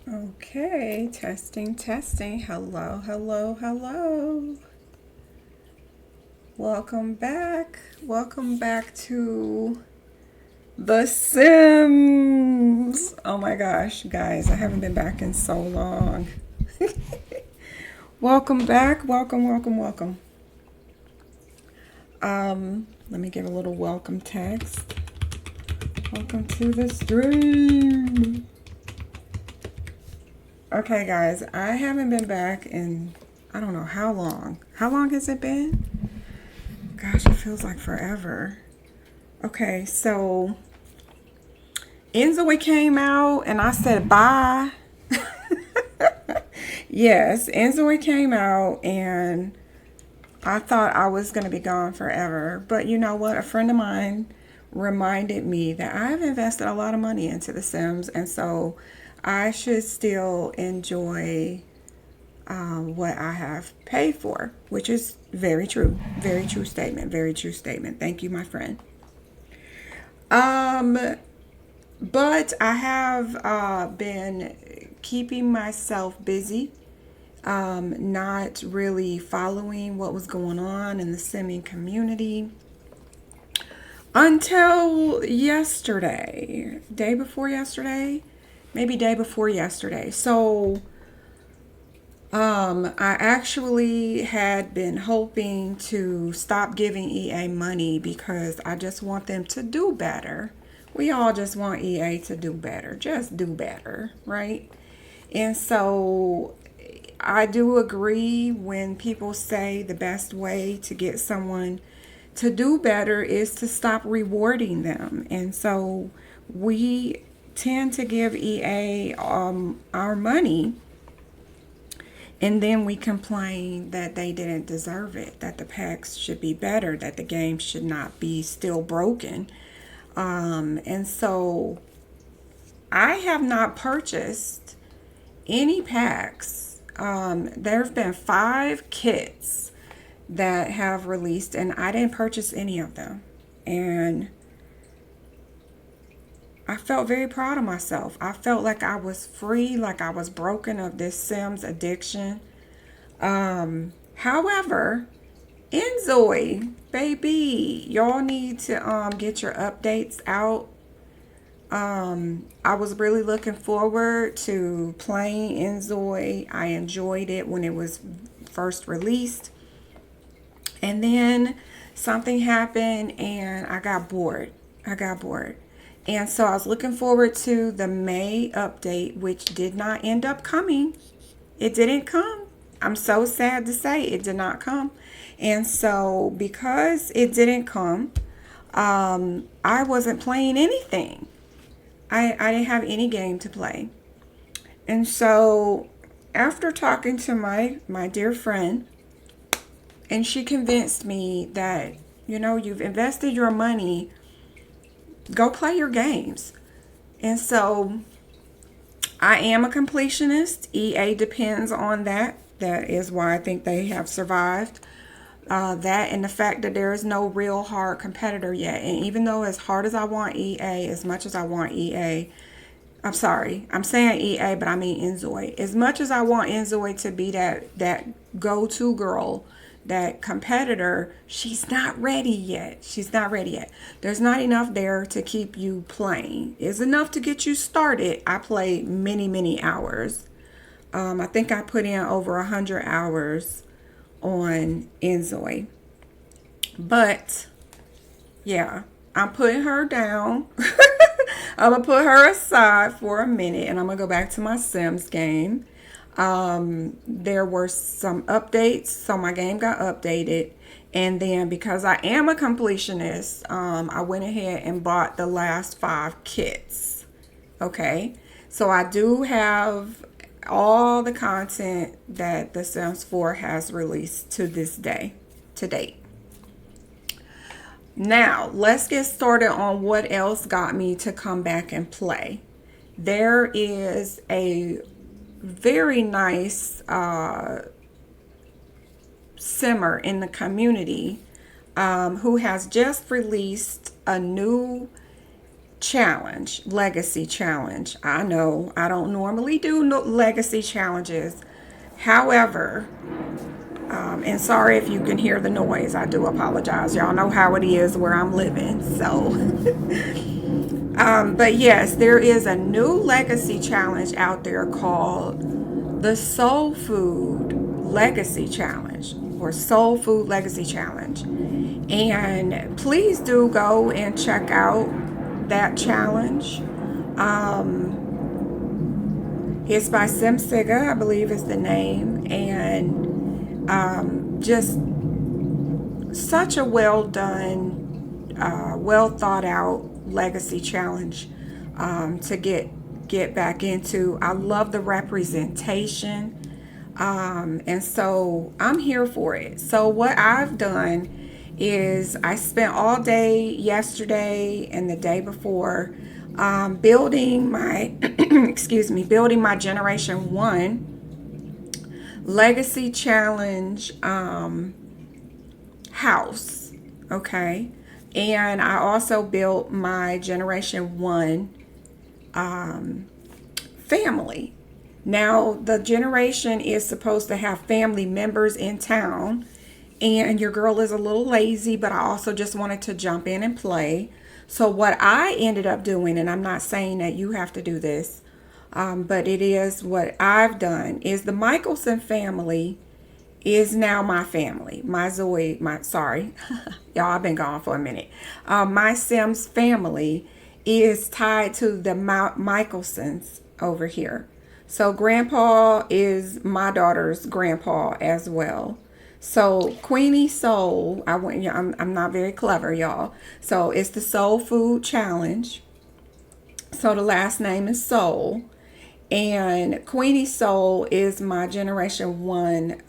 Okay, testing, testing. Hello, hello, hello. Welcome back. Welcome back to The Sims. Oh my gosh, guys, I haven't been back in so long. Welcome back. Welcome, welcome, welcome. Let me give a little welcome text. Welcome to the stream. Okay, guys, I haven't been back in I don't know how long. How long has it been? Gosh, it feels like forever. Okay, so Enzoy came out and I said bye. Yes, Enzoy came out and I thought I was going to be gone forever. But you know what? A friend of mine reminded me that I've invested a lot of money into The Sims, and so I should still enjoy what I have paid for, which is very true. Very true statement. Very true statement. Thank you, my friend. Um, but I have been keeping myself busy, not really following what was going on in the simming community until yesterday, day before yesterday, maybe day before yesterday. So I actually had been hoping to stop giving EA money because I just want them to do better. We all just want EA to do better, just do better, right? And so I do agree when people say the best way to get someone to do better is to stop rewarding them. And so we tend to give EA our money and then we complain that they didn't deserve it, that the packs should be better, that the game should not be still broken. And so I have not purchased any packs. There have been 5 kits that have released, and I didn't purchase any of them. And I felt very proud of myself. I felt like I was free, like I was broken of this Sims addiction. However, Enzoy, baby, y'all need to get your updates out. I was really looking forward to playing Enzoy. I enjoyed it when it was first released. And then something happened and I got bored. I got bored. And so I was looking forward to the May update, which did not end up coming. It didn't come. I'm so sad to say it did not come. And so because it didn't come, I wasn't playing anything. I didn't have any game to play. And so after talking to my dear friend, and she convinced me that, you've invested your money, go play your games. And so I am a completionist. EA depends on that. That is why I think they have survived. That and the fact that there is no real hard competitor yet. And even though as hard as I want EA, as much as I want EA, I'm sorry, I'm saying EA, but I mean Enzoy. As much as I want Enzoy to be that go-to girl, that competitor, she's not ready yet. She's not ready yet. There's not enough there to keep you playing. It's enough to get you started. I played many, many hours. I think I put in over 100 hours on Enzoy. But yeah, I'm putting her down. I'm gonna put her aside for a minute and I'm gonna go back to my Sims game. There were some updates, so my game got updated. And then because I am a completionist, I went ahead and bought the last 5 kits. Okay, so I do have all the content that The Sims 4 has released to this day, to date. Now, let's get started on what else got me to come back and play. There is a very nice simmer in the community who has just released a new challenge, legacy challenge. I know I don't normally do no legacy challenges. However, and sorry if you can hear the noise. I do apologize. Y'all know how it is where I'm living. So, but yes, there is a new legacy challenge out there called the Soul Food Legacy Challenge or Soul Food Legacy Challenge. And please do go and check out that challenge. It's by Sim Siga, I believe is the name. And just such a well done, well thought out legacy challenge to get back into. I love the representation. And so I'm here for it. So what I've done is I spent all day yesterday and the day before building my building my Generation 1 Legacy Challenge house. Okay. And I also built my Generation 1 family. Now, the generation is supposed to have family members in town, and your girl is a little lazy, but I also just wanted to jump in and play. So what I ended up doing, and I'm not saying that you have to do this, but it is what I've done, is the Michelson family is now my family. Sorry, y'all, I've been gone for a minute. My Sims family is tied to the Michelsons over here. So grandpa is my daughter's grandpa as well. So Queenie Soul, I'm not very clever, y'all. So it's the Soul Food Challenge. So the last name is Soul. And Queenie Soul is my Generation 1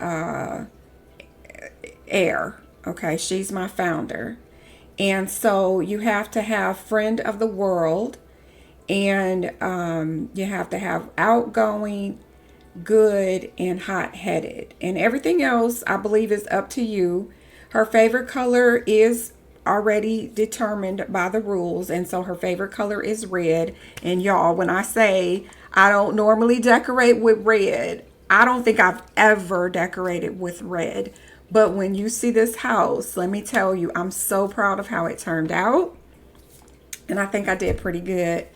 heir. Okay, she's my founder. And so you have to have friend of the world. And you have to have outgoing, good, and hot-headed. And everything else, I believe, is up to you. Her favorite color is already determined by the rules. And so her favorite color is red. And y'all, when I say I don't normally decorate with red, I don't think I've ever decorated with red. But when you see this house, let me tell you, I'm so proud of how it turned out. And I think I did pretty good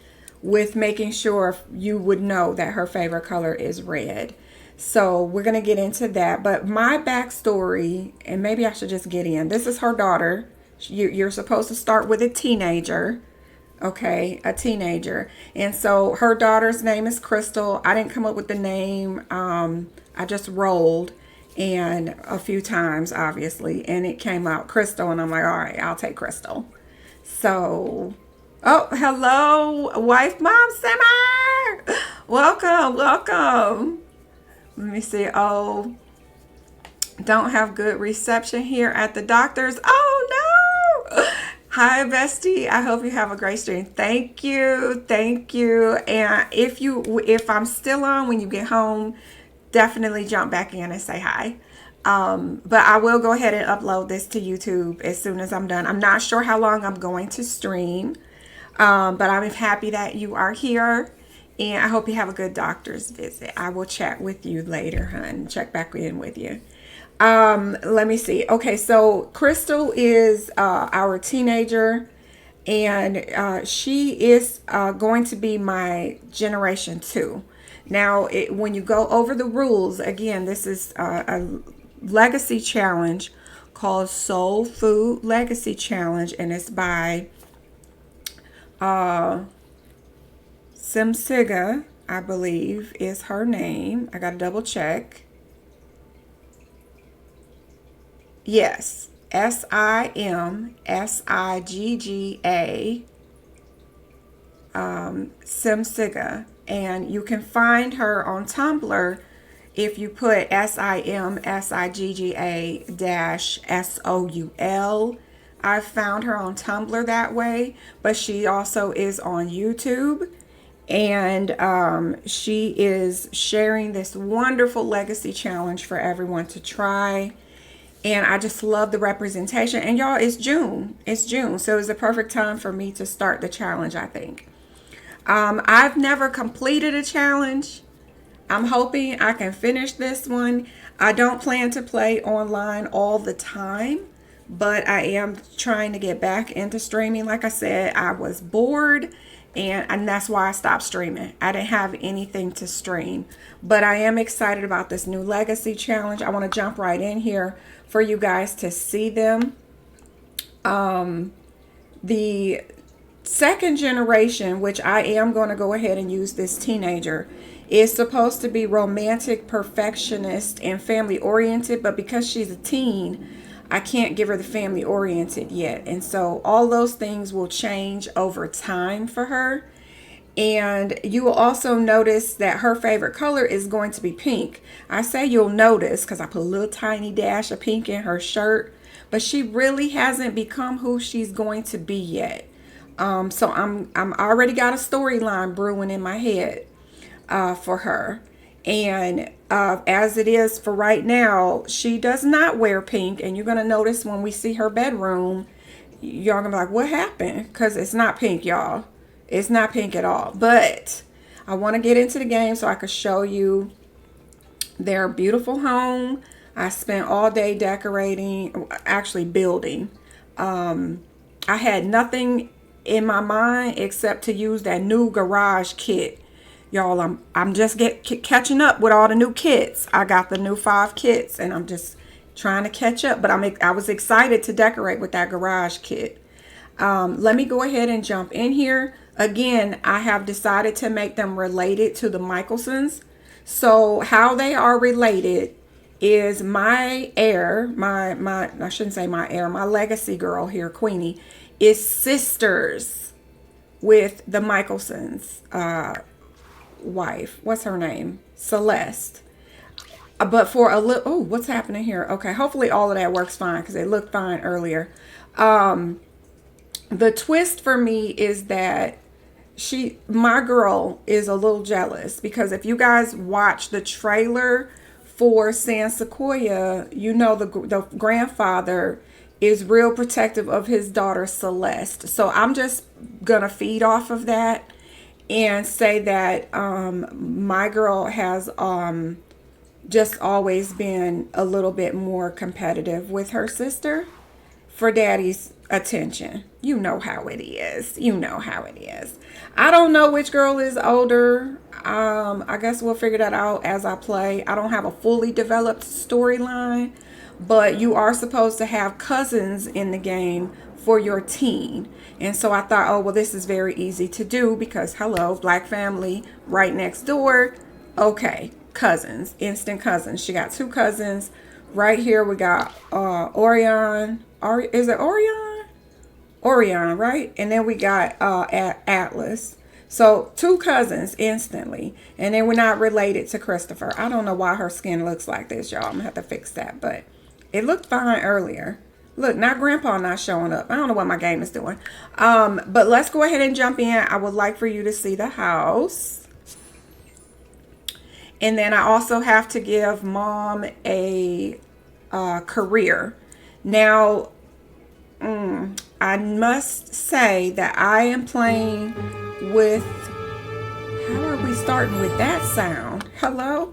with making sure you would know that her favorite color is red. So we're going to get into that. But my backstory, and maybe I should just get in. This is her daughter. You're supposed to start with a teenager. Okay, a teenager. And so her daughter's name is Crystal. I didn't come up with the name. I just rolled and a few times, obviously. And it came out Crystal. And I'm like, all right, I'll take Crystal. So... oh, hello, wife, mom, Simmer. Welcome. Let me see. Oh, don't have good reception here at the doctor's. Oh, no. Hi, bestie. I hope you have a great stream. Thank you. And if I'm still on when you get home, definitely jump back in and say hi. But I will go ahead and upload this to YouTube as soon as I'm done. I'm not sure how long I'm going to stream. But I'm happy that you are here, and I hope you have a good doctor's visit. I will chat with you later, hun. Check back in with you. Let me see. Okay, so Crystal is our teenager, and she is going to be my Generation 2. Now, when you go over the rules, again, this is a legacy challenge called Soul Food Legacy Challenge, and it's by Sim Siga, I believe is her name. I gotta double check. Yes, SIMSIGGA, Sim Siga, and you can find her on Tumblr if you put SIMSIGGA-SOUL. I found her on Tumblr that way, but she also is on YouTube, and she is sharing this wonderful legacy challenge for everyone to try. And I just love the representation. And y'all, it's June. It's June. So it's the perfect time for me to start the challenge, I think. I've never completed a challenge. I'm hoping I can finish this one. I don't plan to play online all the time, but I am trying to get back into streaming. Like I said, I was bored, and that's why I stopped streaming. I didn't have anything to stream, but I am excited about this new Legacy challenge. I want to jump right in here for you guys to see them. The second generation, which I am going to go ahead and use this teenager, is supposed to be romantic, perfectionist, and family oriented, but because she's a teen, I can't give her the family oriented yet. And so all those things will change over time for her. And you will also notice that her favorite color is going to be pink. I say you'll notice because I put a little tiny dash of pink in her shirt, but she really hasn't become who she's going to be yet. So I'm already got a storyline brewing in my head for her. And as it is for right now, she does not wear pink. And you're going to notice when we see her bedroom, y'all going to be like, what happened? Because it's not pink, y'all. It's not pink at all. But I want to get into the game so I can show you their beautiful home. I spent all day decorating, actually building. I had nothing in my mind except to use that new garage kit. Y'all, I'm just catching up with all the new kits. I got the new 5 kits and I'm just trying to catch up, but I was excited to decorate with that garage kit. Let me go ahead and jump in here. Again, I have decided to make them related to the Michelsons. So how they are related is my heir, I shouldn't say my heir, my legacy girl here, Queenie, is sisters with the Michelsons' wife. What's her name? Celeste. But for a little, oh, what's happening here? Okay, hopefully all of that works fine because it looked fine earlier. The twist for me is that my girl is a little jealous because if you guys watch the trailer for San Sequoia, you know the grandfather is real protective of his daughter Celeste. So I'm just gonna feed off of that and say that my girl has just always been a little bit more competitive with her sister for daddy's attention. You know how it is. You know how it is. I don't know which girl is older. I guess we'll figure that out as I play. I don't have a fully developed storyline, but you are supposed to have cousins in the game for your teen. And so I thought, oh, well, this is very easy to do because, hello, black family right next door. Okay, cousins, instant cousins. She got 2 cousins. Right here we got Orion. Is it Orion? Orion, right? And then we got Atlas. So 2 cousins instantly. And then we're not related to Christopher. I don't know why her skin looks like this, y'all. I'm going to have to fix that. But it looked fine earlier. Look, now Grandpa not showing up. I don't know what my game is doing. But let's go ahead and jump in. I would like for you to see the house. And then I also have to give Mom a career. Now, I must say that I am playing with, how are we starting with that sound? Hello?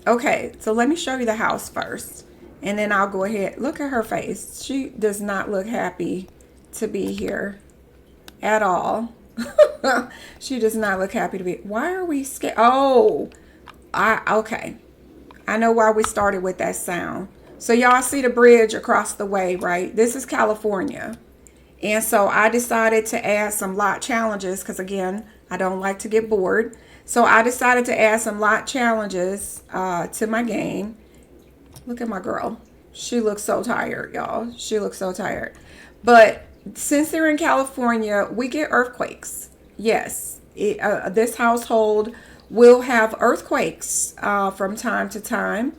Okay, so let me show you the house first. And then I'll go ahead. Look at her face. She does not look happy to be here at all. She does not look happy to be. Why are we scared? Oh, okay. I know why we started with that sound. So y'all see the bridge across the way, right? This is California. And so I decided to add some lot challenges because, again, I don't like to get bored. So I decided to add some lot challenges to my game. Look at my girl. She looks so tired, y'all. She looks so tired. But since they're in California, we get earthquakes. Yes, this household will have earthquakes from time to time.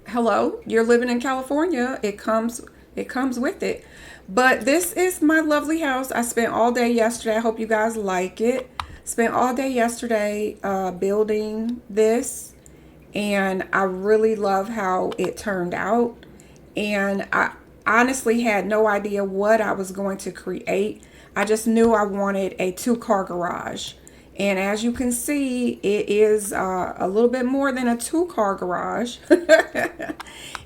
Hello, you're living in California. It comes with it. But this is my lovely house. I spent all day yesterday. I hope you guys like it. Spent all day yesterday building this. and I really love how it turned out. And I honestly had no idea what I was going to create. I just knew I wanted a 2-car garage. And as you can see, it is a little bit more than a 2-car garage.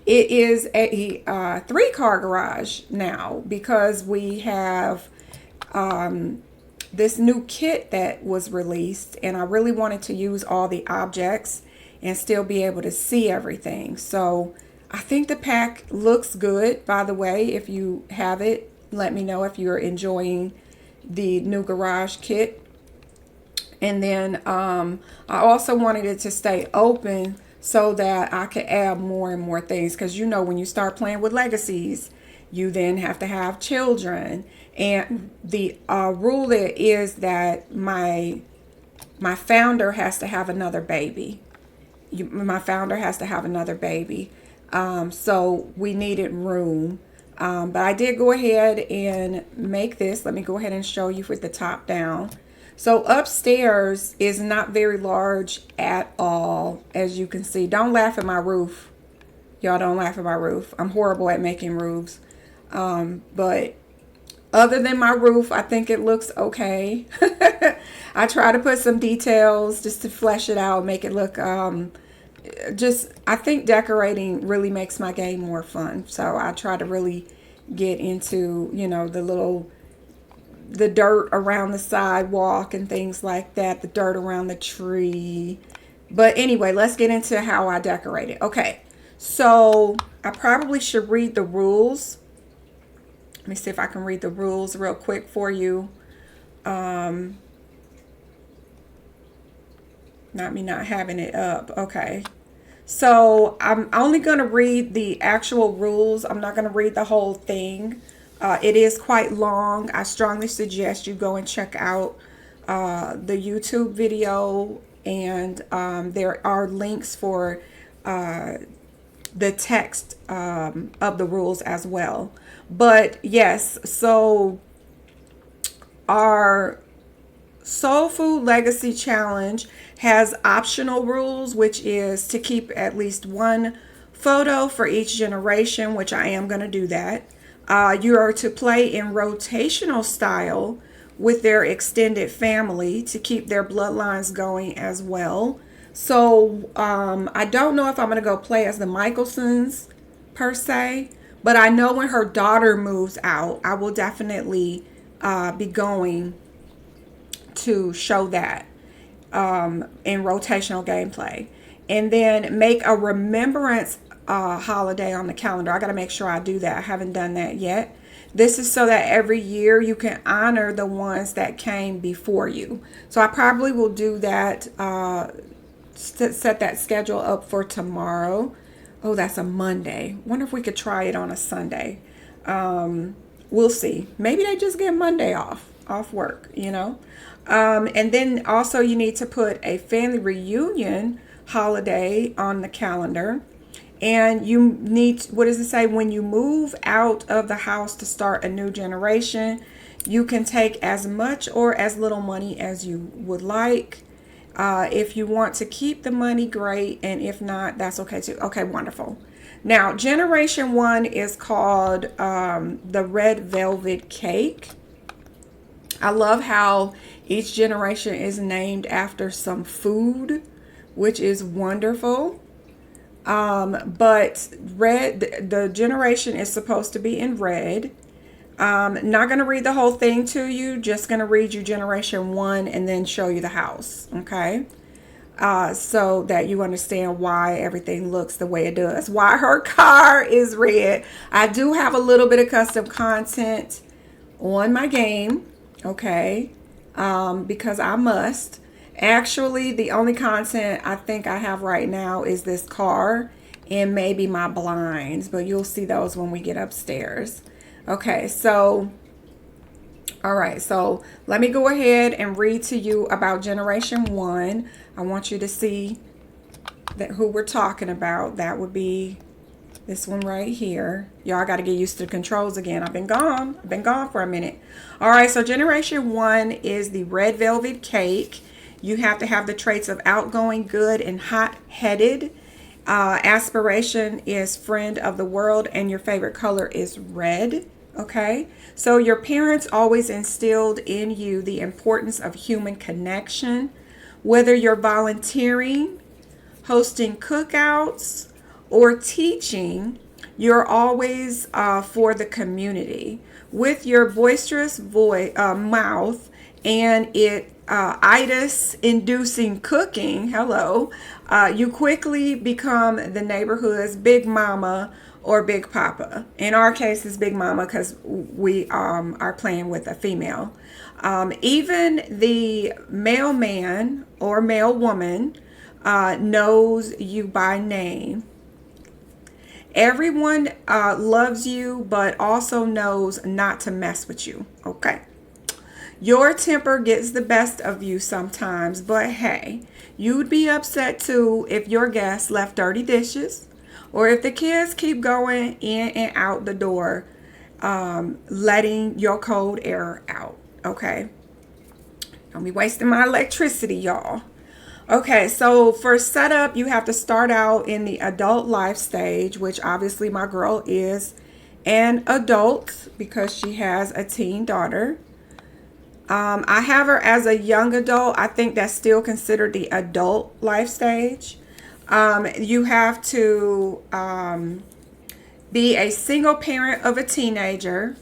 It is a 3-car garage now, because we have this new kit that was released, and I really wanted to use all the objects and still be able to see everything. So I think the pack looks good. By the way, if you have it, let me know if you're enjoying the new garage kit. And then I also wanted it to stay open so that I could add more and more things. Because you know, when you start playing with legacies, you then have to have children. And the rule there is that my founder has to have another baby. My founder has to have another baby. So we needed room. But I did go ahead and make this. Let me go ahead and show you with the top down. So upstairs is not very large at all, as you can see. Don't laugh at my roof. Y'all don't laugh at my roof. I'm horrible at making roofs. But other than my roof, I think it looks okay. I try to put some details just to flesh it out, make it look, I think decorating really makes my game more fun. So I try to really get into, you know, the dirt around the sidewalk and things like that, the dirt around the tree. But anyway, let's get into how I decorate it. Okay, so I probably should read the rules. Let me see if I can read the rules real quick for you. Not me not having it up. Okay. So I'm only going to read the actual rules. I'm not going to read the whole thing. It is quite long. I strongly suggest you go and check out the YouTube video. And there are links for the text of the rules as well. But yes, so our Soul Food Legacy Challenge has optional rules, which is to keep at least one photo for each generation, which I am going to do that. You are to play in rotational style with their extended family to keep their bloodlines going as well. So I don't know if I'm going to go play as the Michelsons per se, but I know when her daughter moves out, I will definitely be going to show that in rotational gameplay. And then make a remembrance holiday on the calendar. I got to make sure I do that. I haven't done that yet. This is so that every year you can honor the ones that came before you. So I probably will do that, set that schedule up for tomorrow. Oh, that's a Monday. Wonder if we could try it on a Sunday. We'll see. Maybe they just get Monday off work, you know. And then also you need to put a family reunion holiday on the calendar. And you need, what does it say? When you move out of the house to start a new generation, you can take as much or as little money as you would like. If you want to keep the money, great. And if not, that's okay too. Okay, wonderful. Now, Generation 1 is called the Red Velvet Cake. I love how each generation is named after some food, which is wonderful. But the generation is supposed to be in red. Not going to read the whole thing to you, just going to read you Generation 1 and then show you the house, okay? So that you understand why everything looks the way it does. Why her car is red. I do have a little bit of custom content on my game, okay? Because I must. Actually, the only content I think I have right now is this car and maybe my blinds, but you'll see those when we get upstairs. Okay, so, all right, so let me go ahead and read to you about Generation 1. I want you to see that who we're talking about. That would be this one right here. Y'all got to get used to the controls again. I've been gone for a minute. All right, so Generation 1 is the Red Velvet Cake. You have to have the traits of outgoing, good, and hot-headed. Aspiration is friend of the world, and your favorite color is red. Okay, so your parents always instilled in you the importance of human connection. Whether you're volunteering, hosting cookouts, or teaching, you're always for the community. With your boisterous mouth and itis inducing cooking, hello, you quickly become the neighborhood's big mama or big papa. In our case, it's big mama because we are playing with a female. Even the mailman or mail woman knows you by name. Everyone loves you, but also knows not to mess with you. Okay. Your temper gets the best of you sometimes, but hey, you'd be upset too if your guests left dirty dishes or if the kids keep going in and out the door, letting your cold air out. Okay. Don't be wasting my electricity, y'all. Okay, so for setup, you have to start out in the adult life stage, which obviously my girl is an adult because she has a teen daughter. I have her as a young adult. I think that's still considered the adult life stage. You have to be a single parent of a teenager.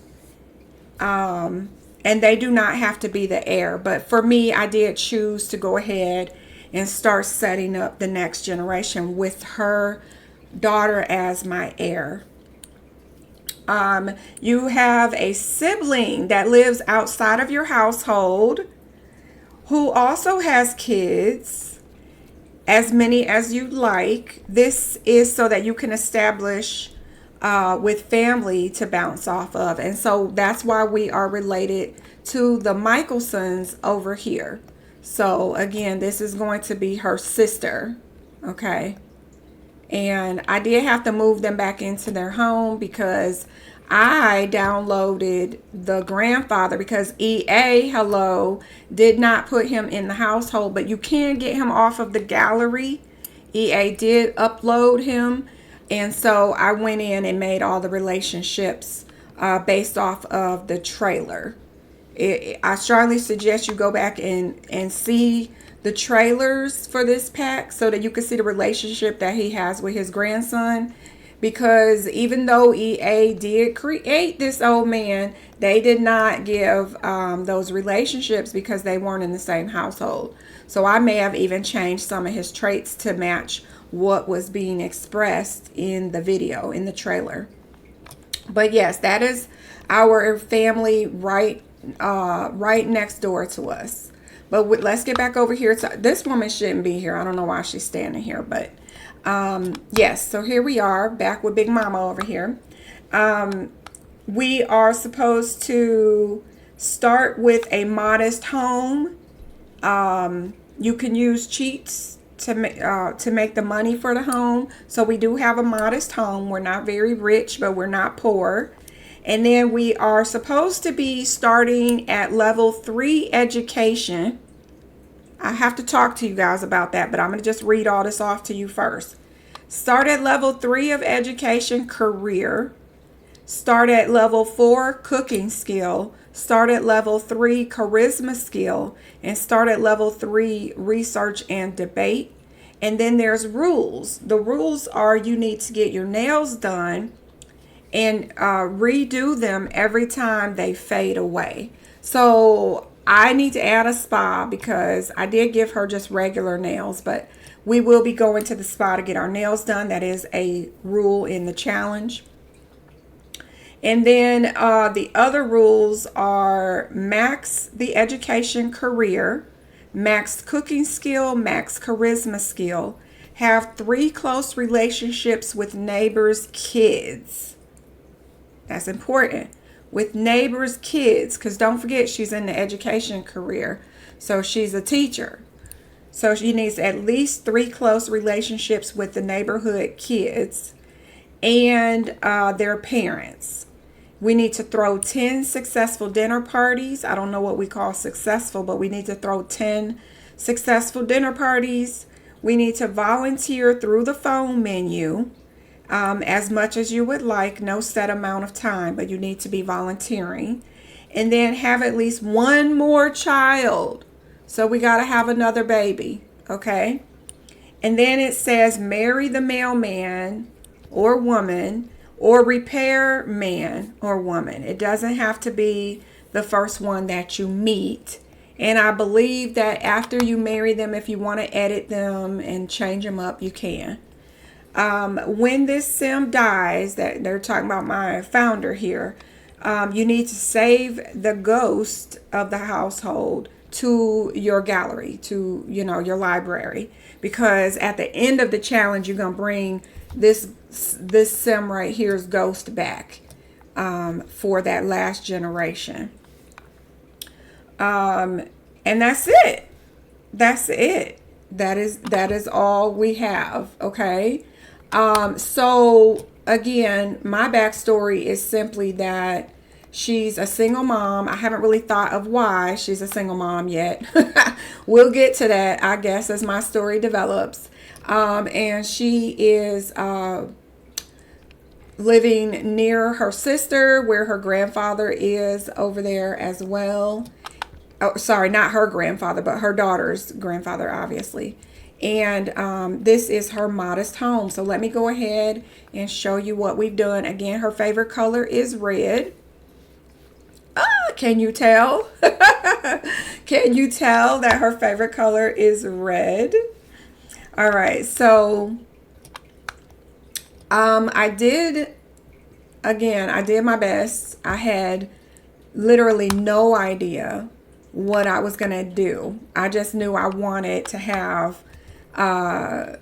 And they do not have to be the heir. But for me, I did choose to go ahead and start setting up the next generation with her daughter as my heir. You have a sibling that lives outside of your household who also has kids, as many as you like. This is so that you can establish with family to bounce off of. And so that's why we are related to the Michelsons over here. So again, this is going to be her sister. Okay. And I did have to move them back into their home because I downloaded the grandfather because EA, hello, did not put him in the household, but you can get him off of the gallery. EA did upload him. And so I went in and made all the relationships based off of the trailer. I strongly suggest you go back and see the trailers for this pack so that you can see the relationship that he has with his grandson. Because even though EA did create this old man, they did not give those relationships because they weren't in the same household. So I may have even changed some of his traits to match what was being expressed in the video, in the trailer. But yes, that is our family right next door to us. But let's get back over here. This woman shouldn't be here. I don't know why she's standing here, but yes, so here we are back with Big Mama over here. We are supposed to start with a modest home. You can use cheats to make the money for the home. So we do have a modest home. We're not very rich, but we're not poor. And then we are supposed to be starting at level 3 education. I have to talk to you guys about that, but I'm going to just read all this off to you first. Start at level 3 of education, career. Start at level 4, cooking skill. Start at level 3, charisma skill. And start at level 3, research and debate. And then there's rules. The rules are you need to get your nails done and redo them every time they fade away. So I need to add a spa because I did give her just regular nails, but we will be going to the spa to get our nails done. That is a rule in the challenge. And then the other rules are max the education career, max cooking skill, max charisma skill, have 3 close relationships with neighbors' kids. That's important. With neighbors' kids, because don't forget she's in the education career. So she's a teacher. So she needs at least 3 close relationships with the neighborhood kids and their parents. We need to throw 10 successful dinner parties. I don't know what we call successful, but we need to throw 10 successful dinner parties. We need to volunteer through the phone menu as much as you would like, no set amount of time, but you need to be volunteering. And then have at least one more child. So we got to have another baby, okay? And then it says marry the mailman or woman or repair man or woman. It doesn't have to be the first one that you meet. And I believe that after you marry them, if you want to edit them and change them up, you can. When this sim dies, that they're talking about my founder here, you need to save the ghost of the household to your gallery, to, your library, because at the end of the challenge, you're going to bring this sim right here's ghost back for that last generation. And that's it. That's it. That is all we have. Okay. So again, my backstory is simply that she's a single mom. I haven't really thought of why she's a single mom yet. We'll get to that, I guess, as my story develops. And she is living near her sister, where her grandfather is over there as well. Oh, sorry, not her grandfather, but her daughter's grandfather, obviously. And this is her modest home. So let me go ahead and show you what we've done. Again, her favorite color is red. Can you tell? Can you tell that her favorite color is red? All right, so I did my best. I had literally no idea what I was going to do. I just knew I wanted to have a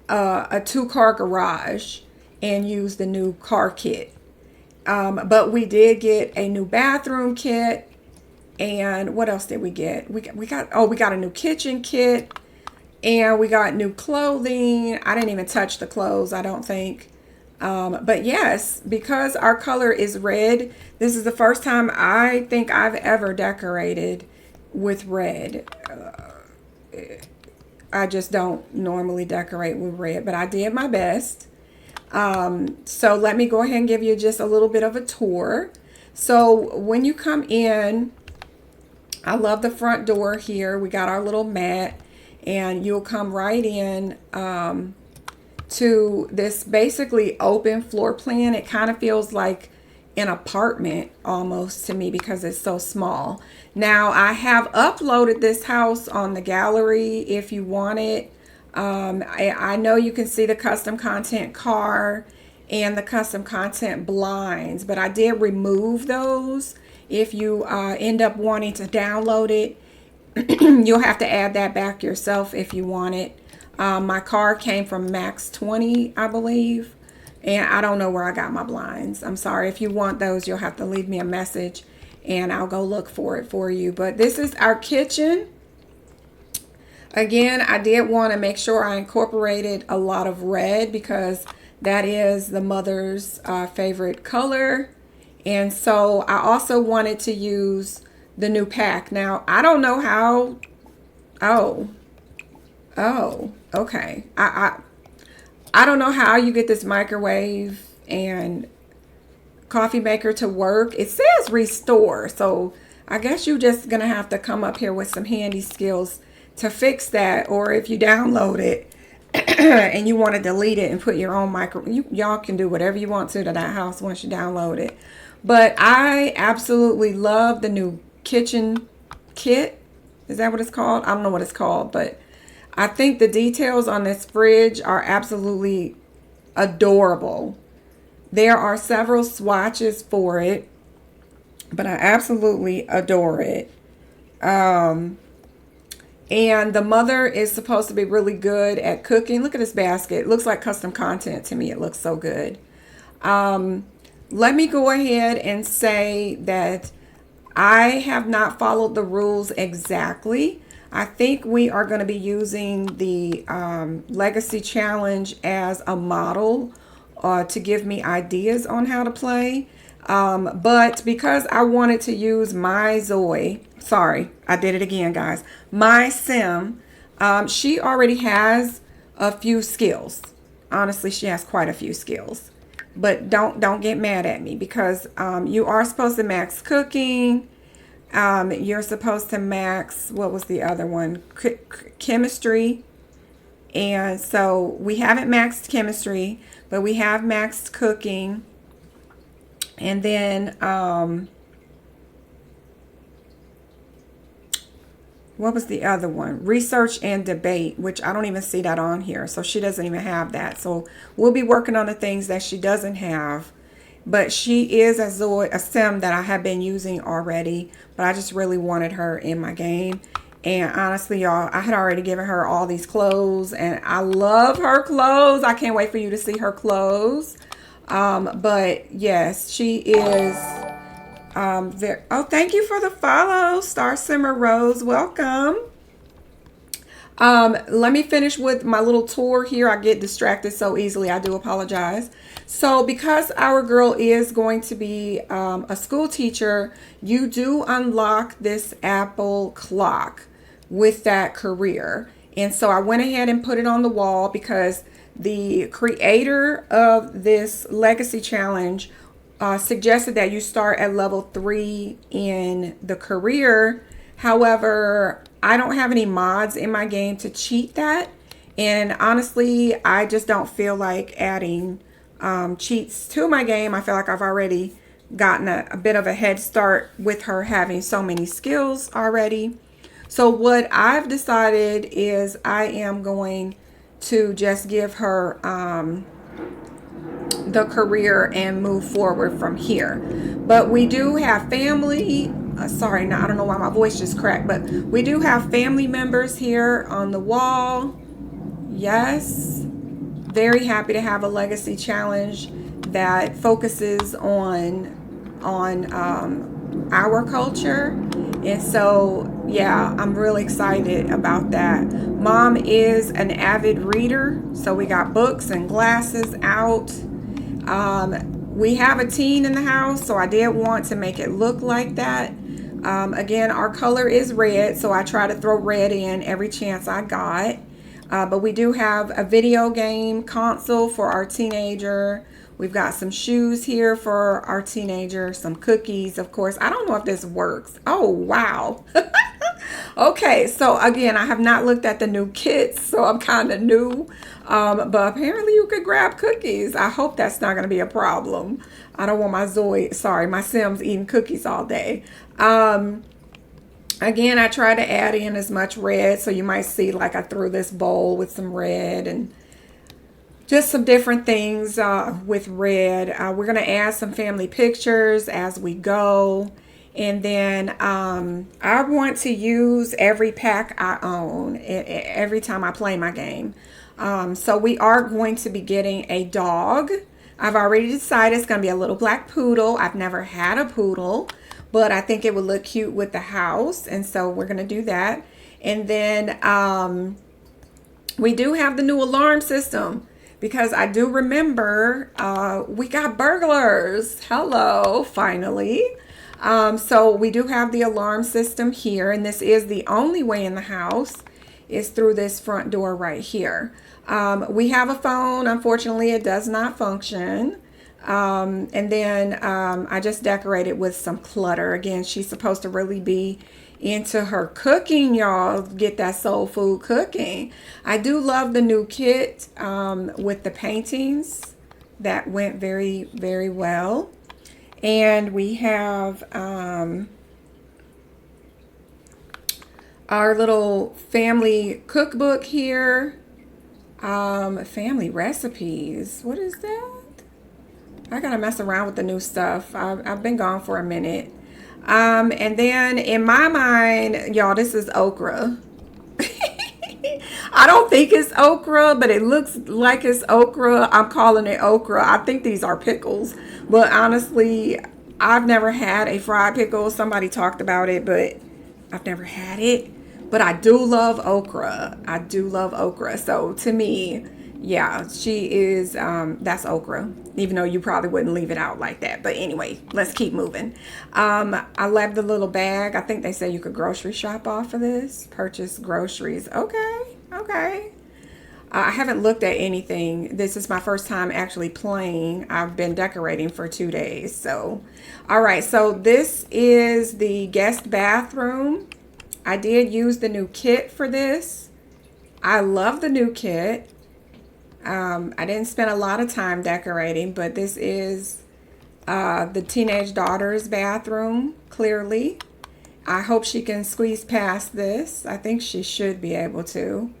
2-car garage and use the new car kit. But we did get a new bathroom kit. And what else did we get? We got a new kitchen kit, and we got new clothing. I didn't even touch the clothes, I don't think. But yes, because our color is red, this is the first time I think I've ever decorated with red. I just don't normally decorate with red, but I did my best. So let me go ahead and give you just a little bit of a tour. So when you come in, I love the front door here. We got our little mat, and you'll come right in to this basically open floor plan. It kind of feels like an apartment almost to me because it's so small. Now, I have uploaded this house on the gallery if you want it. I know you can see the custom content car and the custom content blinds, but I did remove those. If you end up wanting to download it, you'll have to add that back yourself if you want it. My car came from Max 20, I believe, and I don't know where I got my blinds. I'm sorry. If you want those, you'll have to leave me a message and I'll go look for it for you. But this is our kitchen. Again, I did want to make sure I incorporated a lot of red because that is the mother's favorite color. And so I also wanted to use the new pack. Now, I don't know how. Oh, okay. I don't know how you get this microwave and coffee maker to work. It says restore. So I guess you're just going to have to come up here with some handy skills to fix that. Or if you download it and you want to delete it and put your own y'all can do whatever you want to that house once you download it. But I absolutely love the new kitchen kit. Is that what it's called? I don't know what it's called, but I think the details on this fridge are absolutely adorable. There are several swatches for it, but I absolutely adore it. And the mother is supposed to be really good at cooking. Look at this basket. It looks like custom content to me. It looks so good. Let me go ahead and say that I have not followed the rules exactly. I think we are going to be using the Legacy Challenge as a model to give me ideas on how to play. But because I wanted to use my Zoe, sorry, I did it again, guys. My sim She already has a few skills. Honestly, she has quite a few skills. But don't get mad at me, because you are supposed to max cooking. You're supposed to max, what was the other one? Chemistry. And so we haven't maxed chemistry, but we have maxed cooking. And then what was the other one? Research and debate, which I don't even see that on here. So she doesn't even have that. So we'll be working on the things that she doesn't have. But she is a sim that I have been using already. But I just really wanted her in my game. And honestly, y'all, I had already given her all these clothes. And I love her clothes. I can't wait for you to see her clothes. But yes, she is... oh, thank you for the follow, Star Simmer Rose. Welcome. Let me finish with my little tour here. I get distracted so easily. I do apologize. So because our girl is going to be a school teacher, you do unlock this Apple clock with that career. And so I went ahead and put it on the wall because the creator of this legacy challenge suggested that you start at level 3 in the career. However, I don't have any mods in my game to cheat that. And honestly, I just don't feel like adding cheats to my game. I feel like I've already gotten a bit of a head start with her having so many skills already. So what I've decided is I am going to just give her the career and move forward from here. But we do have family. Sorry, now I don't know why my voice just cracked, but we do have family members here on the wall. Yes, very happy to have a legacy challenge that focuses on our culture. And so yeah, I'm really excited about that. Mom is an avid reader, so we got books and glasses out. We have a teen in the house, so I did want to make it look like that. Again, our color is red, so I try to throw red in every chance I got. But we do have a video game console for our teenager. We've got some shoes here for our teenager, some cookies, of course. I don't know if this works. Oh, wow. Okay, so again, I have not looked at the new kits, so I'm kind of new. But apparently you could grab cookies. I hope that's not going to be a problem. I don't want my Sims eating cookies all day. Again, I try to add in as much red, so you might see like I threw this bowl with some red and just some different things with red. We're going to add some family pictures as we go. And then I want to use every pack I own every time I play my game. So we are going to be getting a dog. I've already decided it's going to be a little black poodle. I've never had a poodle, but I think it would look cute with the house. And so we're going to do that. And then we do have the new alarm system, because I do remember we got burglars. Hello, finally. So we do have the alarm system here, and this is the only way in the house is through this front door right here. We have a phone. Unfortunately, it does not function. And then I just decorated with some clutter. Again, she's supposed to really be into her cooking, y'all. Get that soul food cooking. I do love the new kit with the paintings. That went very, very well. And we have our little family cookbook here. Family recipes. What is that? I gotta mess around with the new stuff. I've been gone for a minute. And then in my mind, y'all, this is okra. I don't think it's okra, but it looks like it's okra. I'm calling it okra. I think these are pickles. But honestly, I've never had a fried pickle. Somebody talked about it, but I've never had it. But I do love okra. I do love okra. So to me, yeah, she is, that's okra. Even though you probably wouldn't leave it out like that. But anyway, let's keep moving. I love the little bag. I think they said you could grocery shop off of this. Purchase groceries. Okay. Okay. I haven't looked at anything. This is my first time actually playing. I've been decorating for 2 days. So, all right. So this is the guest bathroom. I did use the new kit for this. I love the new kit. I didn't spend a lot of time decorating, but this is the teenage daughter's bathroom, clearly. I hope she can squeeze past this. I think she should be able to.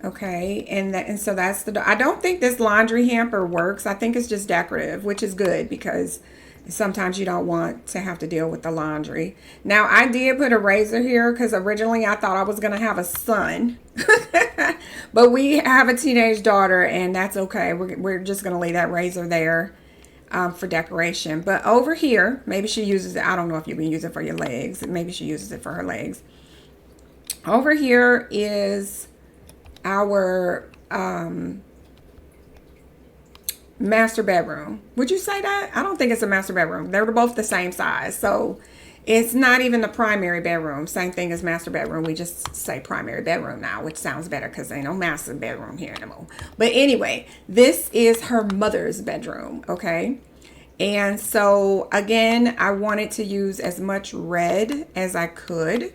Okay, and so that's I don't think this laundry hamper works. I think it's just decorative, which is good because sometimes you don't want to have to deal with the laundry. Now, I did put a razor here because originally I thought I was going to have a son. But we have a teenage daughter, and that's okay. We're just going to leave that razor there for decoration. But over here, maybe she uses it. I don't know if you can use it for your legs. Maybe she uses it for her legs. Over here is our master bedroom. Would you say that? I don't think it's a master bedroom. They're both the same size. So it's not even the primary bedroom. Same thing as master bedroom. We just say primary bedroom now, which sounds better because there ain't no master bedroom here anymore. But anyway, this is her mother's bedroom. Okay. And so again, I wanted to use as much red as I could.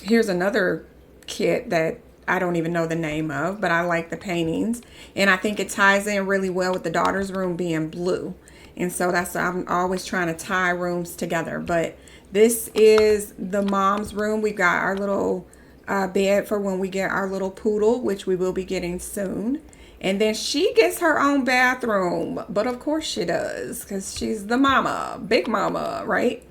Here's another kit that I don't even know the name of, but I like the paintings, and I think it ties in really well with the daughter's room being blue. And so I'm always trying to tie rooms together. But this is the mom's room. We've got our little bed for when we get our little poodle, which we will be getting soon. And then she gets her own bathroom, but of course she does because she's the mama, big mama, right?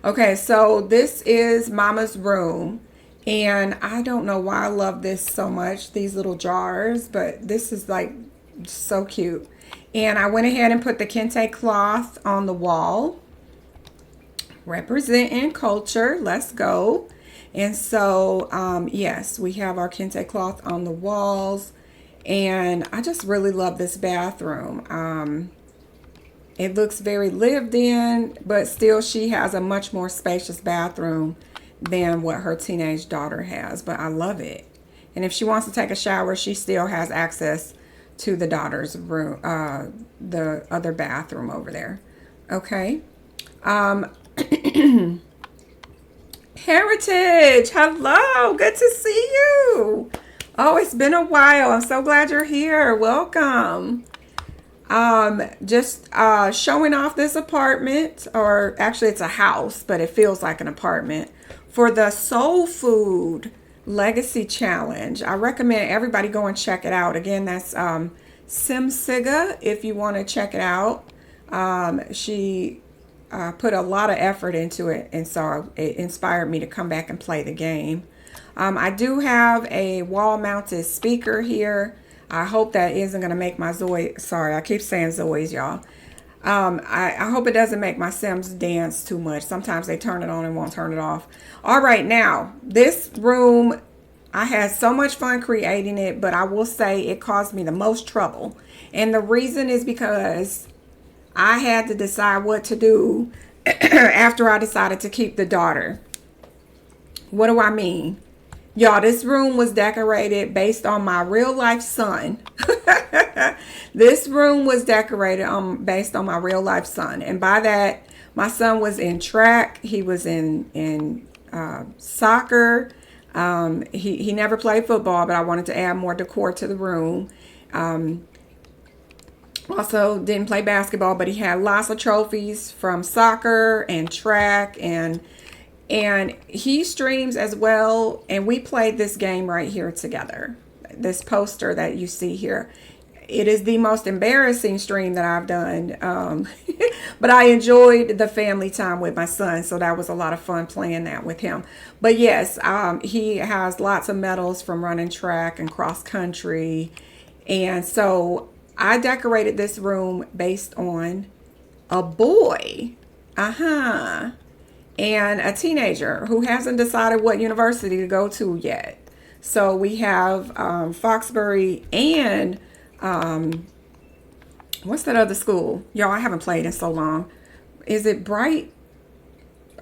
Okay, so this is mama's room. And I don't know why I love this so much, these little jars, but this is like so cute. And I went ahead and put the kente cloth on the wall, representing culture. Let's go. And so, yes, we have our kente cloth on the walls. And I just really love this bathroom. It looks very lived in, but still she has a much more spacious bathroom than what her teenage daughter has, but I love it. And if she wants to take a shower, she still has access to the daughter's room, the other bathroom over there. Okay. Heritage, hello, good to see you. Oh, it's been a while. I'm so glad you're here. Welcome. Just showing off this apartment, or actually it's a house, but it feels like an apartment, for the Soul Food Legacy Challenge. I recommend everybody go and check it out. Again, that's Simsiga, if you want to check it out. She put a lot of effort into it, and so it inspired me to come back and play the game. I do have a wall-mounted speaker here. I hope that isn't going to make my Zoe, sorry, I keep saying Zoe's, y'all. I hope it doesn't make my Sims dance too much. Sometimes they turn it on and won't turn it off. All right, now, this room, I had so much fun creating it, but I will say it caused me the most trouble. And the reason is because I had to decide what to do after I decided to keep the daughter. What do I mean? Y'all, this room was decorated based on my real life son. This room was decorated based on my real life son. And by that, my son was in track. He was in soccer. He never played football, but I wanted to add more decor to the room. Also didn't play basketball, but he had lots of trophies from soccer and track, and he streams as well. And we played this game right here together. This poster that you see here. It is the most embarrassing stream that I've done. But I enjoyed the family time with my son. So that was a lot of fun playing that with him. But yes, he has lots of medals from running track and cross country. And so I decorated this room based on a boy. And a teenager who hasn't decided what university to go to yet. So we have Foxbury and what's that other school? Y'all, I haven't played in so long. Is it Bright?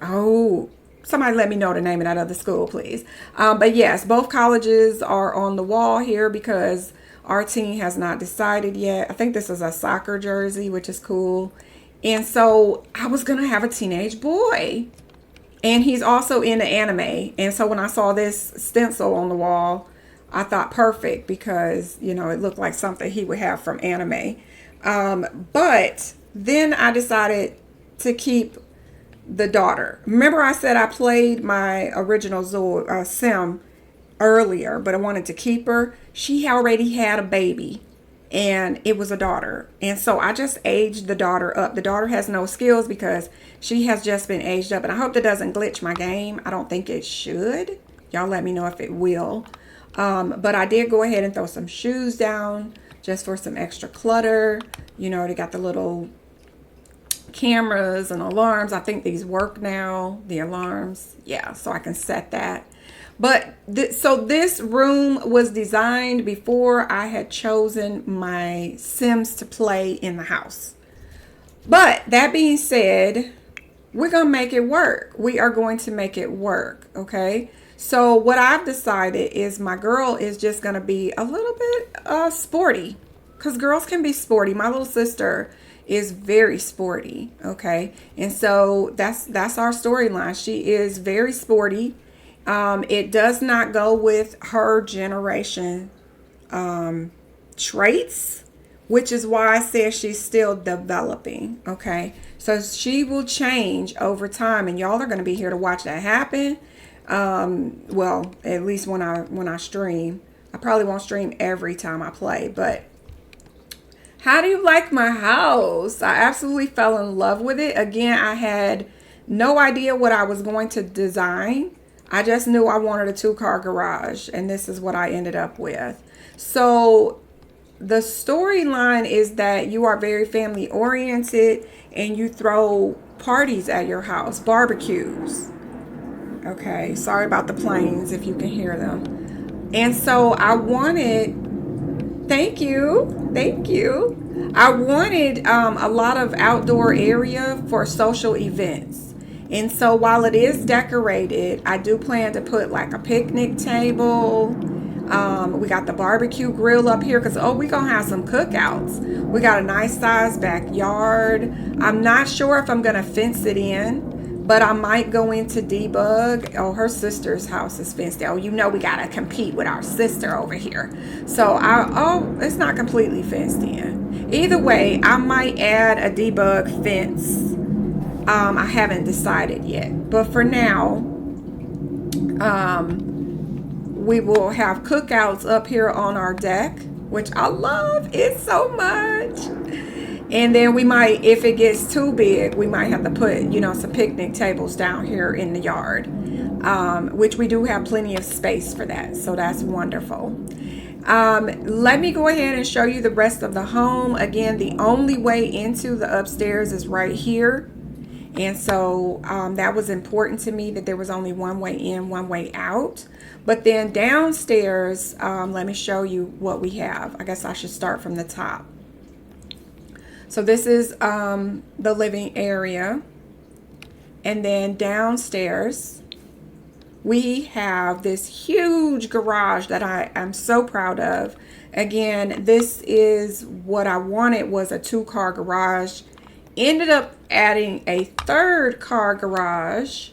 Oh, Somebody let me know the name of that other school, please. But yes, both colleges are on the wall here because our team has not decided yet. I think this is a soccer jersey, which is cool. And so I was going to have a teenage boy. And he's also into anime. And so when I saw this stencil on the wall, I thought perfect because, you know, it looked like something he would have from anime. But then I decided to keep the daughter. Remember I said I played my original Sim earlier, but I wanted to keep her. She already had a baby and it was a daughter. And so I just aged the daughter up. The daughter has no skills because she has just been aged up. And I hope that doesn't glitch my game. I don't think it should. Y'all let me know if it will. But I did go ahead and throw some shoes down just for some extra clutter. You know, they got the little cameras and alarms. I think these work now, the alarms. Yeah, so I can set that. But so this room was designed before I had chosen my Sims to play in the house. But that being said, we're going to make it work. We are going to make it work, okay? So what I've decided is my girl is just going to be a little bit sporty, because girls can be sporty. My little sister is very sporty, okay? And so that's our storyline. She is very sporty. It does not go with her generation traits, which is why I said she's still developing, okay? So she will change over time, and y'all are going to be here to watch that happen. Well, at least when I stream. I probably won't stream every time I play, but how do you like my house? I absolutely fell in love with it. Again, I had no idea what I was going to design. I just knew I wanted a 2-car garage, and this is what I ended up with. So the storyline is that you are very family oriented and you throw parties at your house, barbecues. Okay, sorry about the planes if you can hear them. And so I wanted, thank you. I wanted a lot of outdoor area for social events. And so while it is decorated, I do plan to put like a picnic table. We got the barbecue grill up here because, we're going to have some cookouts. We got a nice size backyard. I'm not sure if I'm going to fence it in, but I might go into Debug. Oh, her sister's house is fenced in. Oh, you know we got to compete with our sister over here. So, it's not completely fenced in. Either way, I might add a Debug fence. I haven't decided yet. But for now, we will have cookouts up here on our deck, which I love it so much. And then we might, if it gets too big, we might have to put, some picnic tables down here in the yard, which we do have plenty of space for that. So that's wonderful. Let me go ahead and show you the rest of the home. Again, the only way into the upstairs is right here. And so that was important to me that there was only one way in, one way out. But then downstairs, let me show you what we have. I guess I should start from the top. So this is the living area. And then downstairs, we have this huge garage that I am so proud of. Again, this is what I wanted, was a 2-car garage. Ended up adding a 3rd-car garage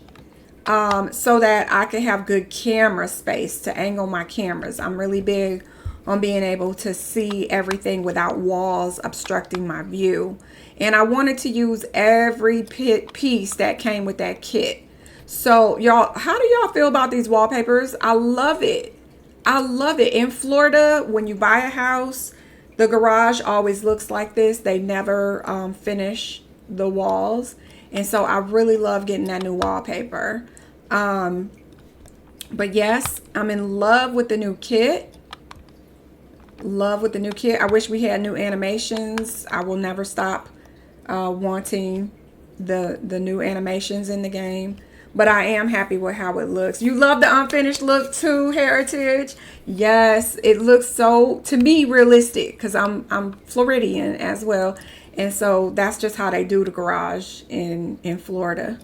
so that I could have good camera space to angle my cameras. I'm really big on being able to see everything without walls obstructing my view. And I wanted to use every piece that came with that kit. So y'all, how do y'all feel about these wallpapers? I love it. I love it. In Florida, when you buy a house, the garage always looks like this. They never finish the walls. And so I really love getting that new wallpaper. But yes, I'm in love with the new kit. I wish we had new animations. I will never stop wanting the new animations in the game. But I am happy with how it looks. You love the unfinished look too, Heritage? Yes, it looks so, to me, realistic, because I'm Floridian as well. And so that's just how they do the garage in Florida.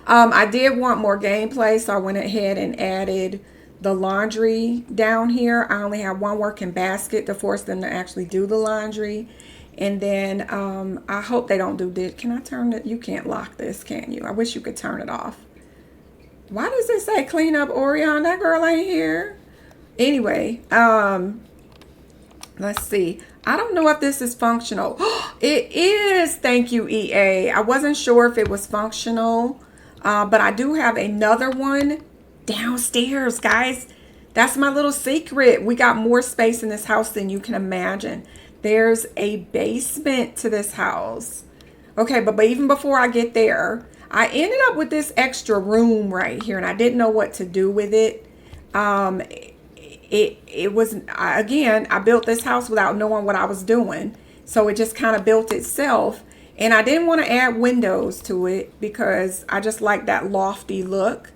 I did want more gameplay, so I went ahead and added the laundry down here. I only have one working basket to force them to actually do the laundry. And then I hope they don't do this. Can I turn it? You can't lock this, can you? I wish you could turn it off. Why does it say clean up Orion? That girl ain't here. Anyway, let's see. I don't know if this is functional. It is. Thank you, EA. I wasn't sure if it was functional, but I do have another one downstairs, guys. That's my little secret. We got more space in this house than you can imagine. There's a basement to this house. Okay, but even before I get there, I ended up with this extra room right here, and I didn't know what to do with it. It was, again, I built this house without knowing what I was doing. So it just kind of built itself. And I didn't want to add windows to it because I just like that lofty look.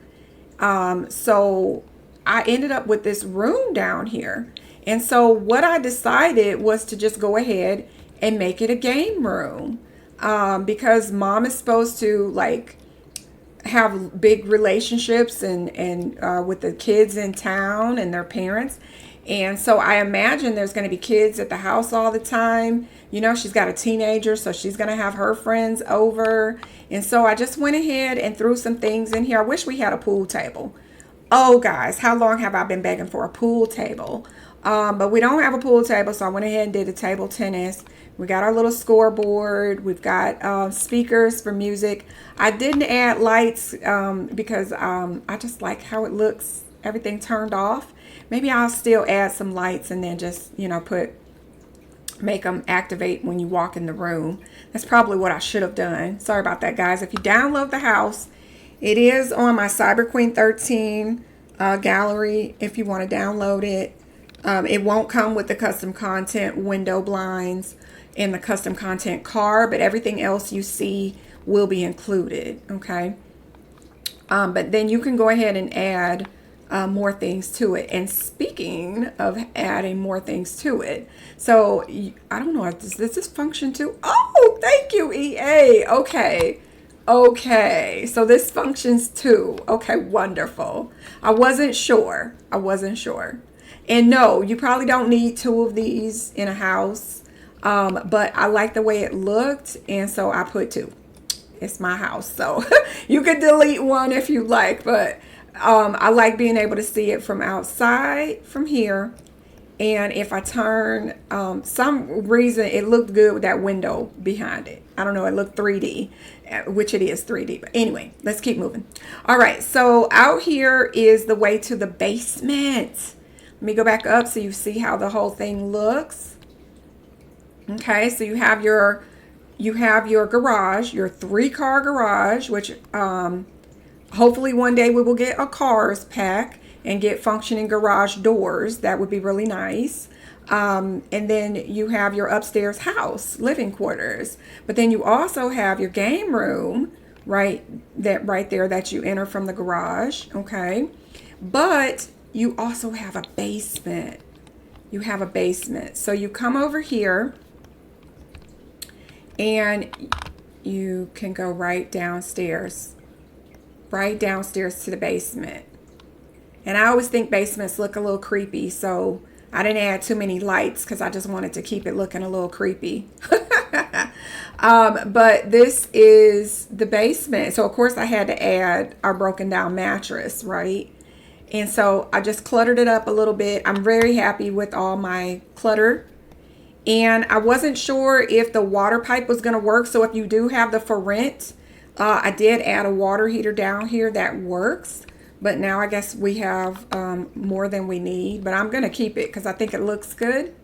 So I ended up with this room down here. And so what I decided was to just go ahead and make it a game room. Because mom is supposed to like have big relationships and with the kids in town and their parents. And so I imagine there's going to be kids at the house all the time. You know, she's got a teenager, so she's going to have her friends over. And so I just went ahead and threw some things in here. I wish we had a pool table. Oh, guys, how long have I been begging for a pool table? But we don't have a pool table, so I went ahead and did a table tennis. We got our little scoreboard. We've got speakers for music. I didn't add lights because I just like how it looks, everything turned off. Maybe I'll still add some lights and then just, you know, make them activate when you walk in the room. That's probably what I should have done. Sorry about that, guys. If you download the house, it is on my Cyber Queen 13 gallery if you want to download it. It won't come with the custom content window blinds and the custom content car, but everything else you see will be included, okay? But then you can go ahead and add more things to it. And speaking of adding more things to it, so I don't know if this function too. Oh, thank you, EA. Okay, so this functions too. Okay, wonderful. I wasn't sure. And no, you probably don't need two of these in a house, but I like the way it looked, and so I put two. It's my house, so you could delete one if you like, but I like being able to see it from outside from here. And if I turn, some reason it looked good with that window behind it. I don't know, it looked 3D, which it is 3D. But anyway, let's keep moving. All right, so out here is the way to the basement. Let me go back up so you see how the whole thing looks. Okay, so you have your garage, your 3-car garage, which hopefully one day we will get a cars pack and get functioning garage doors. That would be really nice. And then you have your upstairs house, living quarters. But then you also have your game room right there that you enter from the garage, okay? But you also have a basement. You have a basement. So you come over here and you can go right downstairs to the basement. And I always think basements look a little creepy, so I didn't add too many lights because I just wanted to keep it looking a little creepy. But this is the basement. So of course I had to add our broken down mattress, right? And so I just cluttered it up a little bit. I'm very happy with all my clutter. And I wasn't sure if the water pipe was going to work. So if you do have the for rent, I did add a water heater down here that works. But now I guess we have more than we need. But I'm going to keep it because I think it looks good.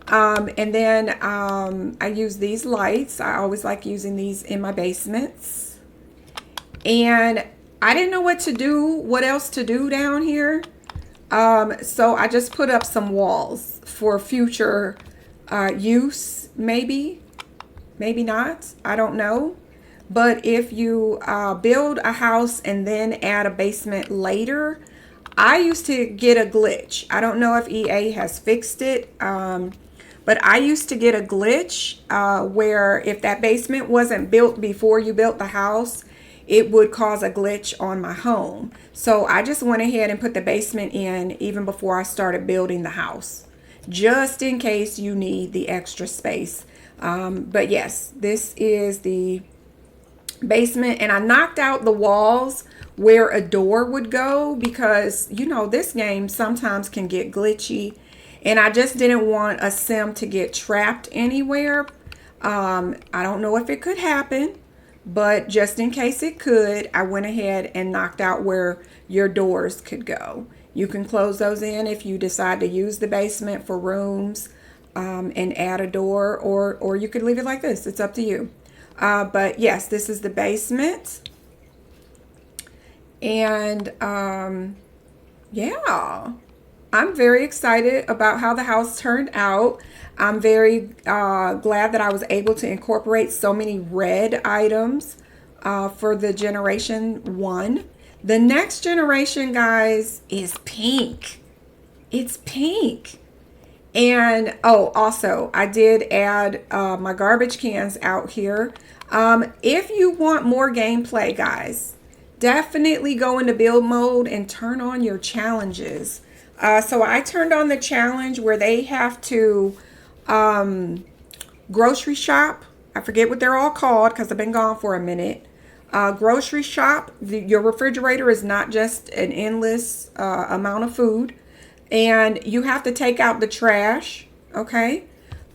And then I use these lights. I always like using these in my basements. And I didn't know what else to do down here. So I just put up some walls for future use, maybe not. I don't know. But if you build a house and then add a basement later, I used to get a glitch. I don't know if EA has fixed it, but But I used to get a glitch where if that basement wasn't built before you built the house, it would cause a glitch on my home. So I just went ahead and put the basement in even before I started building the house, just in case you need the extra space. But yes, this is the basement, and I knocked out the walls where a door would go because you know this game sometimes can get glitchy, and I just didn't want a sim to get trapped anywhere. I don't know if it could happen, but just in case it could, I went ahead and knocked out where your doors could go. You can close those in if you decide to use the basement for rooms, and add a door, or you could leave it like this. It's up to you. But yes, this is the basement. And yeah, I'm very excited about how the house turned out. I'm very glad that I was able to incorporate so many red items for the generation 1. The next generation, guys, is pink. It's pink. And oh, also, I did add my garbage cans out here. If you want more gameplay, guys, definitely go into build mode and turn on your challenges. So I turned on the challenge where they have to grocery shop. I forget what they're all called because I've been gone for a minute. Grocery shop. Your refrigerator is not just an endless amount of food. And you have to take out the trash, okay?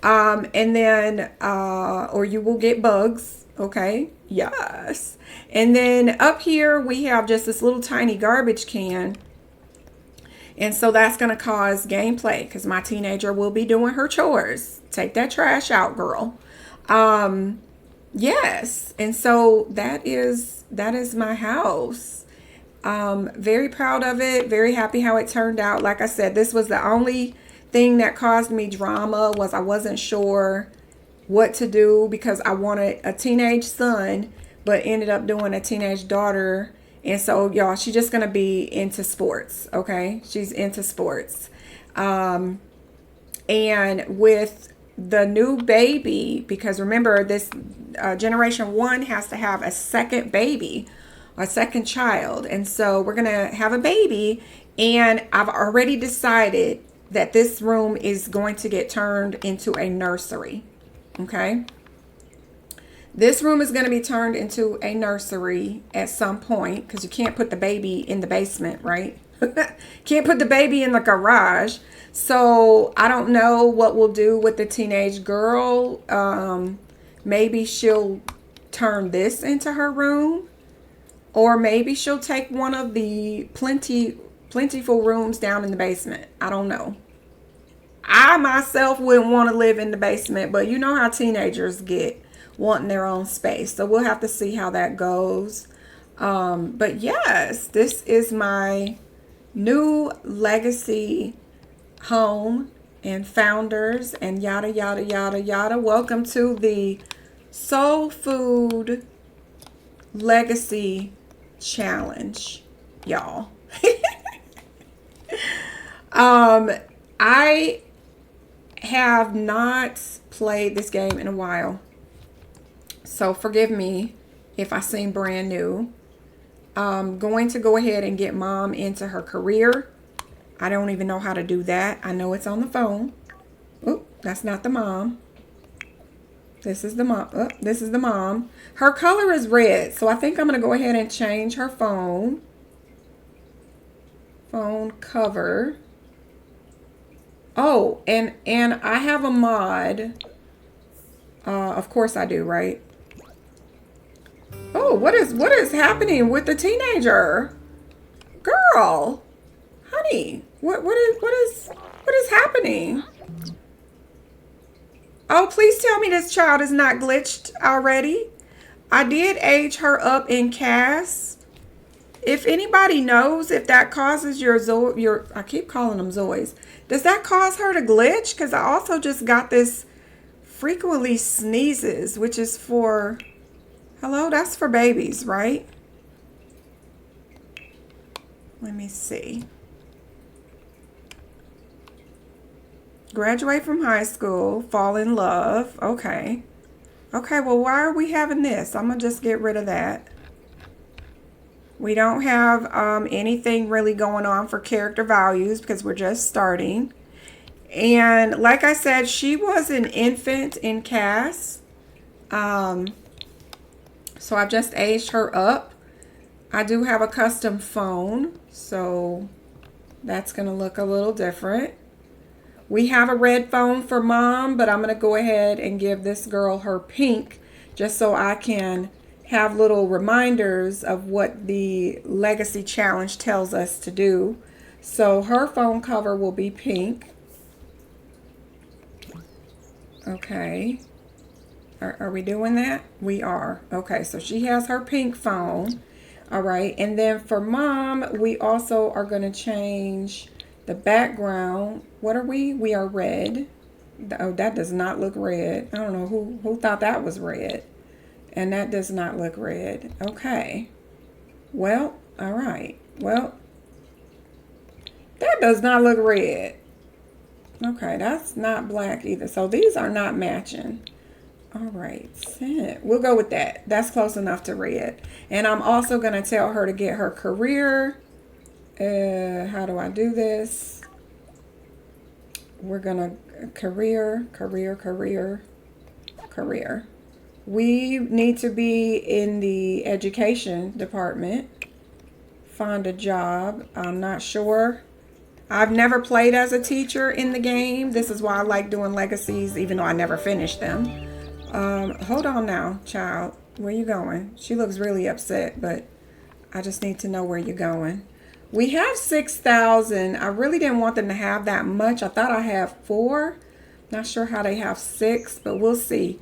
And then, or you will get bugs, okay? Yes. And then up here, we have just this little tiny garbage can. And so that's going to cause gameplay because my teenager will be doing her chores. Take that trash out, girl. Yes. And so that is my house. Very proud of it. Very happy how it turned out. Like I said, this was the only thing that caused me drama was I wasn't sure what to do because I wanted a teenage son, but ended up doing a teenage daughter. And so, y'all, she's just going to be into sports. Okay. She's into sports. And with the new baby, because remember this generation 1 has to have a second baby, a second child. And so we're going to have a baby, and I've already decided that this room is going to get turned into a nursery. Okay. This room is going to be turned into a nursery at some point because you can't put the baby in the basement, right? Can't put the baby in the garage. So I don't know what we'll do with the teenage girl. Maybe she'll turn this into her room. Or maybe she'll take one of the plentiful rooms down in the basement. I don't know. I myself wouldn't want to live in the basement, but you know how teenagers get, wanting their own space. So we'll have to see how that goes. But yes, this is my new legacy home and founders and yada, yada, yada, yada. Welcome to the Soul Food Legacy Challenge, y'all. I have not played this game in a while, so forgive me if I seem brand new. I'm going to go ahead and get mom into her career. I don't even know how to do that. I know it's on the phone. Oop, that's not the mom. This is the mom. Oh, this is the mom. Her color is red, so I think I'm going to go ahead and change her phone cover. Oh, and I have a mod. Of course I do, right? Oh, what is happening with the teenager? Girl, honey, what is happening? Oh, please tell me this child is not glitched already. I did age her up in CAS. If anybody knows if that causes your I keep calling them Zoes. Does that cause her to glitch? Because I also just got this frequently sneezes, which is for, hello, that's for babies, right? Let me see. Graduate from high school, fall in love. Okay. Okay, well, why are we having this? I'm going to just get rid of that. We don't have anything really going on for character values because we're just starting. And like I said, she was an infant in Cass. So I've just aged her up. I do have a custom phone, so that's going to look a little different. We have a red phone for mom, but I'm going to go ahead and give this girl her pink just so I can have little reminders of what the Legacy Challenge tells us to do. So her phone cover will be pink. Okay. Are we doing that? We are. Okay, so she has her pink phone. All right, and then for mom, we also are going to change the background. What are we? We are red. Oh, that does not look red. I don't know who thought that was red. And that does not look red. Okay. Well, all right. Well, that does not look red. Okay, that's not black either. So these are not matching. All right, we'll go with that. That's close enough to red. And I'm also going to tell her to get her career. How do I do this? We're going to career. We need to be in the education department. Find a job. I'm not sure. I've never played as a teacher in the game. This is why I like doing legacies, even though I never finished them. Hold on now, child. Where you going? She looks really upset, but I just need to know where you're going. We have 6,000. I really didn't want them to have that much. I thought I have 4. Not sure how they have 6, but we'll see.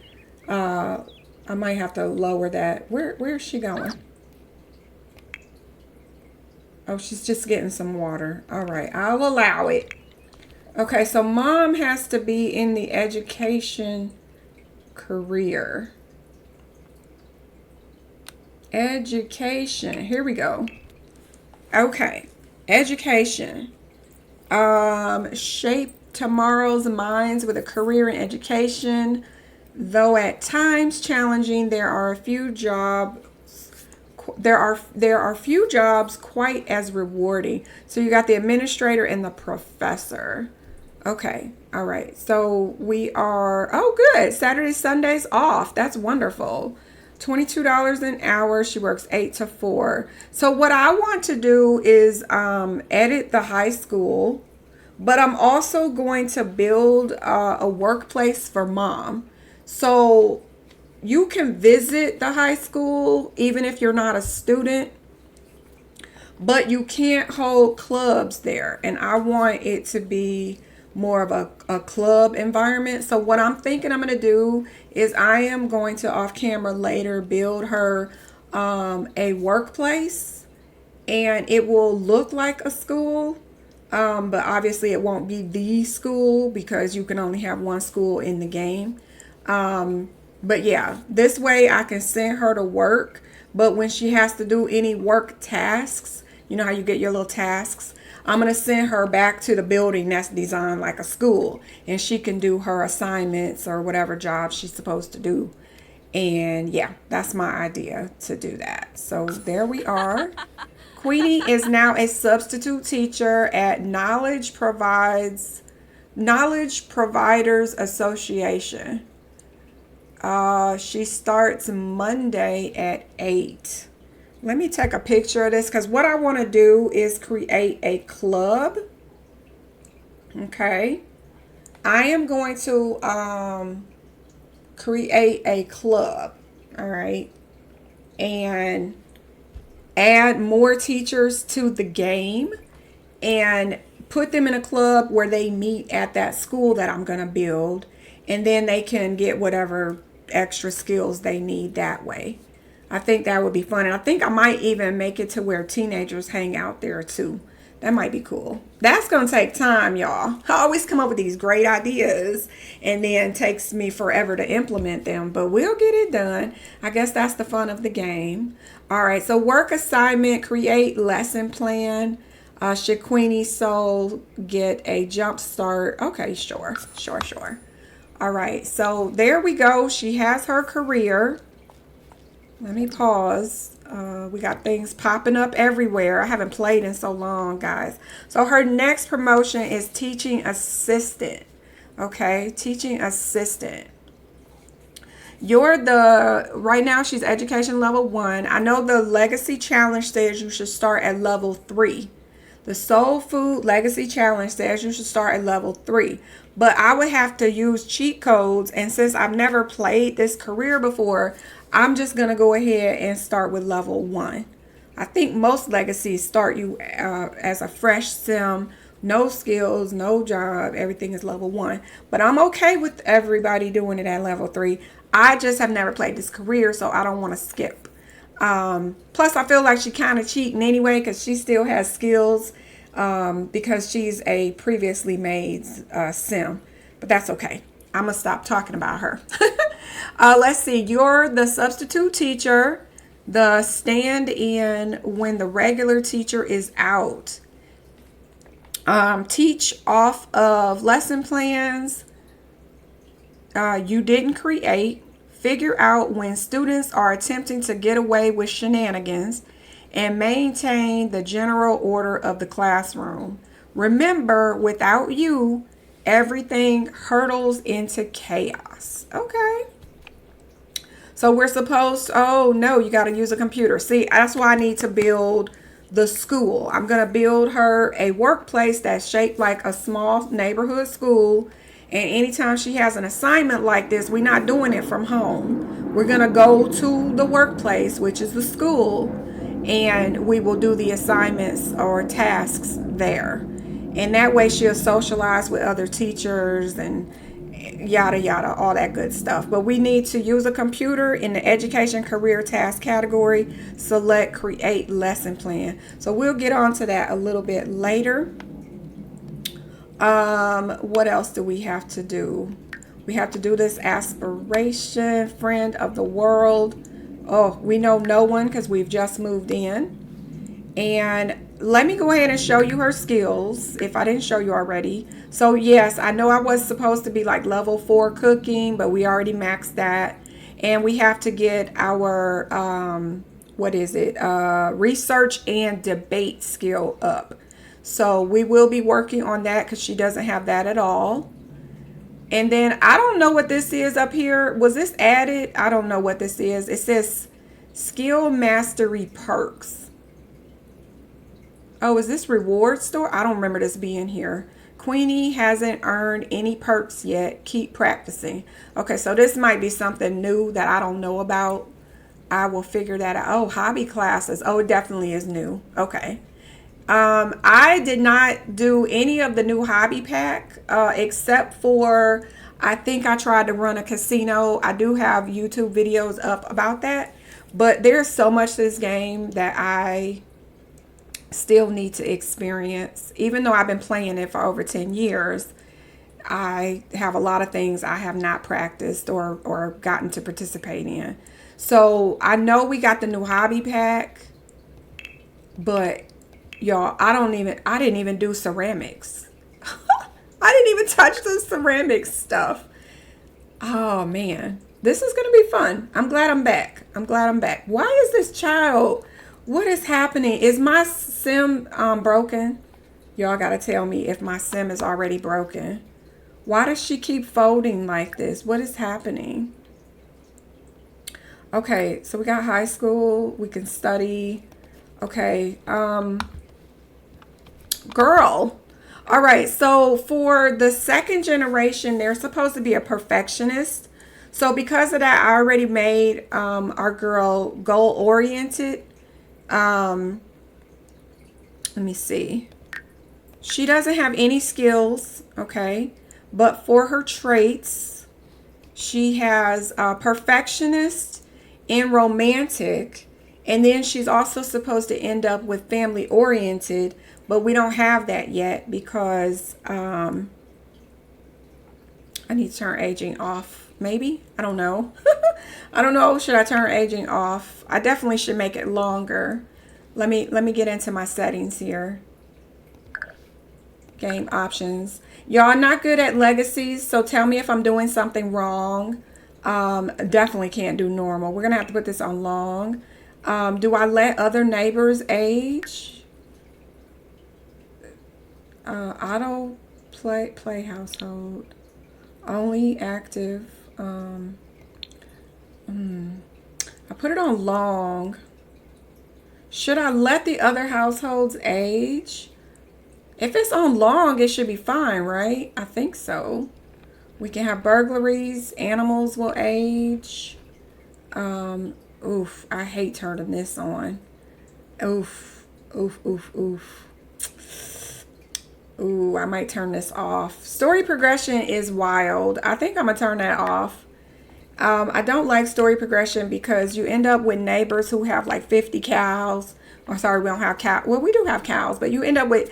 I might have to lower that. Where is she going? Oh, she's just getting some water. All right, I'll allow it. Okay, so mom has to be in the education career. Education. Here we go. Okay. Education. Shape tomorrow's minds with a career in education. Though at times challenging, there are few jobs quite as rewarding. So you got the administrator and the professor. Okay. All right. So we are, oh, good. Saturday, Sundays off. That's wonderful. $22 an hour. She works 8 to 4. So what I want to do is edit the high school, but I'm also going to build a workplace for mom. So you can visit the high school even if you're not a student, but you can't hold clubs there. And I want it to be more of a club environment. So what I'm thinking I'm going to do is I am going to off camera later build her a workplace, and it will look like a school. But obviously it won't be the school because you can only have one school in the game. But yeah, this way I can send her to work. But when she has to do any work tasks, you know how you get your little tasks, I'm going to send her back to the building that's designed like a school, and she can do her assignments or whatever job she's supposed to do. And yeah, that's my idea to do that. So there we are. Queenie is now a substitute teacher at Knowledge Providers Association. She starts Monday at 8. Let me take a picture of this because what I want to do is create a club. Okay. I am going to create a club. All right. And add more teachers to the game and put them in a club where they meet at that school that I'm going to build. And then they can get whatever extra skills they need that way. I think that would be fun. And I think I might even make it to where teenagers hang out there too. That might be cool. That's going to take time, y'all. I always come up with these great ideas and then it takes me forever to implement them, but we'll get it done. I guess that's the fun of the game. All right, so work assignment, create lesson plan. Should Queenie Soul get a jump start? Okay, sure. All right, so there we go. She has her career. Let me pause. We got things popping up everywhere. I haven't played in so long, guys. So her next promotion is teaching assistant. Okay, teaching assistant. Right now she's education level 1. I know the Legacy Challenge says you should start at level 3. The Soul Food Legacy Challenge says you should start at level 3. But I would have to use cheat codes. And since I've never played this career before, I'm just going to go ahead and start with level 1. I think most legacies start you as a fresh sim. No skills, no job. Everything is level 1. But I'm okay with everybody doing it at level 3. I just have never played this career, so I don't want to skip. Plus, I feel like she kind of cheating anyway because she still has skills because she's a previously made sim. But that's okay. I'm going to stop talking about her. Let's see. You're the substitute teacher, the stand-in when the regular teacher is out. Teach off of lesson plans you didn't create. Figure out when students are attempting to get away with shenanigans and maintain the general order of the classroom. Remember, without you, everything hurtles into chaos. Okay. So we're supposed to, oh no, you got to use a computer. See, that's why I need to build the school. I'm going to build her a workplace that's shaped like a small neighborhood school. And anytime she has an assignment like this, we're not doing it from home. We're going to go to the workplace, which is the school, and we will do the assignments or tasks there. And that way she'll socialize with other teachers and yada, yada, all that good stuff. But we need to use a computer in the education career task category. Select create lesson plan. So we'll get on to that a little bit later. What else do we have to do? We have to do this aspiration, friend of the world. Oh, we know no one because we've just moved in. And let me go ahead and show you her skills if I didn't show you already. So yes, I know I was supposed to be like level 4 cooking, but we already maxed that. And we have to get our, research and debate skill up. So we will be working on that because she doesn't have that at all. And then I don't know what this is up here. Was this added? I don't know what this is. It says skill mastery perks. Oh, is this reward store? I don't remember this being here. Queenie hasn't earned any perks yet. Keep practicing. Okay, so this might be something new that I don't know about. I will figure that out. Oh, hobby classes. Oh, it definitely is new. Okay. I did not do any of the new hobby pack except for I think I tried to run a casino. I do have YouTube videos up about that, but there's so much to this game that I still need to experience. Even though I've been playing it for over 10 years, I have a lot of things I have not practiced or gotten to participate in. So I know we got the new hobby pack, but y'all, I didn't even do ceramics. I didn't even touch the ceramics stuff. Oh man, this is going to be fun. I'm glad I'm back. Why is this child? What is happening? Is my sim broken? Y'all got to tell me if my sim is already broken. Why does she keep folding like this? What is happening? Okay, so we got high school. We can study. Okay, girl. All right, so for the second generation, they're supposed to be a perfectionist. So because of that, I already made our girl goal-oriented. Let me see. She doesn't have any skills, okay? But for her traits, she has perfectionist and romantic. And then she's also supposed to end up with family-oriented. But we don't have that yet because I need to turn aging off. Maybe? I don't know. I don't know. Should I turn aging off? I definitely should make it longer. Let me get into my settings here. Game options. Y'all are not good at legacies, so tell me if I'm doing something wrong. Definitely can't do normal. We're going to have to put this on long. Do I let other neighbors age? Auto play household. Only active. I put it on long. Should I let the other households age? If it's on long, it should be fine, right? I think so. We can have burglaries. Animals will age. Oof. I hate turning this on. Oof. Oof, oof, oof. Ooh, I might turn this off. Story progression is wild. I think I'm going to turn that off. I don't like story progression because you end up with neighbors who have like 50 cows. Or sorry, we don't have cows. Well, we do have cows, but you end up with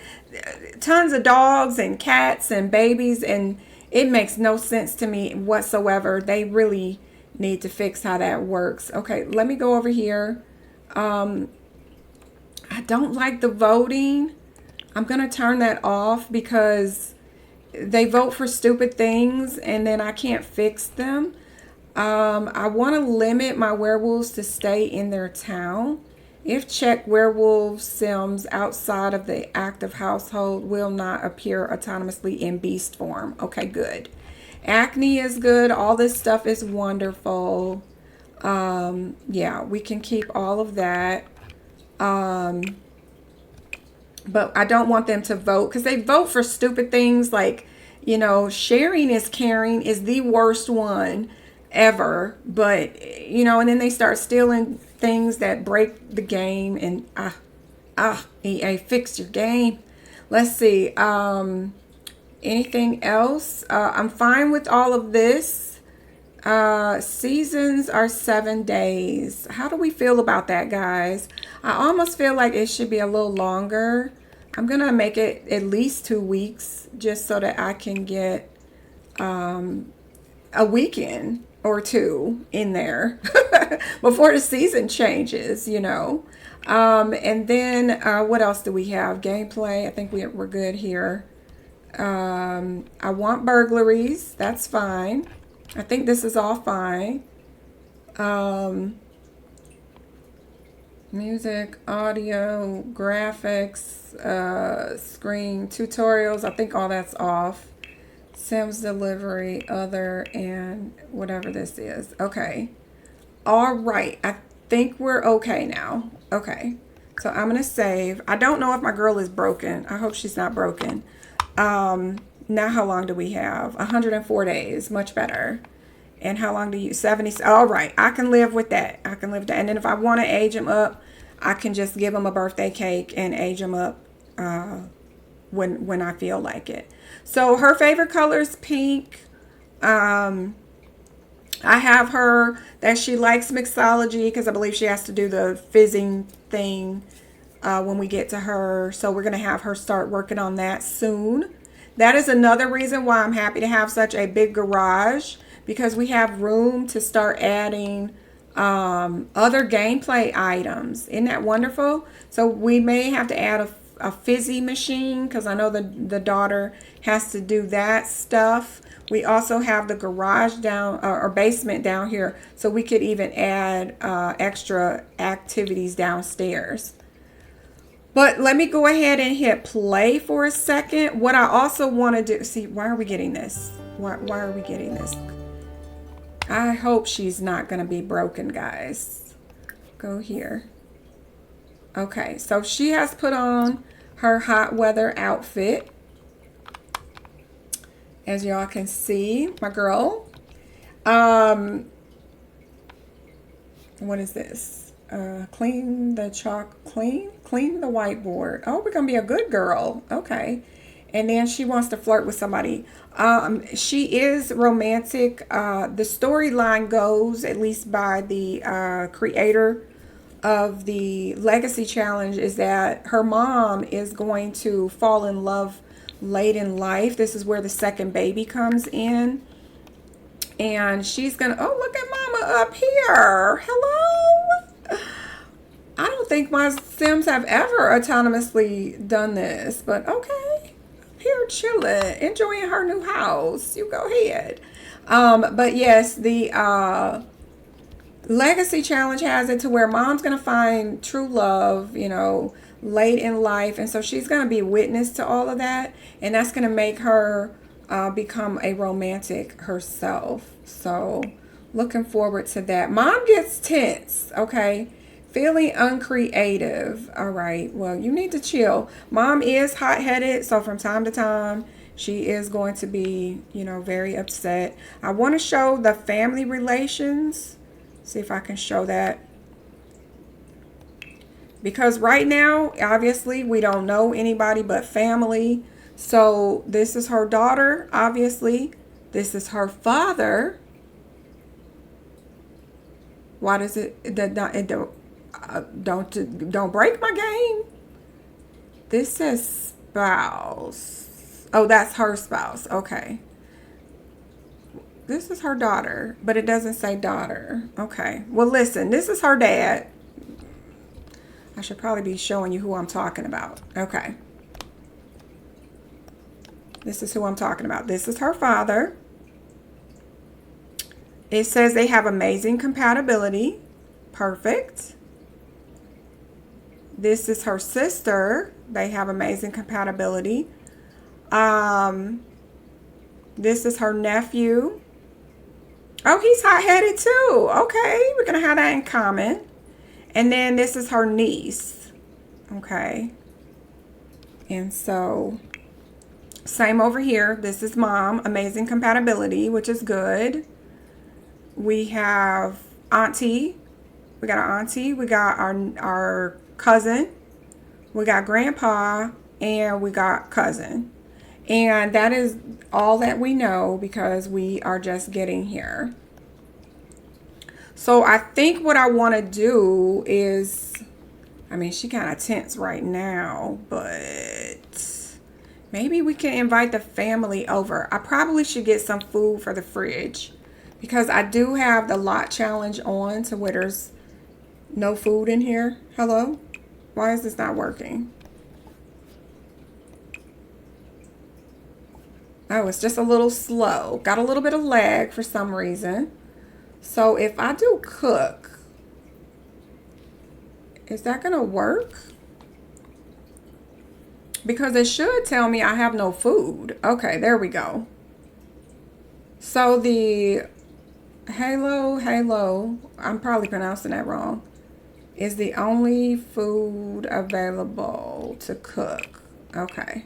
tons of dogs and cats and babies, and it makes no sense to me whatsoever. They really need to fix how that works. Okay, let me go over here. I don't like the voting. I'm going to turn that off because they vote for stupid things and then I can't fix them. I want to limit my werewolves to stay in their town. If checked, werewolf sims outside of the active household will not appear autonomously in beast form. Okay, good. Acne is good. All this stuff is wonderful. Yeah, we can keep all of that. But I don't want them to vote because they vote for stupid things like, you know, sharing is caring is the worst one ever. But, you know, and then they start stealing things that break the game and EA, fix your game. Let's see. Anything else? I'm fine with all of this. Seasons are 7 days. How do we feel about that, guys? I almost feel like it should be a little longer. I'm going to make it at least 2 weeks just so that I can get a weekend or two in there before the season changes, you know. And then what else do we have? Gameplay. I think we're good here. I want burglaries. That's fine. I think this is all fine. Music, audio, graphics, screen, tutorials. I think all that's off. Sims delivery, other, and whatever this is. Okay. All right. I think we're okay now. Okay. So I'm going to save. I don't know if my girl is broken. I hope she's not broken. Now how long do we have? 104 days. Much better. And how long do you? 70. All right. I can live with that. I can live with that. And then if I want to age him up, I can just give him a birthday cake and age him up when I feel like it. So her favorite color is pink. I have her that she likes mixology because I believe she has to do the fizzing thing when we get to her. So we're going to have her start working on that soon. That is another reason why I'm happy to have such a big garage, because we have room to start adding other gameplay items. Isn't that wonderful? So we may have to add a fizzy machine because I know the daughter has to do that stuff. We also have the garage down or basement down here, so we could even add extra activities downstairs. But let me go ahead and hit play for a second. What I also want to do, see, why are we getting this? Why are we getting this? I hope she's not going to be broken, guys. Go here. Okay, so she has put on her hot weather outfit. As y'all can see, my girl. What is this? Clean the clean the whiteboard. Oh, we're gonna be a good girl. Okay. And then she wants to flirt with somebody. She is romantic. The storyline goes, at least by the creator of the Legacy Challenge, is that her mom is going to fall in love late in life. This is where the second baby comes in. And she's gonna, oh, look at mama up here. Hello. I don't think my Sims have ever autonomously done this, but okay. Here, chilling, enjoying her new house. You go ahead. But yes, the Legacy Challenge has it to where mom's going to find true love, you know, late in life. And so she's going to be witness to all of that. And that's going to make her become a romantic herself. So looking forward to that. Mom gets tense, okay? Feeling uncreative. All right. Well, you need to chill. Mom is hot-headed. So from time to time, she is going to be, you know, very upset. I want to show the family relations. See if I can show that. Because right now, obviously, we don't know anybody but family. So this is her daughter, obviously. This is her father. Why does don't break my game. This says spouse. Oh, that's her spouse. Okay. This is her daughter, but it doesn't say daughter. Okay. Well, listen, this is her dad. I should probably be showing you who I'm talking about. Okay. This is who I'm talking about. This is her father. It says they have amazing compatibility. Perfect. This is her sister. They have amazing compatibility. This is her nephew. Oh, he's hot-headed too. Okay, we're going to have that in common. And then this is her niece. Okay. And so, same over here. This is mom. Amazing compatibility, which is good. We have auntie. We got our auntie. We got our cousin. We got grandpa. And we got cousin. And that is all that we know because we are just getting here. So I think what I want to do is, I mean, she kind of tense right now, but maybe we can invite the family over. I probably should get some food for the fridge because I do have the lot challenge on to where there's no food in here. Hello? Why is this not working? Oh, it's just a little slow. Got a little bit of lag for some reason. So if I do cook, is that going to work? Because it should tell me I have no food. Okay, there we go. So the Halo, I'm probably pronouncing that wrong, is the only food available to cook. Okay.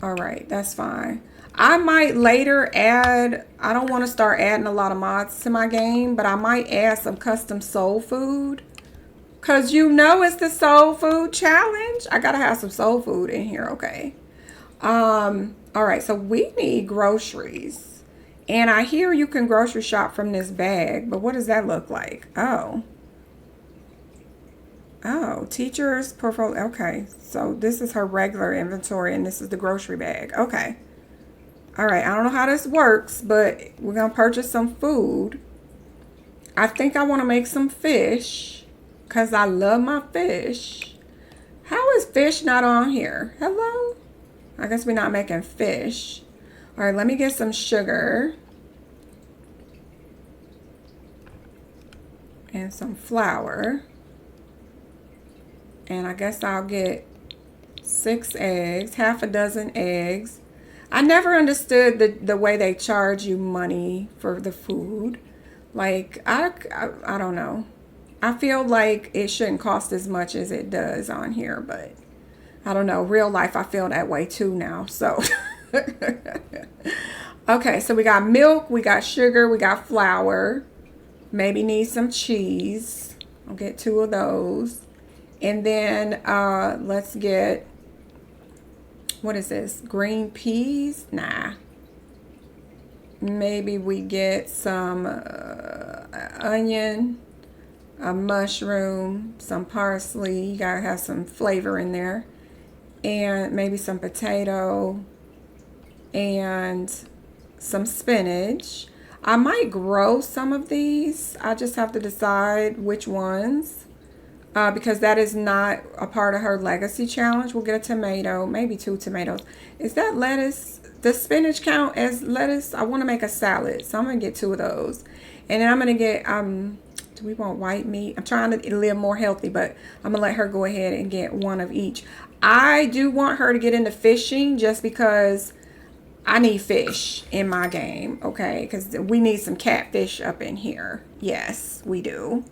All right, that's fine. I might later add, I don't want to start adding a lot of mods to my game, but I might add some custom soul food. Because you know it's the soul food challenge. I got to have some soul food in here, okay. All right, so we need groceries. And I hear you can grocery shop from this bag, but what does that look like? Oh, teacher's portfolio. Okay, so this is her regular inventory and this is the grocery bag. Okay. All right, I don't know how this works, but we're going to purchase some food. I think I want to make some fish because I love my fish. How is fish not on here? Hello? I guess we're not making fish. All right, let me get some sugar and some flour. And I guess I'll get 6 eggs, half a dozen eggs. I never understood the way they charge you money for the food. Like, I don't know. I feel like it shouldn't cost as much as it does on here, but I don't know. Real life, I feel that way too now. So, okay, so we got milk, we got sugar, we got flour. Maybe need some cheese. I'll get 2 of those. And then let's get, what is this? Green peas? Nah. Maybe we get some onion, a mushroom, some parsley. You gotta have some flavor in there. And maybe some potato and some spinach. I might grow some of these. I just have to decide which ones. because that is not a part of her legacy challenge. We'll get a tomato, maybe 2 tomatoes. Is that lettuce? Does spinach count as lettuce? I want to make a salad, so I'm going to get 2 of those. And then I'm going to get, do we want white meat? I'm trying to live more healthy, but I'm going to let her go ahead and get 1 of each. I do want her to get into fishing just because I need fish in my game, okay? Because we need some catfish up in here. Yes, we do.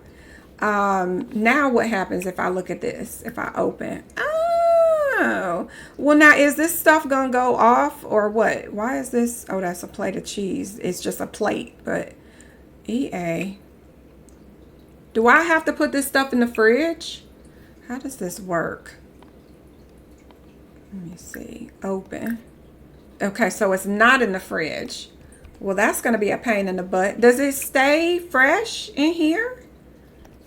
Now what happens if I look at this? If I open, oh, well now is this stuff gonna go off or what? Why is this? Oh, that's a plate of cheese. It's just a plate, but EA. Do I have to put this stuff in the fridge? How does this work? Let me see. Open. Okay, so it's not in the fridge. Well, that's gonna be a pain in the butt. Does it stay fresh in here?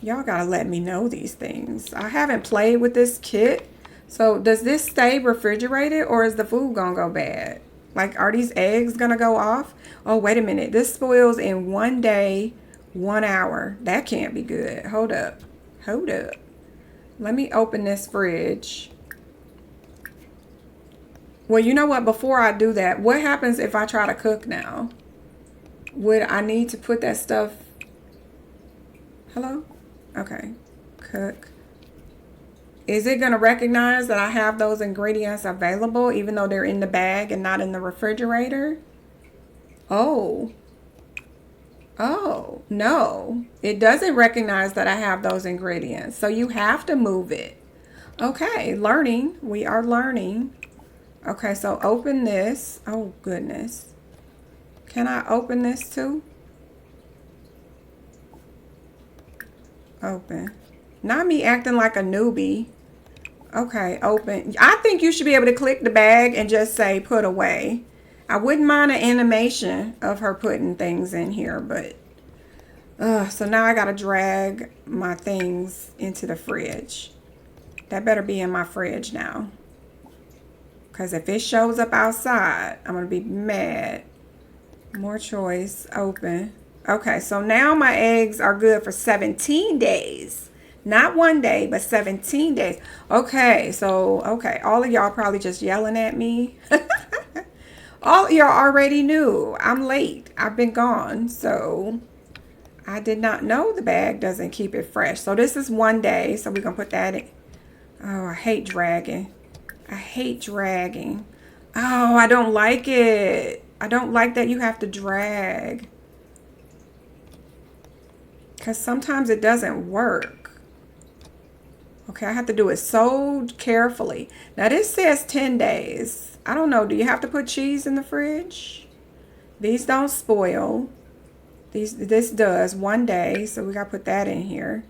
Y'all gotta let me know these things. I haven't played with this kit. So does this stay refrigerated or is the food gonna go bad? Like, are these eggs gonna go off? Oh, wait a minute. This spoils in 1 day, 1 hour. That can't be good. Hold up. Hold up. Let me open this fridge. Well, you know what? Before I do that, what happens if I try to cook now? Would I need to put that stuff? Hello? Okay. Cook. Is it going to recognize that I have those ingredients available even though they're in the bag and not in the refrigerator? Oh. Oh, no. It doesn't recognize that I have those ingredients. So you have to move it. Okay, learning. We are learning. Okay, so open this. Oh, goodness. Can I open this too? Open. Not me acting like a newbie. Okay, open. I think you should be able to click the bag and just say put away. I wouldn't mind an animation of her putting things in here, but so now I gotta drag my things into the fridge. That better be in my fridge now. Because if it shows up outside, I'm gonna be mad. More choice, open. Okay, so now my eggs are good for 17 days. Not 1 day, but 17 days. Okay, so, okay. All of y'all probably just yelling at me. All of y'all already knew. I'm late. I've been gone. So, I did not know the bag doesn't keep it fresh. So, this is 1 day. So, we're going to put that in. Oh, I hate dragging. I hate dragging. Oh, I don't like it. I don't like that you have to drag. Because sometimes it doesn't work. Okay, I have to do it so carefully. Now this says 10 days. I don't know. Do you have to put cheese in the fridge? These don't spoil. This does 1 day. So we got to put that in here.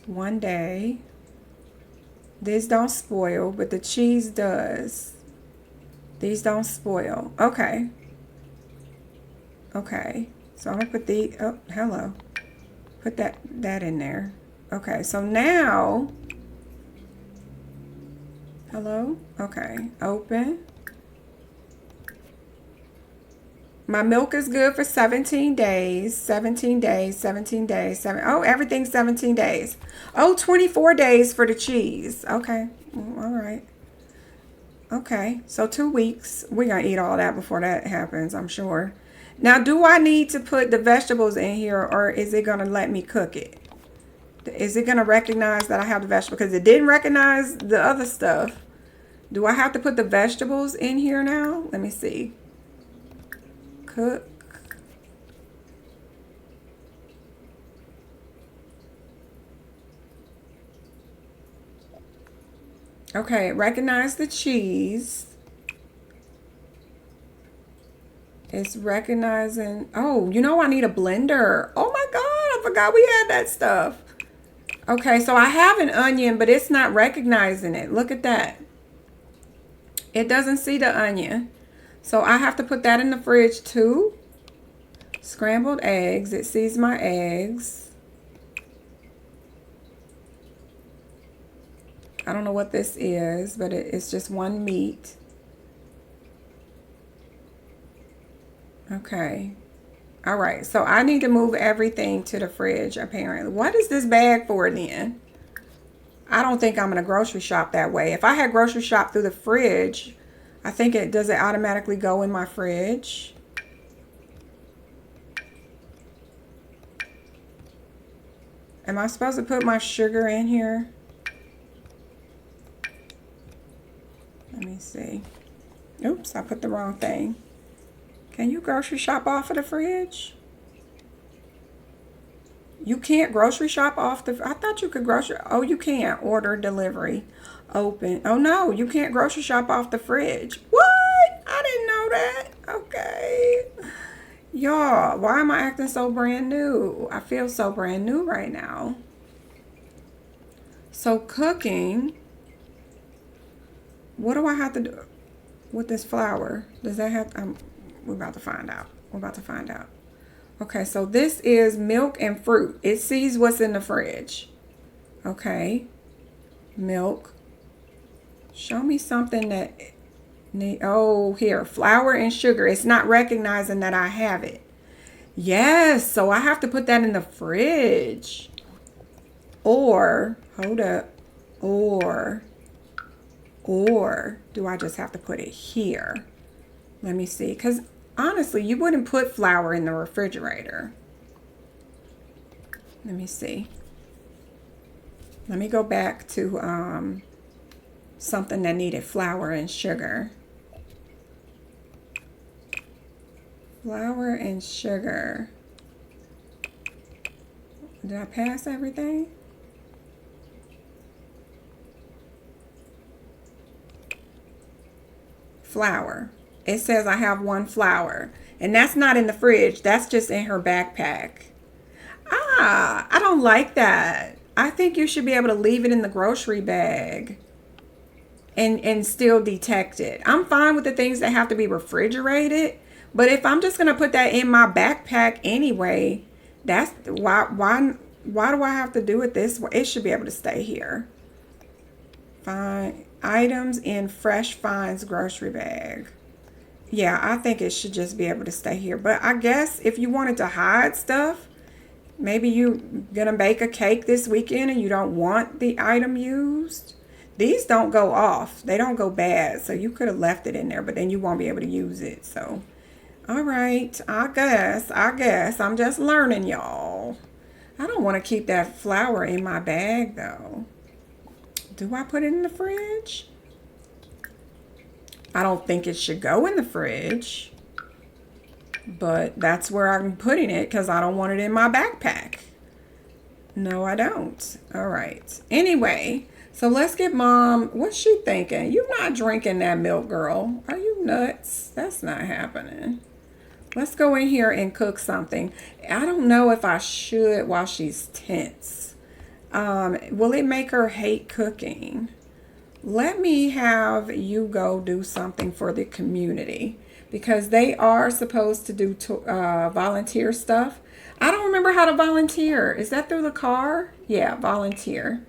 1 day. These don't spoil, but the cheese does. These don't spoil. Okay. Okay. So I'm going to put the, oh, hello. Put that in there. Okay, so now, hello? Okay, open. My milk is good for 17 days, 17 days, 17 days, oh, everything's 17 days. Oh, 24 days for the cheese. Okay, all right. Okay, so 2 weeks. We're going to eat all that before that happens, I'm sure. Now, do I need to put the vegetables in here or is it going to let me cook it? Is it going to recognize that I have the vegetable? Because it didn't recognize the other stuff. Do I have to put the vegetables in here now? Let me see. Cook. Okay, recognize the cheese. It's recognizing. Oh, you know I need a blender. Oh my God, I forgot we had that stuff. Okay, so I have an onion, but it's not recognizing it. Look at that. It doesn't see the onion. So I have to put that in the fridge too. Scrambled eggs. It sees my eggs. I don't know what this is, but it's just one meat. Okay. All right, so I need to move everything to the fridge, apparently. What is this bag for then? I don't think I'm going to grocery shop that way. If I had grocery shop through the fridge, I think does it automatically go in my fridge? Am I supposed to put my sugar in here? Let me see. Oops, I put the wrong thing. Can you grocery shop off of the fridge? You can't grocery shop off the... I thought you could grocery... Oh, you can't. Order, delivery, open. Oh, no, you can't grocery shop off the fridge. What? I didn't know that. Okay. Y'all, why am I acting so brand new? I feel so brand new right now. So cooking, what do I have to do with this flour? Does that have, we're about to find out. We're about to find out. Okay, so this is milk and fruit. It sees what's in the fridge. Okay, milk. Show me something that, oh, here, flour and sugar. It's not recognizing that I have it. Yes, so I have to put that in the fridge. Or, hold up, or do I just have to put it here? Let me see, because honestly, you wouldn't put flour in the refrigerator. Let me see. Let me go back to something that needed flour and sugar. Flour and sugar. Did I pass everything? Flour. It says I have one flour. And that's not in the fridge. That's just in her backpack. Ah, I don't like that. I think you should be able to leave it in the grocery bag and still detect it. I'm fine with the things that have to be refrigerated. But if I'm just going to put that in my backpack anyway, that's why do I have to do it this way? It should be able to stay here. Fine. Items in Fresh Finds grocery bag. Yeah, I think it should just be able to stay here. But I guess if you wanted to hide stuff, maybe you're going to bake a cake this weekend and you don't want the item used. These don't go off. They don't go bad. So you could have left it in there, but then you won't be able to use it. So, all right. I guess. I'm just learning, y'all. I don't want to keep that flour in my bag, though. Do I put it in the fridge? I don't think it should go in the fridge. But that's where I'm putting it because I don't want it in my backpack. No, I don't. All right. Anyway, so let's get Mom. What's she thinking? You're not drinking that milk, girl. Are you nuts? That's not happening. Let's go in here and cook something. I don't know if I should while she's tense. Will it make her hate cooking? Let me have you go do something for the community because they are supposed to do volunteer stuff. I don't remember how to volunteer. Is that through the car? Yeah, volunteer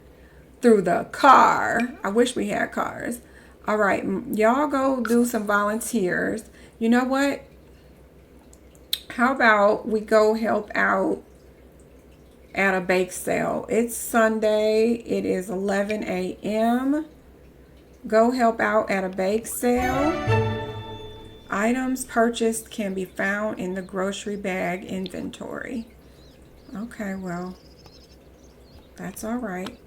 through the car. I wish we had cars. All right, y'all go do some volunteers. You know what? How about we go help out at a bake sale? It's Sunday. It is 11 a.m. Go help out at a bake sale. Items purchased can be found in the grocery bag inventory. Okay, well, that's all right.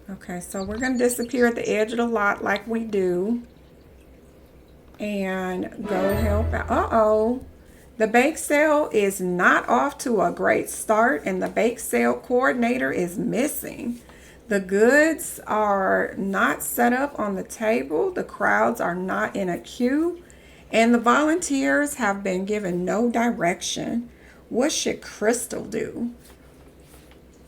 Okay, so we're going to disappear at the edge of the lot like we do. And go help out. Uh-oh. The bake sale is not off to a great start, and the bake sale coordinator is missing. The goods are not set up on the table. The crowds are not in a queue. And the volunteers have been given no direction. What should Crystal do?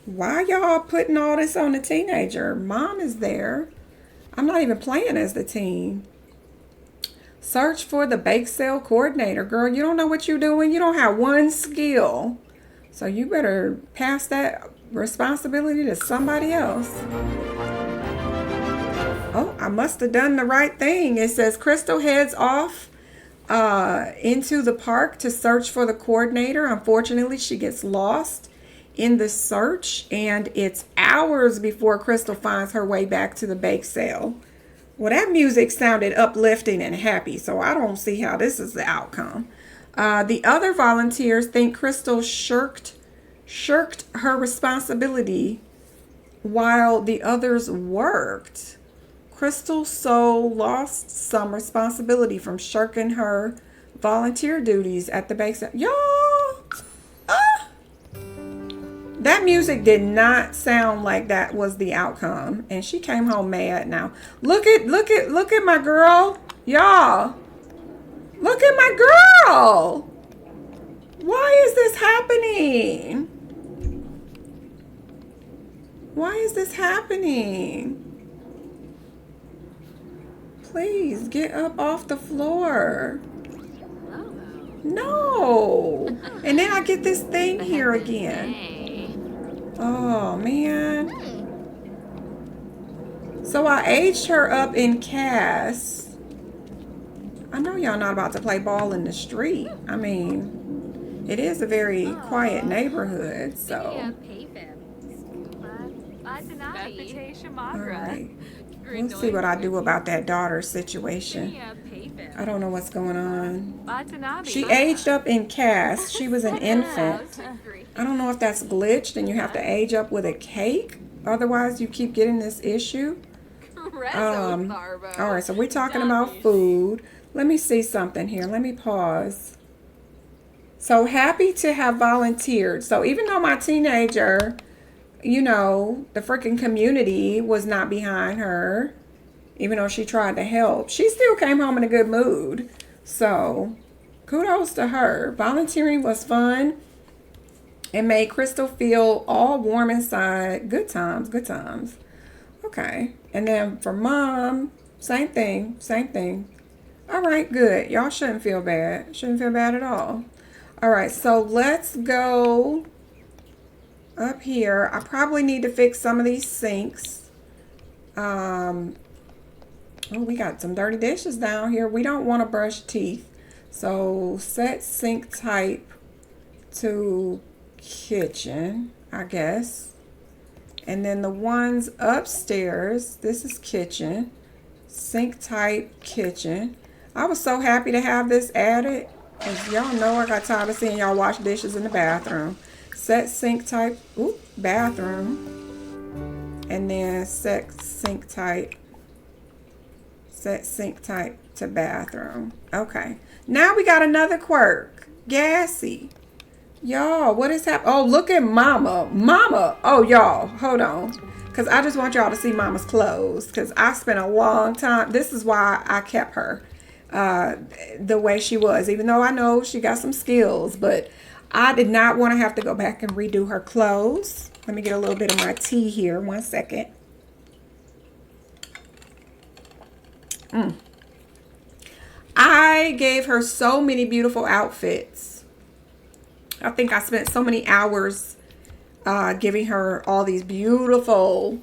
Why y'all putting all this on the teenager? Mom is there. I'm not even playing as the teen. Search for the bake sale coordinator. Girl, you don't know what you're doing. You don't have one skill. So you better pass that responsibility to somebody else. Oh, I must have done the right thing. It says Crystal heads off into the park to search for the coordinator. Unfortunately, she gets lost in the search, and it's hours before Crystal finds her way back to the bake sale. Well, that music sounded uplifting and happy, so I don't see how this is the outcome. The other volunteers think Crystal shirked her responsibility while the others worked. Crystal so lost some responsibility from shirking her volunteer duties at the bake sale. Y'all, that music did not sound like that was the outcome, and she came home mad. Now, look at my girl, y'all. Look at my girl. Why is this happening? Why is this happening? Please get up off the floor. No. And then I get this thing here again. Oh, man. So I aged her up in Cass. I know y'all not about to play ball in the street. I mean, it is a very quiet neighborhood, so. All right. We'll see what I do about that daughter situation. I don't know what's going on. She aged up in Cass. She was an infant. I don't know if that's glitched and you have to age up with a cake. Otherwise, you keep getting this issue. All right, so we're talking about food. Let me see something here. Let me pause. So happy to have volunteered. So even though my teenager, you know, the freaking community was not behind her, even though she tried to help, she still came home in a good mood. So kudos to her. Volunteering was fun. It made Crystal feel all warm inside. Good times, good times. Okay. And then for mom, same thing. All right, good. Y'all shouldn't feel bad. Shouldn't feel bad at all. All right, so let's go up here. I probably need to fix some of these sinks. Oh, we got some dirty dishes down here. We don't want to brush teeth. So set sink type to kitchen, I guess. And then the ones upstairs, this is kitchen. Sink type kitchen. I was so happy to have this added. As y'all know, I got tired of seeing y'all wash dishes in the bathroom. Set sink type, bathroom. And then set sink type to bathroom. Okay. Now we got another quirk. Gassy. Y'all, what is happening? Oh, look at Mama. Mama. Oh, y'all, hold on. Because I just want y'all to see Mama's clothes. Because I spent a long time. This is why I kept her the way she was. Even though I know she got some skills. But I did not want to have to go back and redo her clothes. Let me get a little bit of my tea here. 1 second. I gave her so many beautiful outfits. I think I spent so many hours giving her all these beautiful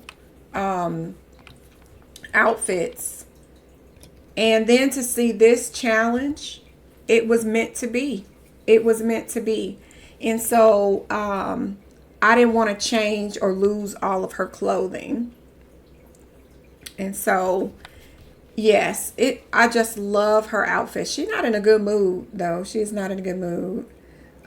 outfits. And then to see this challenge, it was meant to be. It was meant to be. And so I didn't want to change or lose all of her clothing. And so, yes, I just love her outfit. She's not in a good mood, though. She's not in a good mood.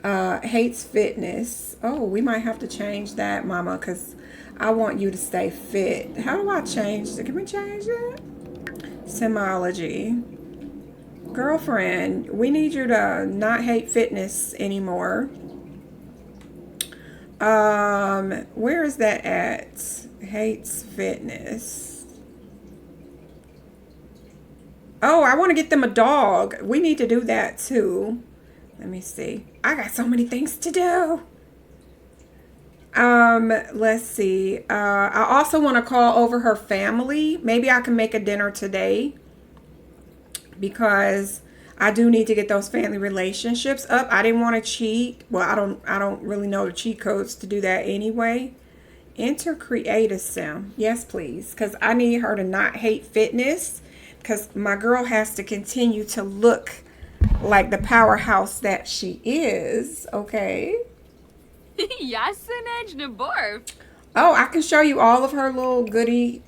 Hates fitness. Oh, we might have to change that, Mama, because I want you to stay fit. How do I change it? Can we change that? Semology. Girlfriend, we need you to not hate fitness anymore. Where is that at? Hates fitness. Oh, I want to get them a dog. We need to do that too. Let me see. I got so many things to do. Let's see. I also want to call over her family. Maybe I can make a dinner today because I do need to get those family relationships up. I didn't want to cheat. Well, I don't really know the cheat codes to do that anyway. Enter create a sim. Yes, please. Because I need her to not hate fitness. Because my girl has to continue to look like the powerhouse that she is, okay? Yasin Borf. Oh, I can show you all of her little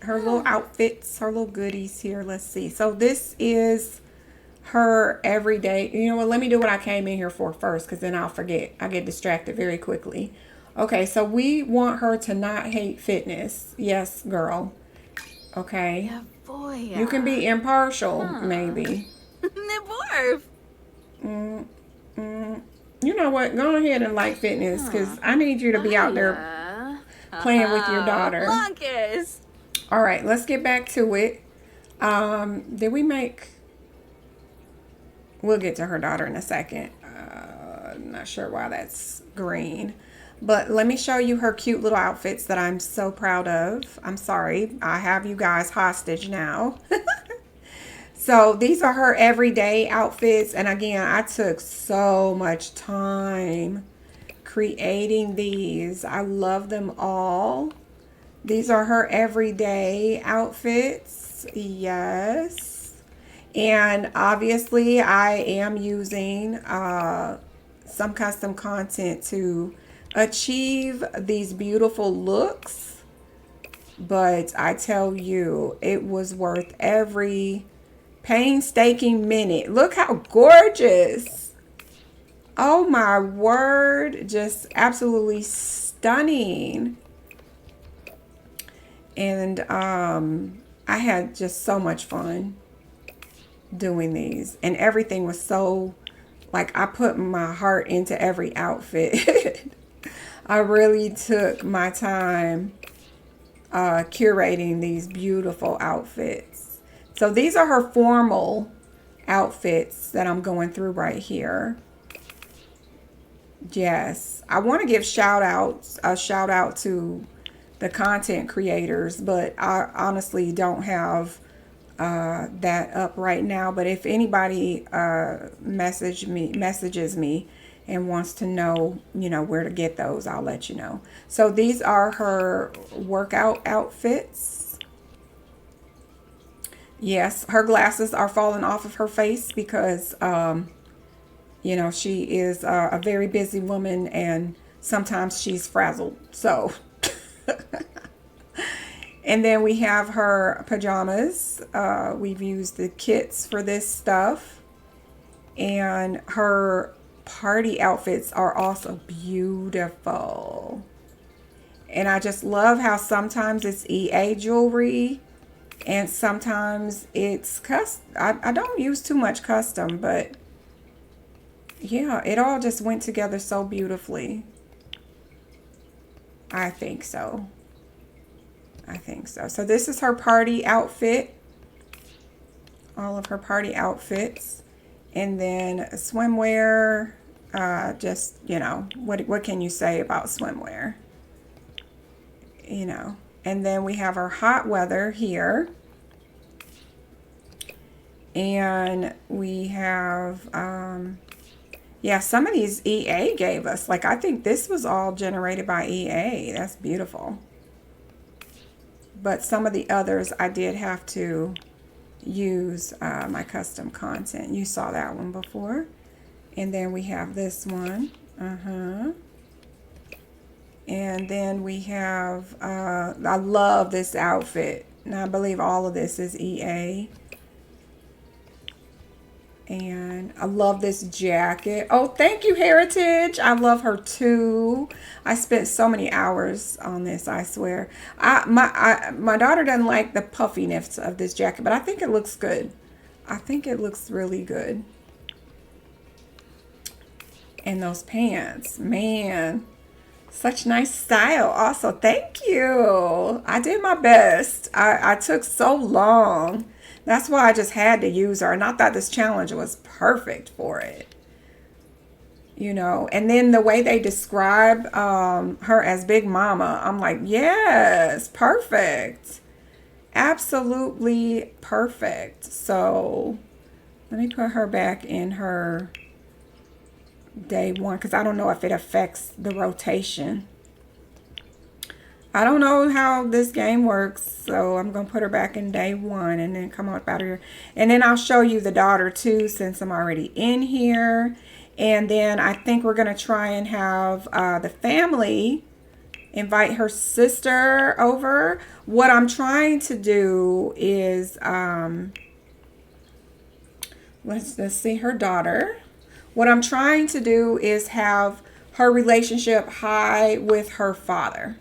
her little outfits, her little goodies here. Let's see. So this is her everyday. You know what? Let me do what I came in here for first, because then I'll forget. I get distracted very quickly. Okay, so we want her to not hate fitness. Yes, girl. Okay. Ja, boy. You can be impartial, maybe. Borf. You know what? Go ahead and like fitness, because I need you to be out there playing with your daughter. Blankus. All right, let's get back to it. Did we make... We'll get to her daughter in a second. Not sure why that's green. But let me show you her cute little outfits that I'm so proud of. I'm sorry. I have you guys hostage now. So these are her everyday outfits. And again, I took so much time creating these. I love them all. These are her everyday outfits. Yes. And obviously I am using some custom content to achieve these beautiful looks. But I tell you, it was worth every painstaking minute. Look how gorgeous. Oh my word. Just absolutely stunning. And I had just so much fun doing these. And everything was so, like, I put my heart into every outfit. I really took my time curating these beautiful outfits. So these are her formal outfits that I'm going through right here. Yes, I want to give a shout out to the content creators, but I honestly don't have that up right now. But if anybody messages me and wants to know, where to get those, I'll let you know. So these are her workout outfits. Yes, her glasses are falling off of her face because, she is a very busy woman and sometimes she's frazzled. So, and then we have her pajamas. We've used the kits for this stuff. And her party outfits are also beautiful. And I just love how sometimes it's EA jewelry and sometimes it's custom. I don't use too much custom, but yeah, it all just went together so beautifully. I think so. So this is her party outfit. All of her party outfits. And then swimwear. Just, what can you say about swimwear? And then we have our hot weather here. And we have, some of these EA gave us. Like, I think this was all generated by EA. That's beautiful. But some of the others, I did have to use my custom content. You saw that one before. And then we have this one. And then we have, I love this outfit. And I believe all of this is EA. And I love this jacket. Oh, thank you, Heritage. I love her too. I spent so many hours on this, I swear. My daughter doesn't like the puffiness of this jacket, but I think it looks good. I think it looks really good. And those pants, man. Such nice style also. Thank you. I did my best. I took so long. That's why I just had to use her. And I thought this challenge was perfect for it. And then the way they describe her as Big Mama, I'm like, yes, perfect. Absolutely perfect. So let me put her back in her day one because I don't know if it affects the rotation. I don't know how this game works, so I'm going to put her back in day 1 and then come up out of here. And then I'll show you the daughter too, since I'm already in here. And then I think we're going to try and have the family invite her sister over. What I'm trying to do is, let's see, her daughter. What I'm trying to do is have her relationship high with her father.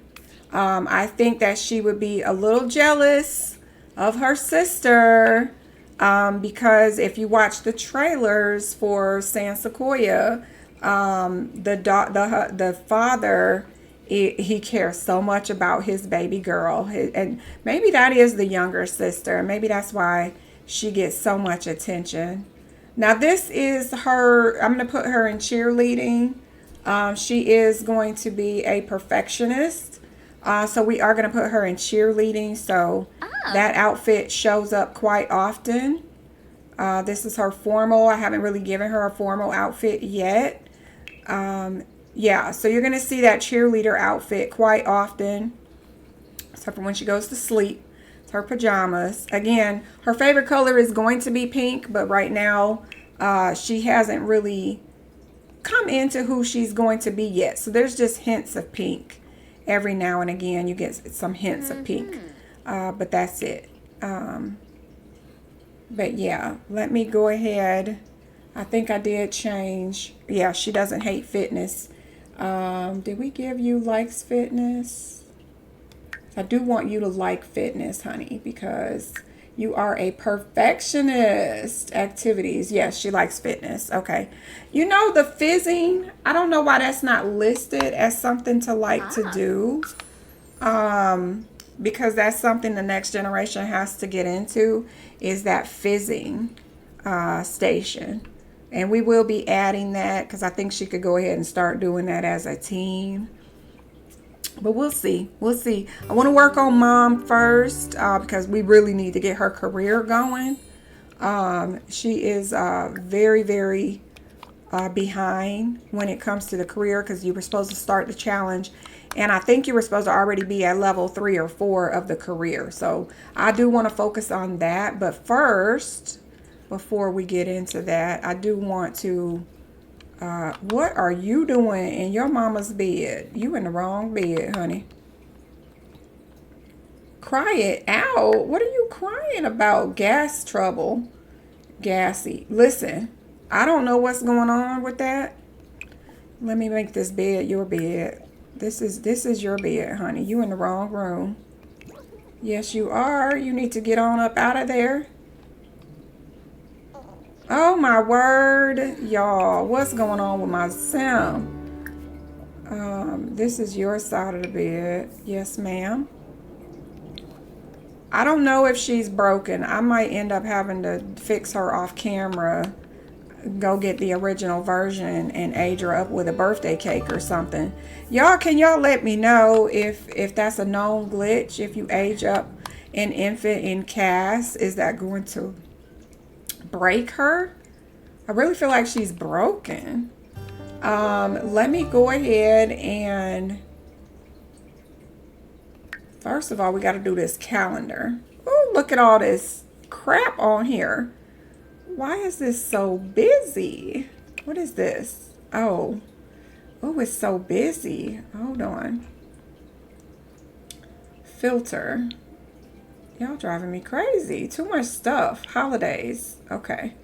I think that she would be a little jealous of her sister because if you watch the trailers for San Sequoia, the father, he cares so much about his baby girl, and maybe that is the younger sister. Maybe that's why she gets so much attention. Now this is her. I'm going to put her in cheerleading. She is going to be a perfectionist. So we are going to put her in cheerleading. So that outfit shows up quite often. This is her formal. I haven't really given her a formal outfit yet. Yeah, so you're going to see that cheerleader outfit quite often. Except for when she goes to sleep. It's her pajamas. Again, her favorite color is going to be pink. But right now, she hasn't really come into who she's going to be yet. So there's just hints of pink. Every now and again, you get some hints of pink. But that's it. But yeah, let me go ahead. I think I did change. Yeah, she doesn't hate fitness. Did we give you likes fitness? I do want you to like fitness, honey, because you are a perfectionist. Activities. Yes, she likes fitness. Okay. You know, the fizzing, I don't know why that's not listed as something to like to do. Because that's something the next generation has to get into, is that fizzing station. And we will be adding that because I think she could go ahead and start doing that as a teen. But we'll see. We'll see. I want to work on mom first because we really need to get her career going. She is very, very behind when it comes to the career because you were supposed to start the challenge. And I think you were supposed to already be at level 3 or 4 of the career. So I do want to focus on that. But first, before we get into that, I do want to... what are you doing in your mama's bed? You in the wrong bed, honey. Cry it out. What are you crying about? Gas trouble. Gassy. Listen, I don't know what's going on with that. Let me make this bed your bed. This is your bed, honey. You in the wrong room. Yes, you are. You need to get on up out of there. Oh my word, y'all, what's going on with my sim? This is your side of the bed. Yes, ma'am. I don't know if she's broken. I might end up having to fix her off camera, go get the original version and age her up with a birthday cake or something. Y'all, can y'all let me know if that's a known glitch? If you age up an infant in CAS, is that going to break her? I really feel like she's broken. Let me go ahead and first of all, we got to do this calendar. Oh, look at all this crap on here. Why is this so busy? What is this? Oh, it's so busy. Hold on. Filter. Y'all driving me crazy. Too much stuff. Holidays. Okay.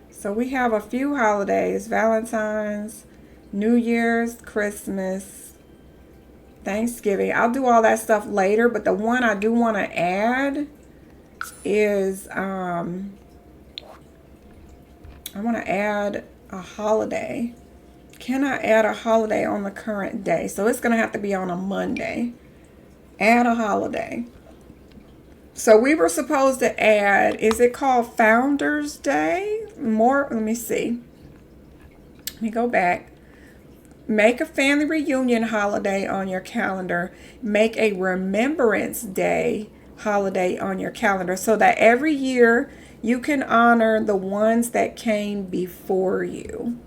So we have a few holidays. Valentine's, New Year's, Christmas, Thanksgiving. I'll do all that stuff later. But the one I do want to add is, I want to add a holiday. Can I add a holiday on the current day? So it's going to have to be on a Monday. Add a holiday. So we were supposed to add, is it called Founders Day? Let me see. Let me go back. Make a family reunion holiday on your calendar. Make a Remembrance Day holiday on your calendar so that every year you can honor the ones that came before you.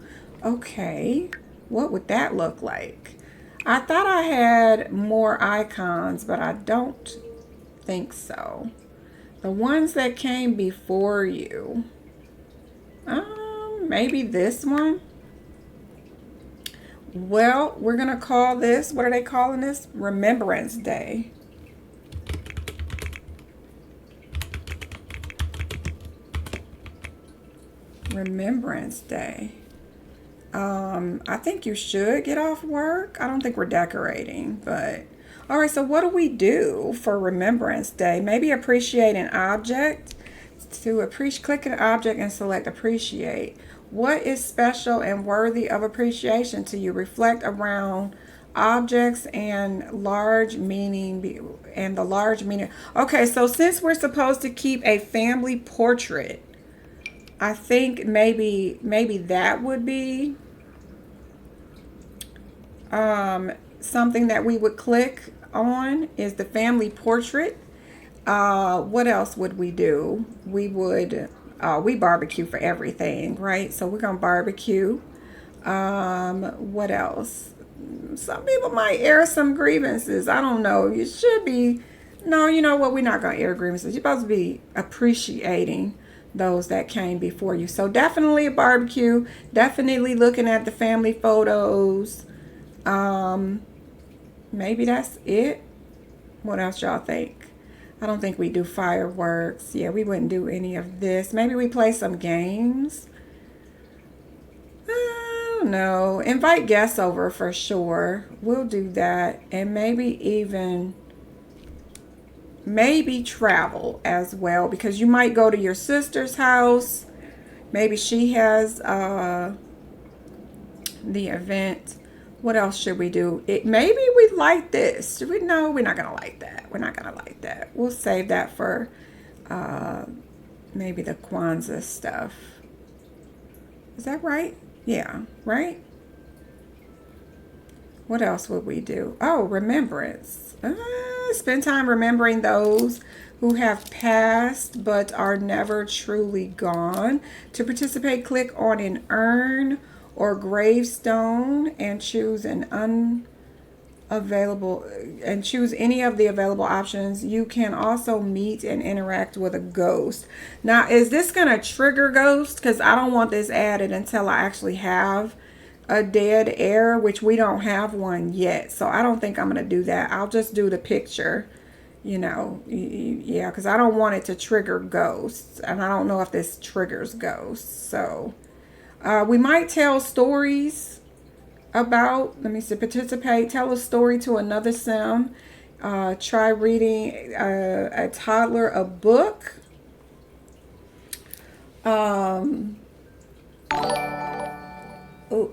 Okay, what would that look like? I thought I had more icons, but I don't think so. The ones that came before you. Maybe this one. Well, we're going to call this, what are they calling this? Remembrance Day. Remembrance Day. I think you should get off work. I don't think we're decorating, but all right. So what do we do for Remembrance Day? Maybe appreciate an object. To appreciate, click an object and select appreciate. What is special and worthy of appreciation to you? Reflect around objects and large meaning and the large meaning. Okay, so since we're supposed to keep a family portrait, I think maybe that would be something that we would click on is the family portrait. What else would we do? We would we barbecue for everything, right? So we're gonna barbecue. What else? Some people might air some grievances. I don't know. You should be. No, you know what? We're not gonna air grievances. You're supposed to be appreciating those that came before you. So definitely a barbecue. Definitely looking at the family photos. Maybe that's it. What else y'all think? I don't think we do fireworks. Yeah, we wouldn't do any of this. Maybe we play some games. I don't know. Invite guests over for sure. We'll do that. And maybe travel as well, because you might go to your sister's house. Maybe she has the event. What else should we do? Maybe we light this. Should we? No, we're not gonna light that. We're not gonna light that. We'll save that for maybe the Kwanzaa stuff. Is that right? Yeah, right? What else would we do? Oh, remembrance. Spend time remembering those who have passed but are never truly gone. To participate, click on an urn or gravestone and choose choose any of the available options. You can also meet and interact with a ghost. Now, is this gonna trigger ghosts? Because I don't want this added until I actually have a dead air, which we don't have one yet. So I don't think I'm gonna do that. I'll just do the picture, yeah, because I don't want it to trigger ghosts, and I don't know if this triggers ghosts. So we might tell stories about, let me see, participate, tell a story to another sim. Try reading a toddler a book.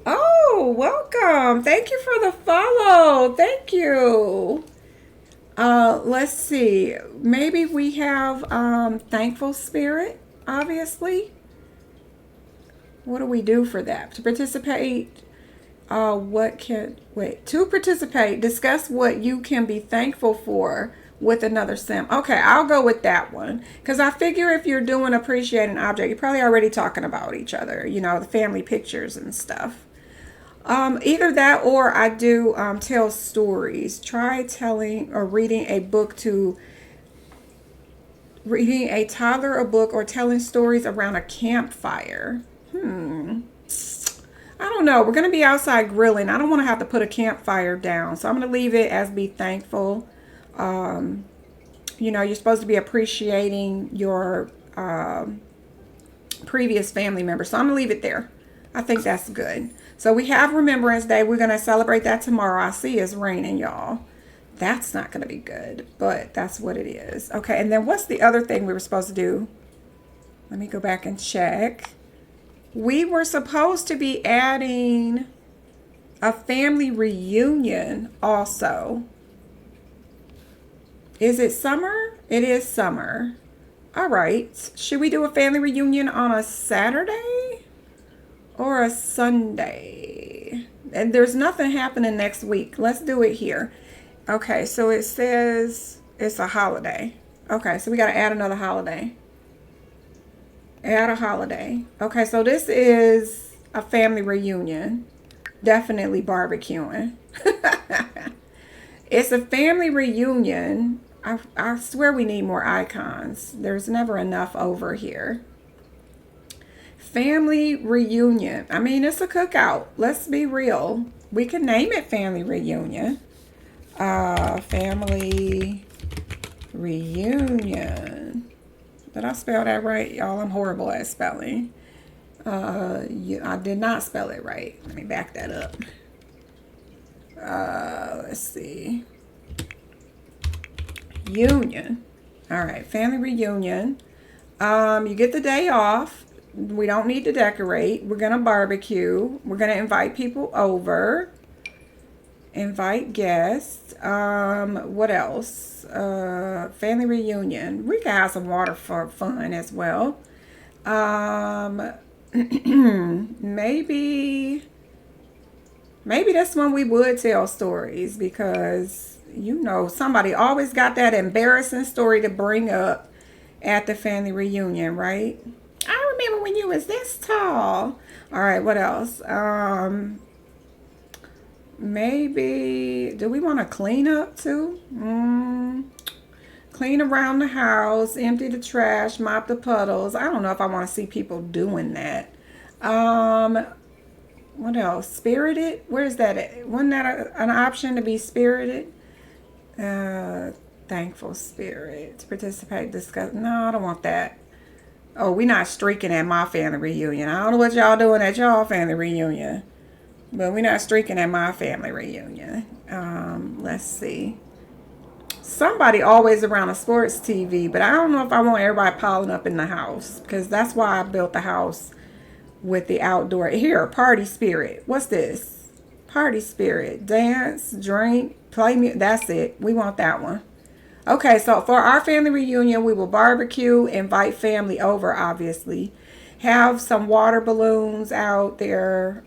Oh, welcome. Thank you for the follow. Thank you. Let's see. Maybe we have thankful spirit, obviously. What do we do for that? To participate, to participate, discuss what you can be thankful for with another sim. Okay, I'll go with that one. Because I figure if you're doing appreciate an object, you're probably already talking about each other, the family pictures and stuff. Either that or I do tell stories. Try telling or reading a toddler a book or telling stories around a campfire. I don't know. We're going to be outside grilling. I don't want to have to put a campfire down. So I'm going to leave it as be thankful. You're supposed to be appreciating your previous family member. So I'm going to leave it there. I think that's good. So we have Remembrance Day. We're going to celebrate that tomorrow. I see it's raining, y'all. That's not going to be good, but that's what it is. Okay, and then what's the other thing we were supposed to do? Let me go back and check. We were supposed to be adding a family reunion also. Is it summer? It is summer. All right. Should we do a family reunion on a Saturday or a Sunday? And there's nothing happening next week. Let's do it here. Okay, so it says it's a holiday. Okay, so we got to add another holiday. Add a holiday. Okay, so this is a family reunion. definitely barbecuing. It's a family reunion. I swear we need more icons. There's never enough over here. Family reunion. I mean, it's a cookout. Let's be real. We can name it family reunion. Family reunion. Did I spell that right? Y'all, I'm horrible at spelling. I did not spell it right. Let me back that up. Let's see. Union. All right, family reunion. You get the day off. We don't need to decorate. We're gonna barbecue. We're gonna invite people over. Invite guests. What else? Family reunion. We can have some water for fun as well. Maybe that's when we would tell stories, because somebody always got that embarrassing story to bring up at the family reunion, right? I remember when you was this tall. All right, what else? Maybe, do we want to clean up too? Clean around the house, empty the trash, mop the puddles. I don't know if I want to see people doing that. What else? Spirited? Where's that at? Wasn't that an option to be spirited? Thankful spirit. To participate, discuss. No, I don't want that. Oh, we not streaking at my family reunion. I don't know what y'all doing at y'all family reunion, but we're not streaking at my family reunion. Let's see. Somebody always around a sports TV, but I don't know if I want everybody piling up in the house, because that's why I built the house with the outdoor. Here, party spirit. What's this? Party spirit. Dance, drink, play music. That's it. We want that one. Okay, so for our family reunion, we will barbecue, invite family over, obviously. Have some water balloons out there,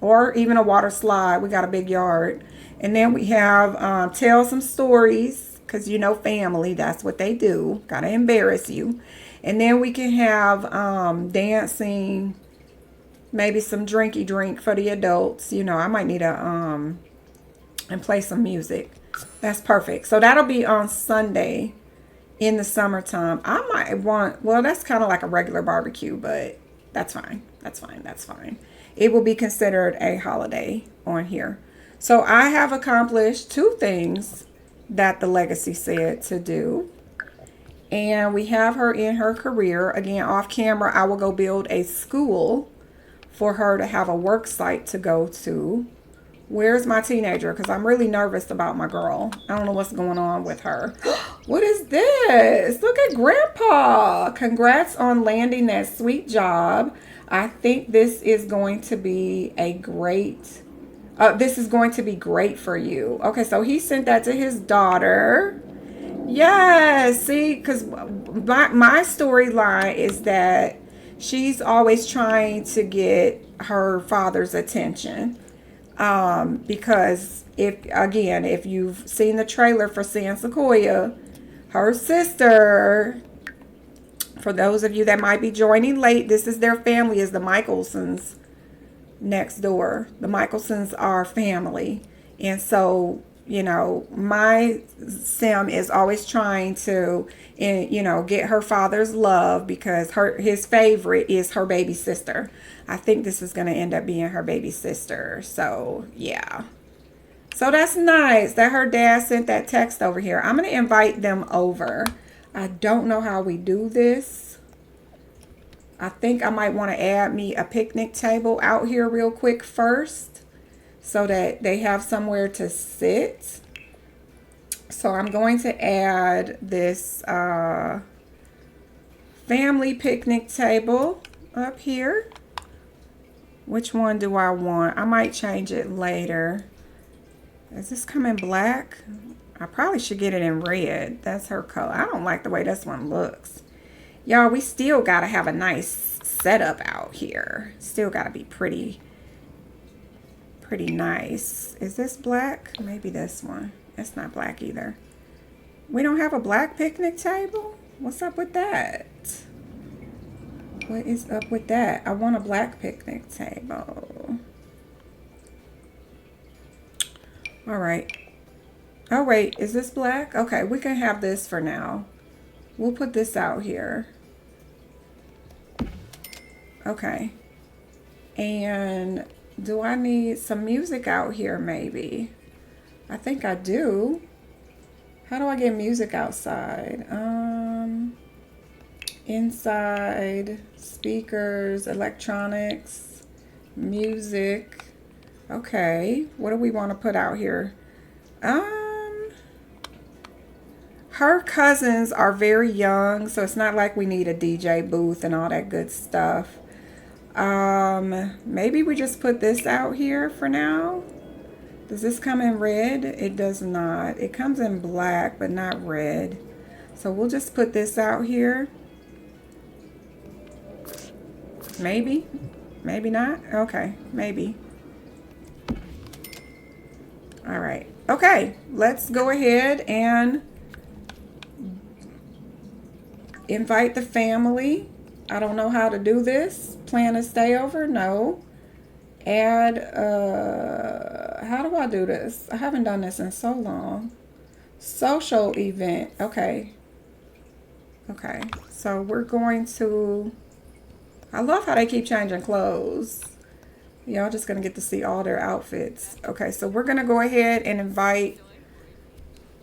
or even a water slide. We got a big yard. And then we have tell some stories, because family, that's what they do. Got to embarrass you. And then we can have dancing, maybe some drinky drink for the adults. I might need and play some music. That's perfect. So that'll be on Sunday in the summertime. I might want, well, that's kind of like a regular barbecue, but that's fine. That's fine. That's fine. It will be considered a holiday on here. So I have accomplished 2 things that the legacy said to do. And we have her in her career. Again, off camera, I will go build a school for her to have a work site to go to. Where's my teenager? Because I'm really nervous about my girl. I don't know what's going on with her. What is this? Look at Grandpa. Congrats on landing that sweet job. I think this is going to be great for you. Okay, so he sent that to his daughter. Yes, see, because my storyline is that she's always trying to get her father's attention. Because if you've seen the trailer for San Sequoia, her sister, for those of you that might be joining late, this is their family, is the Michelsons next door. The Michelsons are family. And so, my Sim is always trying to, get her father's love, because his favorite is her baby sister. I think this is going to end up being her baby sister. So, yeah. So that's nice that her dad sent that text over here. I'm going to invite them over. I don't know how we do this. I think I might want to add me a picnic table out here real quick first, so that they have somewhere to sit. So I'm going to add this family picnic table up here. Which one do I want? I might change it later. Is this coming black? I probably should get it in red. That's her color. I don't like the way this one looks. Y'all, we still got to have a nice setup out here. Still got to be pretty nice. Is this black? Maybe this one. It's not black either. We don't have a black picnic table? What's up with that? What is up with that? I want a black picnic table. All right. Oh, wait. Is this black? Okay, we can have this for now. We'll put this out here. Okay. And do I need some music out here maybe? I think I do. How do I get music outside? Inside, speakers, electronics, music. Okay, what do we want to put out here? Her cousins are very young, so it's not like we need a DJ booth and all that good stuff. Maybe we just put this out here for now. Does this come in red? It does not. It comes in black, but not red. So we'll just put this out here. Maybe. Maybe not. Okay, maybe. All right. Okay, let's go ahead and invite the family. I don't know how to do this. Plan a stay over? No. Add, how do I do this? I haven't done this in so long. Social event. Okay. Okay. So we're going to, I love how they keep changing clothes. Y'all just going to get to see all their outfits. Okay. So we're going to go ahead and invite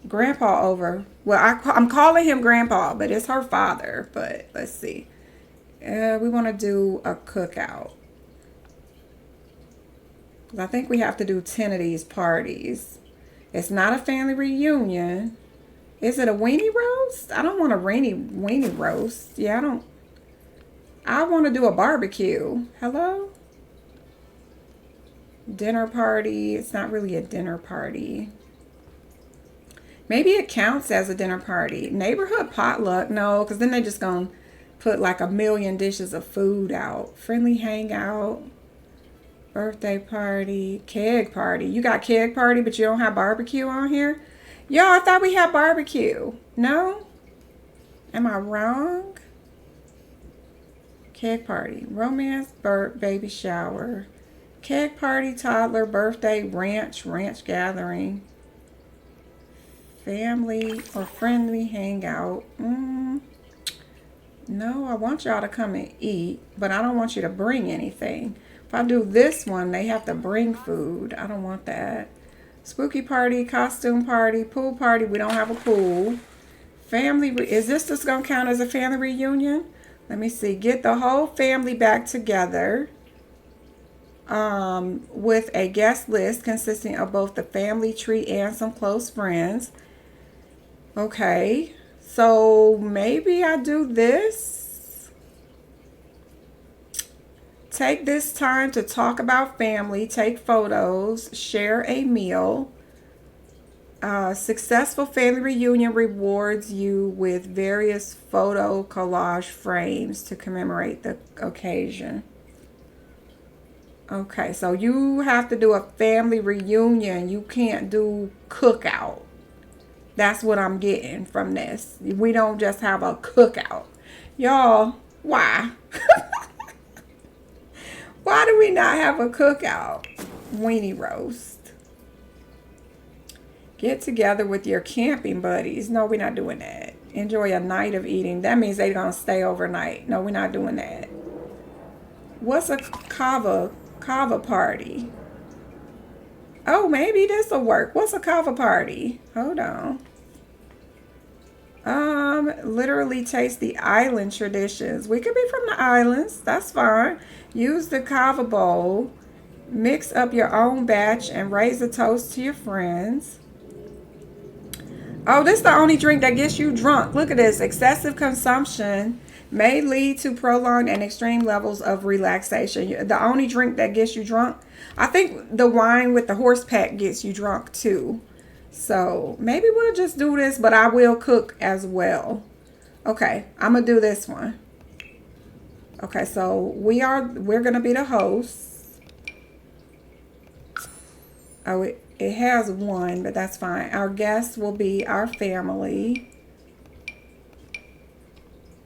Grandpa over. Well, I'm calling him Grandpa, but it's her father. But let's see. We want to do a cookout. I think we have to do 10 of these parties. It's not a family reunion. Is it a weenie roast? I don't want a weenie roast. Yeah, I want to do a barbecue. Hello? Dinner party. It's not really a dinner party. Maybe it counts as a dinner party. Neighborhood potluck. No, because then they're just going to put like a million dishes of food out. Friendly hangout. Birthday party. Keg party. You got keg party, but you don't have barbecue on here? Yo, I thought we had barbecue. No? Am I wrong? Keg party. Romance, baby shower. Keg party, toddler, birthday, ranch gathering. Family or friendly hangout. No, I want y'all to come and eat, but I don't want you to bring anything. If I do this one, they have to bring food. I don't want that. Spooky party, costume party, pool party. We don't have a pool. Family, is this just going to count as a family reunion? Let me see. Get the whole family back together with a guest list consisting of both the family tree and some close friends. Okay, so maybe I do this. Take this time to talk about family, take photos, share a meal. Successful family reunion rewards you with various photo collage frames to commemorate the occasion. Okay, so you have to do a family reunion. You can't do cookout. That's what I'm getting from this. We don't just have a cookout. Y'all, why? Why do we not have a cookout? Weenie roast. Get together with your camping buddies. No, we're not doing that. Enjoy a night of eating. That means they're going to stay overnight. No, we're not doing that. What's a kava party? Oh, maybe this will work. What's a kava party? Hold on. Literally taste the island traditions. We could be from the islands. That's fine. Use the kava bowl. Mix up your own batch and raise a toast to your friends. Oh, this is the only drink that gets you drunk. Look at this. Excessive consumption may lead to prolonged and extreme levels of relaxation. The only drink that gets you drunk. I think the wine with the horse pack gets you drunk too. So maybe we'll just do this, but I will cook as well. Okay, I'm gonna do this one. Okay, so we're gonna be the hosts. Oh, it has one, but that's fine. Our guests will be our family.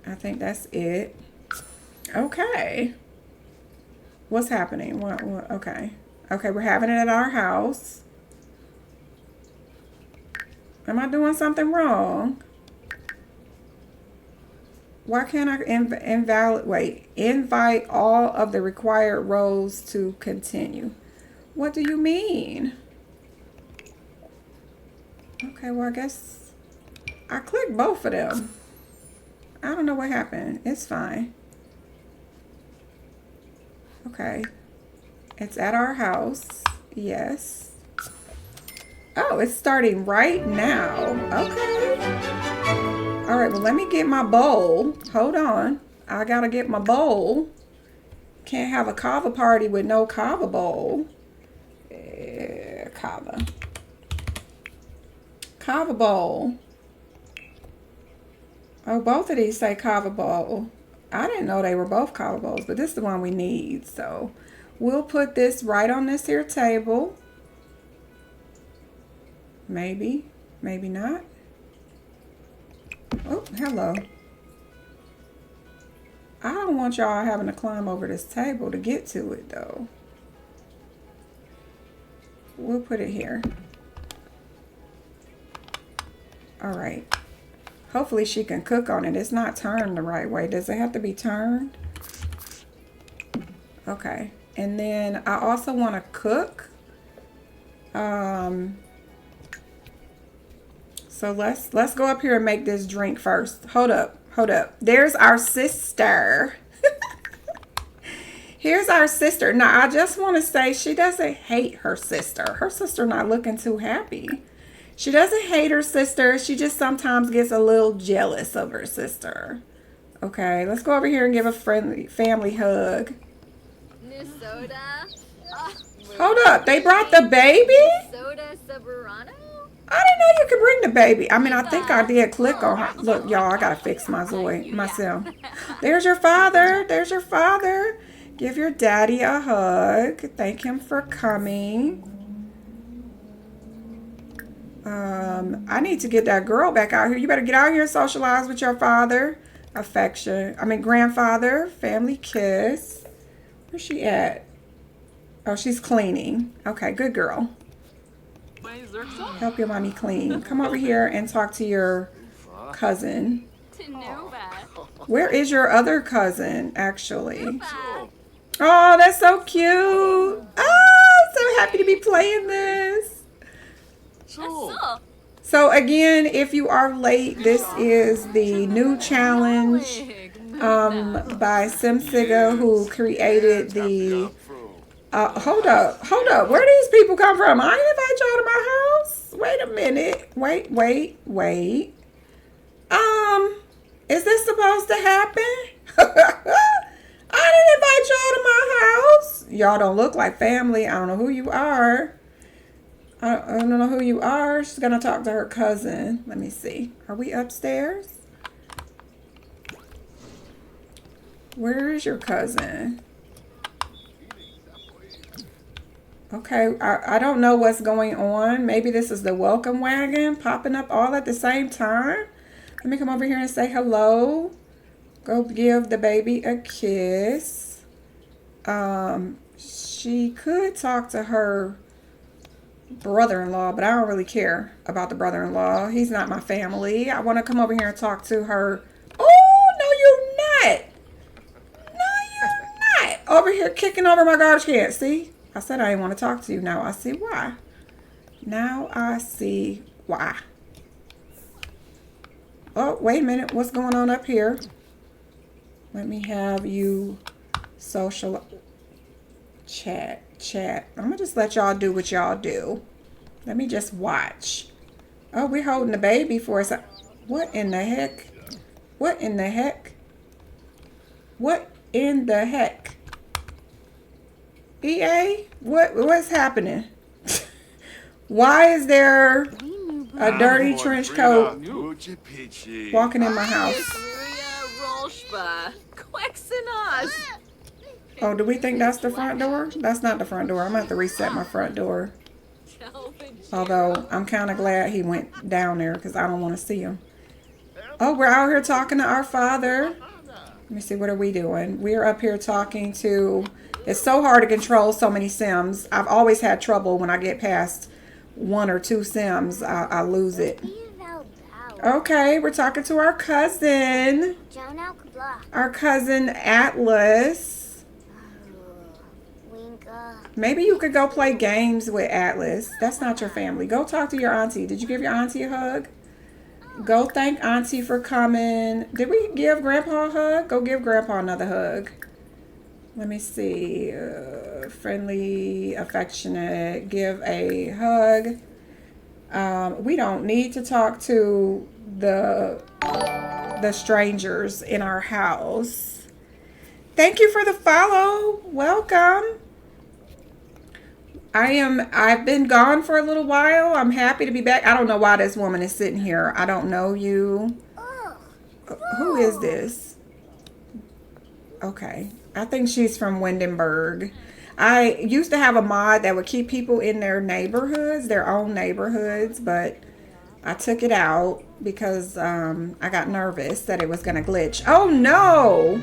I think that's it. Okay. What's happening? What? Okay. Okay, we're having it at our house. Am I doing something wrong? Why can't I invite all of the required roles to continue? What do you mean? Okay, well, I guess I clicked both of them. I don't know what happened. It's fine. Okay. It's at our house. Yes. Oh, it's starting right now. Okay. All right, well, let me get my bowl. Hold on. I gotta get my bowl. Can't have a kava party with no kava bowl. Kava. Kava bowl. Oh, both of these say kava bowl. I didn't know they were both kava bowls, but this is the one we need. So we'll put this right on this here table. Maybe, maybe not. Oh, hello. I don't want y'all having to climb over this table to get to it, though. We'll put it here. All right. Hopefully she can cook on it. It's not turned the right way. Does it have to be turned? Okay. And then I also want to cook. So let's go up here and make this drink first. Hold up. There's our sister. Here's our sister. Now, I just want to say she doesn't hate her sister. Her sister not looking too happy. She doesn't hate her sister. She just sometimes gets a little jealous of her sister. Okay, let's go over here and give a friendly family hug. New soda. Hold up. They brought the baby? Soda Saburano? I didn't know you could bring the baby. I mean, I think I did click on her. Look, y'all, I got to fix my Zoe myself. There's your father. There's your father. Give your daddy a hug. Thank him for coming. I need to get that girl back out here. You better get out here and socialize with your father. Grandfather. Family kiss. Where's she at? Oh, she's cleaning. Okay, good girl. Help your mommy clean. Come over here and talk to your cousin. Where is your other cousin, actually? Oh, that's so cute. Oh, so happy to be playing this. So again, if you are late, this is the new challenge by SimSigga, who created the... hold up. Where do these people come from? I didn't invite y'all to my house. Wait a minute. Wait. Is this supposed to happen? I didn't invite y'all to my house. Y'all don't look like family. I don't know who you are. I don't know who you are. She's gonna talk to her cousin. Let me see. Are we upstairs? Where is your cousin? Okay, I don't know what's going on. Maybe this is the welcome wagon popping up all at the same time. Let me come over here and say hello. Go give the baby a kiss. She could talk to her brother-in-law, but I don't really care about the brother-in-law. He's not my family. I want to come over here and talk to her. Oh, no, you're not. No, you're not. Over here kicking over my garbage can. See? I said I didn't want to talk to you. Now I see why. Oh, wait a minute. What's going on up here? Let me have you social chat. I'm going to just let y'all do what y'all do. Let me just watch. Oh, we're holding the baby for us. What in the heck? What in the heck? EA? What's happening? Why is there a dirty trench coat walking in my house? Oh, do we think that's the front door? That's not the front door. I'm going to have to reset my front door. Although, I'm kind of glad he went down there because I don't want to see him. Oh, we're out here talking to our father. Let me see, what are we doing? We're up here talking to... It's so hard to control so many Sims. I've always had trouble when I get past 1 or 2 Sims, I lose it. Be about Bow. Okay, we're talking to our cousin. Jonah Kabla. Our cousin Atlas. Winka. Maybe you could go play games with Atlas. That's not your family. Go talk to your auntie. Did you give your auntie a hug? Go thank auntie for coming. Did we give grandpa a hug? Go give grandpa another hug. Let me see. Friendly, affectionate, give a hug. We don't need to talk to the strangers in our house. Thank you for the follow. Welcome. I've been gone for a little while. I'm happy to be back. I don't know why this woman is sitting here. I don't know you. Who is this? Okay. I think she's from Windenburg. I used to have a mod that would keep people in their neighborhoods, their own neighborhoods, but I took it out because I got nervous that it was going to glitch. Oh no!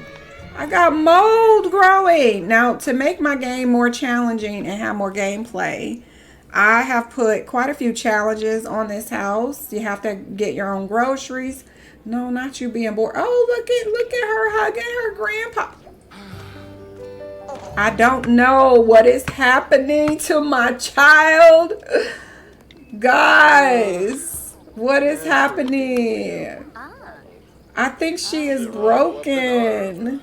I got mold growing. Now, to make my game more challenging and have more gameplay, I have put quite a few challenges on this house. You have to get your own groceries. No, not you being bored. Oh, look at her hugging her grandpa. I don't know what is happening to my child. Guys, what is happening? I think she is broken.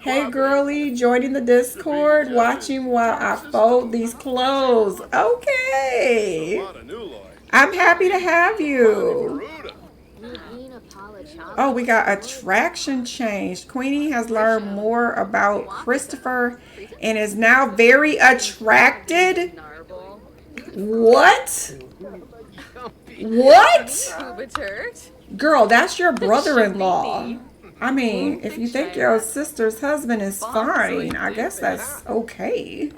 Hey girlie, joining the Discord, watching while I fold these clothes. Okay. I'm happy to have you. Oh, we got attraction changed. Queenie has learned more about Christopher and is now very attracted. What? What? Girl, that's your brother-in-law. I mean, if you think your sister's husband is fine, I guess that's okay.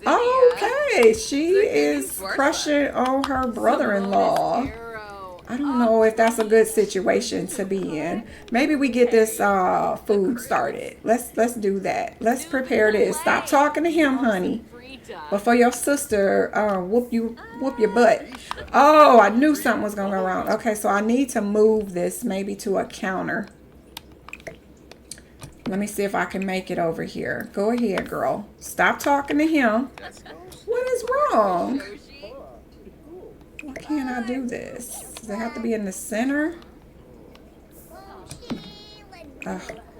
Okay, she is crushing on her brother-in-law. I don't know if that's a good situation to be in. Maybe we get this food started. Let's do that. Let's prepare this. Stop talking to him, honey, before your sister whoop your butt. Oh, I knew something was gonna go wrong. Okay, so I need to move this maybe to a counter. Let me see if I can make it over here. Go ahead, girl. Stop talking to him. What is wrong? Why can't I do this? Does it have to be in the center?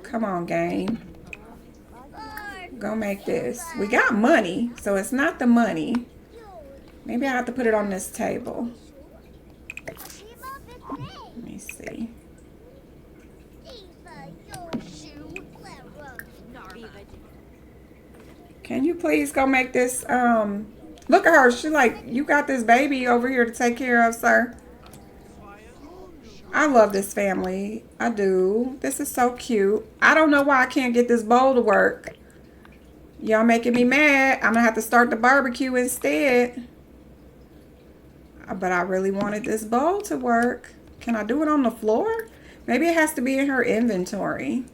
Come on, game. Go make this. We got money, so it's not the money. Maybe I have to put it on this table. Let me see. Can you please go make this, look at her. She like, you got this baby over here to take care of, sir. I love this family. I do. This is so cute. I don't know why I can't get this bowl to work. Y'all making me mad. I'm gonna have to start the barbecue instead. But I really wanted this bowl to work. Can I do it on the floor? Maybe it has to be in her inventory.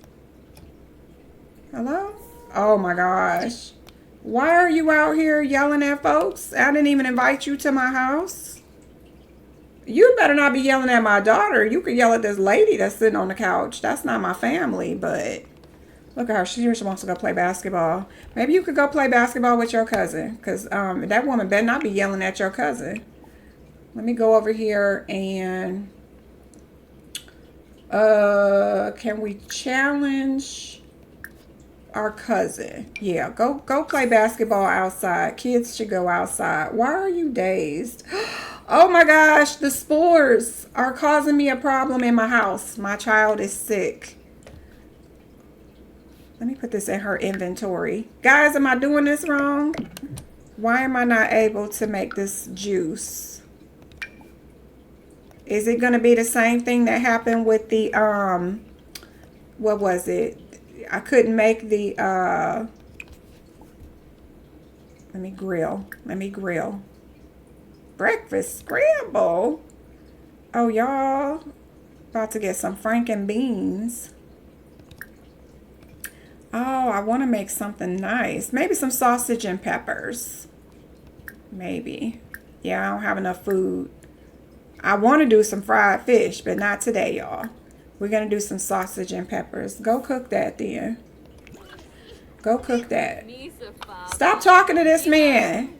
Hello? Oh my gosh. Why are you out here yelling at folks? I didn't even invite you to my house. You better not be yelling at my daughter. You could yell at this lady that's sitting on the couch. That's not my family, but look at her. She wants to go play basketball. Maybe you could go play basketball with your cousin, because that woman better not be yelling at your cousin. Let me go over here and can we challenge our cousin? Yeah, go play basketball outside. Kids should go outside. Why are you dazed? Oh my gosh, the spores are causing me a problem in my house. My child is sick. Let me put this in her inventory. Guys, am I doing this wrong? Why am I not able to make this juice? Is it going to be the same thing that happened with the, what was it? I couldn't make the, let me grill. Breakfast scramble. Oh, y'all, about to get some franken beans. Oh, I want to make something nice. Maybe some sausage and peppers. Maybe. Yeah, I don't have enough food. I want to do some fried fish, but not today, y'all. We're going to do some sausage and peppers. Go cook that then. Go cook that. Stop talking to this man.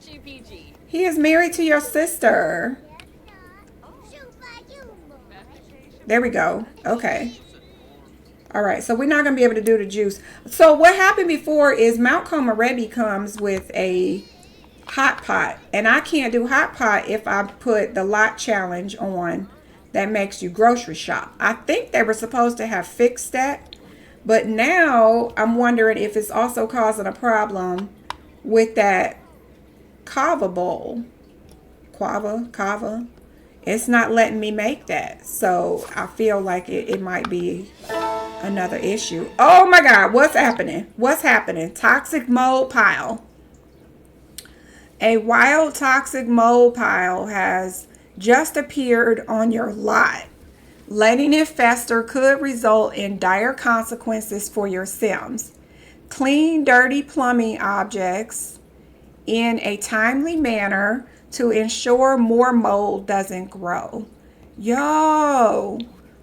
He is married to your sister. There we go. Okay. All right, so we're not going to be able to do the juice. So what happened before is Mount Komorebi comes with a hot pot, and I can't do hot pot if I put the lot challenge on that makes you grocery shop. I think they were supposed to have fixed that, but now I'm wondering if it's also causing a problem with that kava bowl. Kava. It's not letting me make that, so I feel like it might be another issue. Oh my God, what's happening? What's happening? Toxic mold pile. A wild toxic mold pile has just appeared on your lot. Letting it fester could result in dire consequences for your Sims. Clean dirty plumbing objects in a timely manner to ensure more mold doesn't grow. Yo,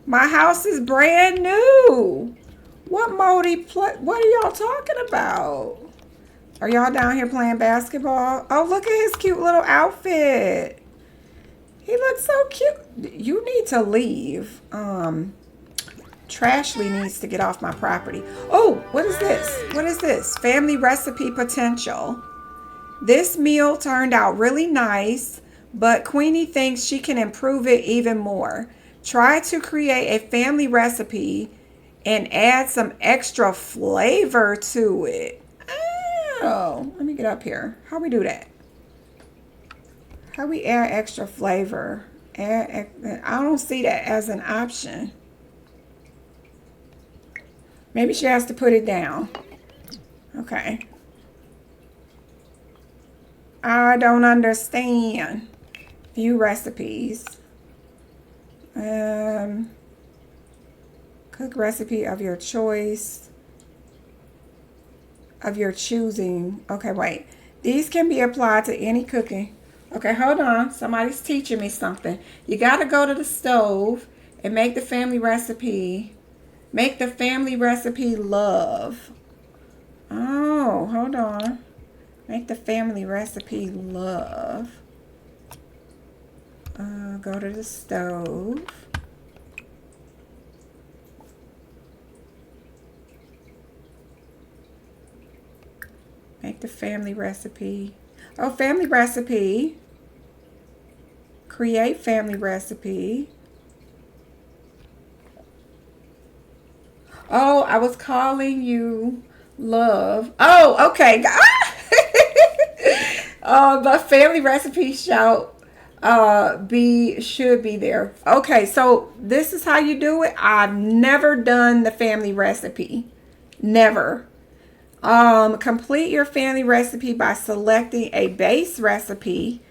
my house is brand new. What what are y'all talking about? Are y'all down here playing basketball? Oh, look at his cute little outfit. He looks so cute. You need to leave. Trashley needs to get off my property. Oh, what is this? What is this? Family recipe potential. This meal turned out really nice, but Queenie thinks she can improve it even more. Try to create a family recipe and add some extra flavor to it. Oh, let me get up here. How we do that? How we add extra flavor? I don't see that as an option. Maybe she has to put it down. Okay. I don't understand. View recipes. Cook recipe of your choice. Of your choosing. Okay, wait. These can be applied to any cooking. Okay, hold on. Somebody's teaching me something. You got to go to the stove and make the family recipe. Make the family recipe love. Oh, hold on. Make the family recipe love. Go to the stove. Make the family recipe. Oh, family recipe. Create family recipe. Oh, I was calling you love. Oh, okay. The family recipe shout should be there. Okay, so this is how you do it. I've never done the family recipe. Never. Complete your family recipe by selecting a base recipe,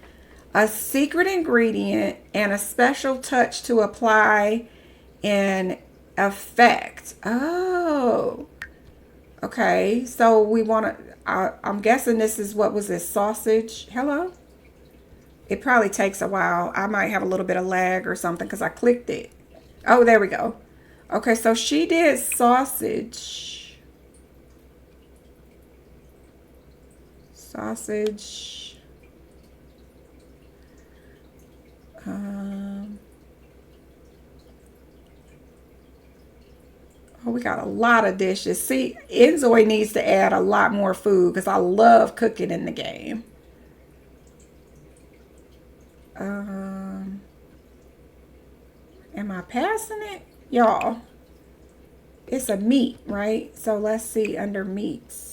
a secret ingredient, and a special touch to apply an effect. Oh, okay. So we want to, I'm guessing this is, what was this, sausage? Hello? It probably takes a while. I might have a little bit of lag or something because I clicked it. Oh, there we go. Okay, so she did sausage. Sausage. Oh, we got a lot of dishes. See, Enzoy needs to add a lot more food because I love cooking in the game. Am I passing it? Y'all, it's a meat, right? So let's see under meats.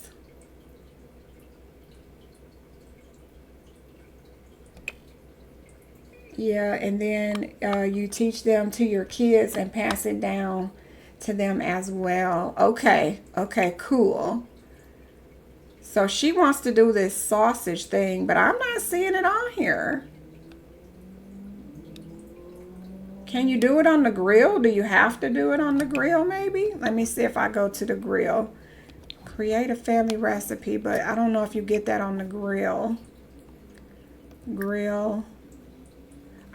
Yeah, and then you teach them to your kids and pass it down to them as well. Okay, cool. So she wants to do this sausage thing, but I'm not seeing it on here. Can you do it on the grill? Do you have to do it on the grill maybe? Let me see if I go to the grill. Create a family recipe, but I don't know if you get that on the grill. Grill.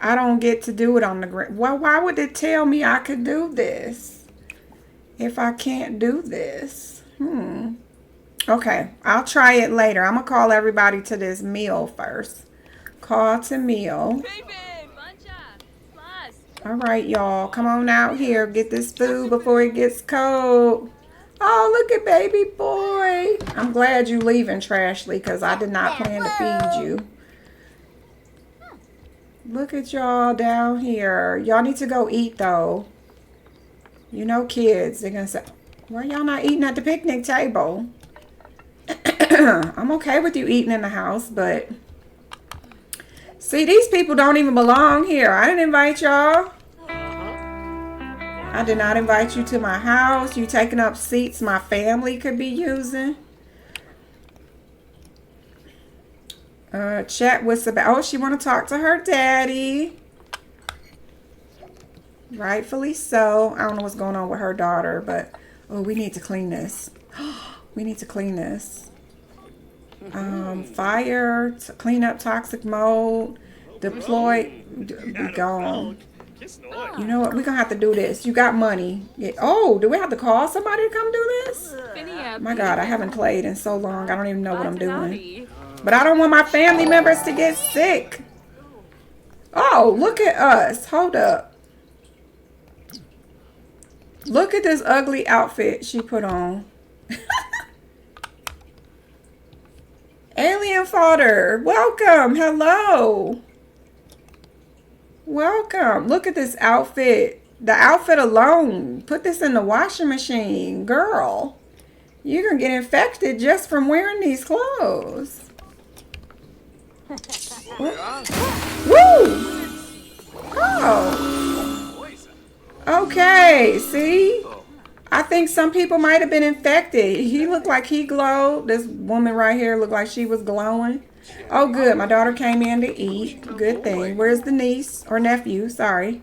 I don't get to do it on the gram. Well, why would it tell me I could do this if I can't do this? Okay, I'll try it later. I'm going to call everybody to this meal first. Call to meal. All right, y'all. Come on out here. Get this food before it gets cold. Oh, look at baby boy. I'm glad you leaving, Trashley, because I did not plan to feed you. Look at y'all down here. Y'all need to go eat, though. You know kids, they're going to say, why y'all not eating at the picnic table? I'm okay with you eating in the house, but... See, these people don't even belong here. I didn't invite y'all. I did not invite you to my house. You taking up seats my family could be using. Chat with Sebastian. Oh, she want to talk to her daddy. Rightfully so. I don't know what's going on with her daughter, but oh, we need to clean this. We need to clean this. Fire, clean up toxic mold, deploy, be gone. You know what? We're going to have to do this. You got money. Oh, do we have to call somebody to come do this? My God, I haven't played in so long. I don't even know what I'm doing. But I don't want my family members to get sick. Oh, look at us. Hold up. Look at this ugly outfit she put on. Alien fodder. Welcome. Hello. Welcome. Look at this outfit. The outfit alone. Put this in the washing machine. Girl, you're going to get infected just from wearing these clothes. Woo! Oh. Okay, see? I think some people might have been infected. He looked like he glowed. This woman right here looked like she was glowing. Oh, good. My daughter came in to eat. Good thing. Where's the niece or nephew? Sorry.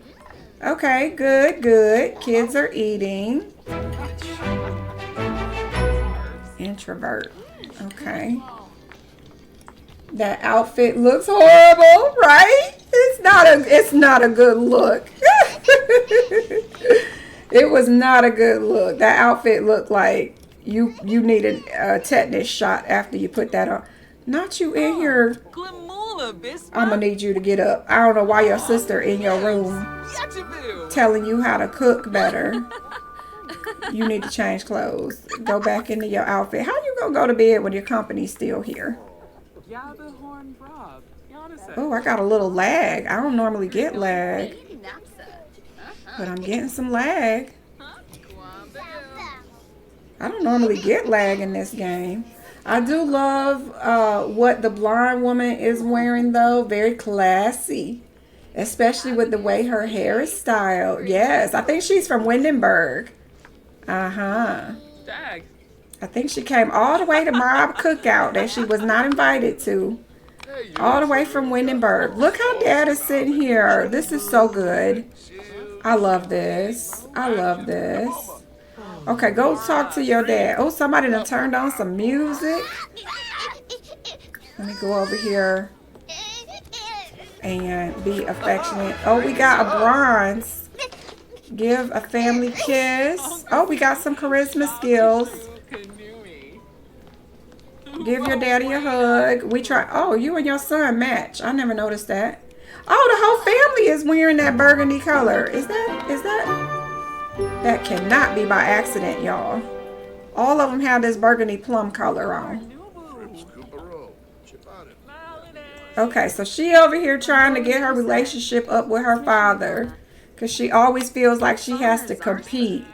Okay, good, good. Kids are eating. Introvert. Okay. That outfit looks horrible, right? It's not a good look. It was not a good look. That outfit looked like you needed a tetanus shot after you put that on. Not you in here. I'm gonna need you to get up. I don't know why your sister in your room telling you how to cook better. You need to change clothes. Go back into your outfit. How you gonna go to bed when your company's still here? Oh, I got a little lag. I don't normally get lag, but I'm getting some lag. I don't normally get lag in this game. I do love what the blonde woman is wearing, though. Very classy, especially with the way her hair is styled. Yes, I think she's from Windenburg. I think she came all the way to Mob Cookout that she was not invited to. All the way from Windenburg. Look how Dad is sitting here. This is so good. I love this. I love this. Okay, go talk to your dad. Oh, somebody done turned on some music. Let me go over here and be affectionate. Oh, we got a bronze. Give a family kiss. Oh, we got some charisma skills. Give your daddy a hug. We try. Oh, you and your son match. I never noticed that. Oh, the whole family is wearing that burgundy color. Is that? That cannot be by accident, y'all. All of them have this burgundy plum color on. Okay, so she over here trying to get her relationship up with her father, because she always feels like she has to compete.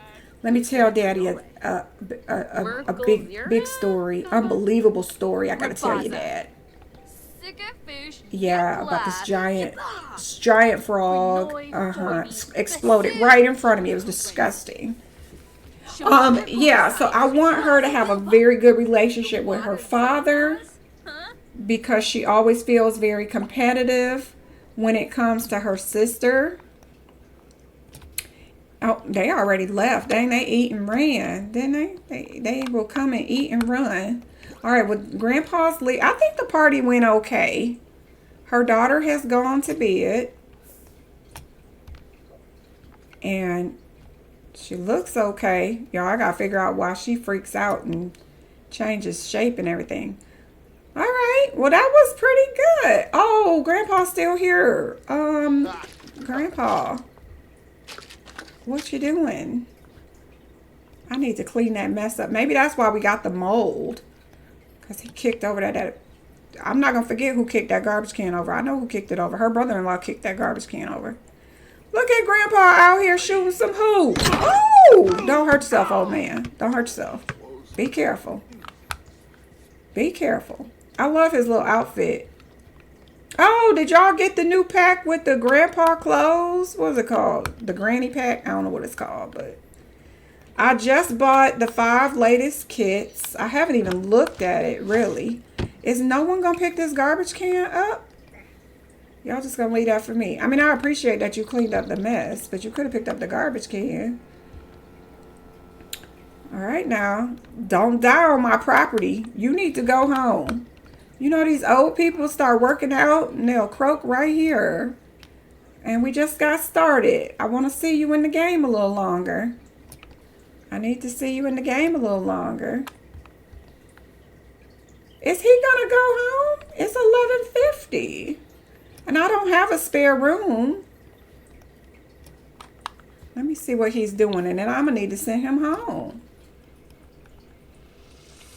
Let me tell Daddy a big story, unbelievable story. I gotta tell you that. Yeah, about this giant frog. Exploded right in front of me. It was disgusting. Yeah, so I want her to have a very good relationship with her father, because she always feels very competitive when it comes to her sister. Oh, they already left. Dang, they eat and ran, didn't they? They will come and eat and run. All right, with Grandpa's leave, I think the party went okay. Her daughter has gone to bed. And she looks okay. Y'all, I gotta figure out why she freaks out and changes shape and everything. All right. Well, that was pretty good. Oh, Grandpa's still here. Grandpa, what you doing? I need to clean that mess up. Maybe that's why we got the mold. Because he kicked over that. I'm not going to forget who kicked that garbage can over. I know who kicked it over. Her brother-in-law kicked that garbage can over. Look at Grandpa out here shooting some hoops. Oh! Don't hurt yourself, old man. Don't hurt yourself. Be careful. Be careful. I love his little outfit. Oh, did y'all get the new pack with the grandpa clothes? What is it called? The granny pack? I don't know what it's called, but I just bought the 5 latest kits. I haven't even looked at it, really. Is no one going to pick this garbage can up? Y'all just going to leave that for me. I mean, I appreciate that you cleaned up the mess, but you could have picked up the garbage can. All right, now. Don't die on my property. You need to go home. You know, these old people start working out and they'll croak right here. And we just got started. I want to see you in the game a little longer. I need to see you in the game a little longer. Is he going to go home? It's 11:50. And I don't have a spare room. Let me see what he's doing. And then I'm going to need to send him home.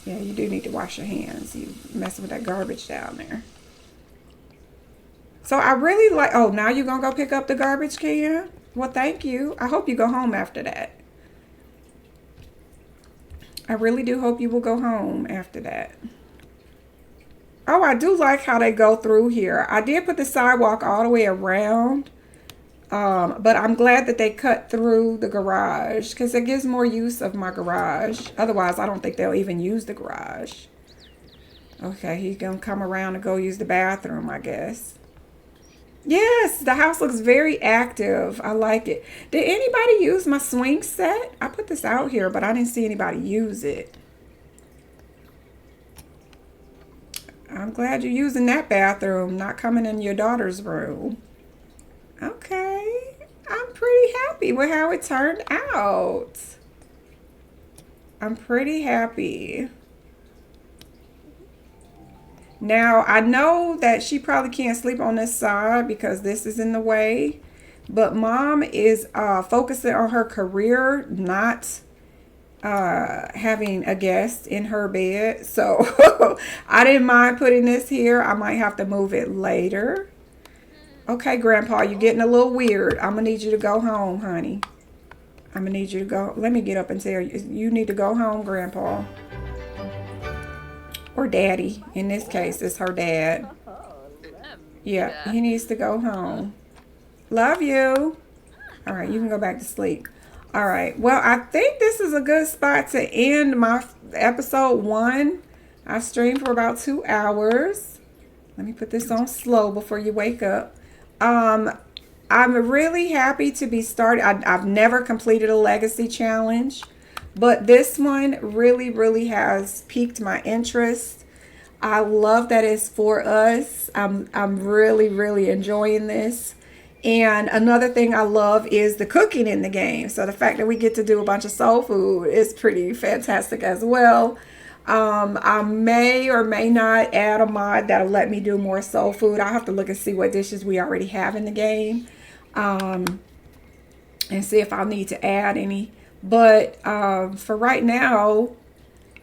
Yeah, you do need to wash your hands. You messing with that garbage down there. So I really like... Oh, now you're going to go pick up the garbage can? Well, thank you. I hope you go home after that. I really do hope you will go home after that. Oh, I do like how they go through here. I did put the sidewalk all the way around. But I'm glad that they cut through the garage because it gives more use of my garage. Otherwise, I don't think they'll even use the garage. Okay, he's going to come around and go use the bathroom, I guess. Yes, the house looks very active. I like it. Did anybody use my swing set? I put this out here, but I didn't see anybody use it. I'm glad you're using that bathroom, not coming in your daughter's room. Okay, I'm pretty happy with how it turned out. I'm pretty happy. Now, I know that she probably can't sleep on this side because this is in the way. But Mom is focusing on her career, not having a guest in her bed. So I didn't mind putting this here. I might have to move it later. Okay, Grandpa, you're getting a little weird. I'm going to need you to go home, honey. I'm going to need you to go. Let me get up and tell you. You need to go home, Grandpa. Or Daddy. In this case, it's her dad. Yeah, he needs to go home. Love you. All right, you can go back to sleep. All right. Well, I think this is a good spot to end my episode 1. I streamed for about 2 hours. Let me put this on slow before you wake up. I'm really happy to be started. I've never completed a legacy challenge, but this one really has piqued my interest. I love that it's for us. I'm really enjoying this. And another thing I love is the cooking in the game. So the fact that we get to do a bunch of soul food is pretty fantastic as well. I may or may not add a mod that'll let me do more soul food. I'll have to look and see what dishes we already have in the game. And see if I'll need to add any. But for right now,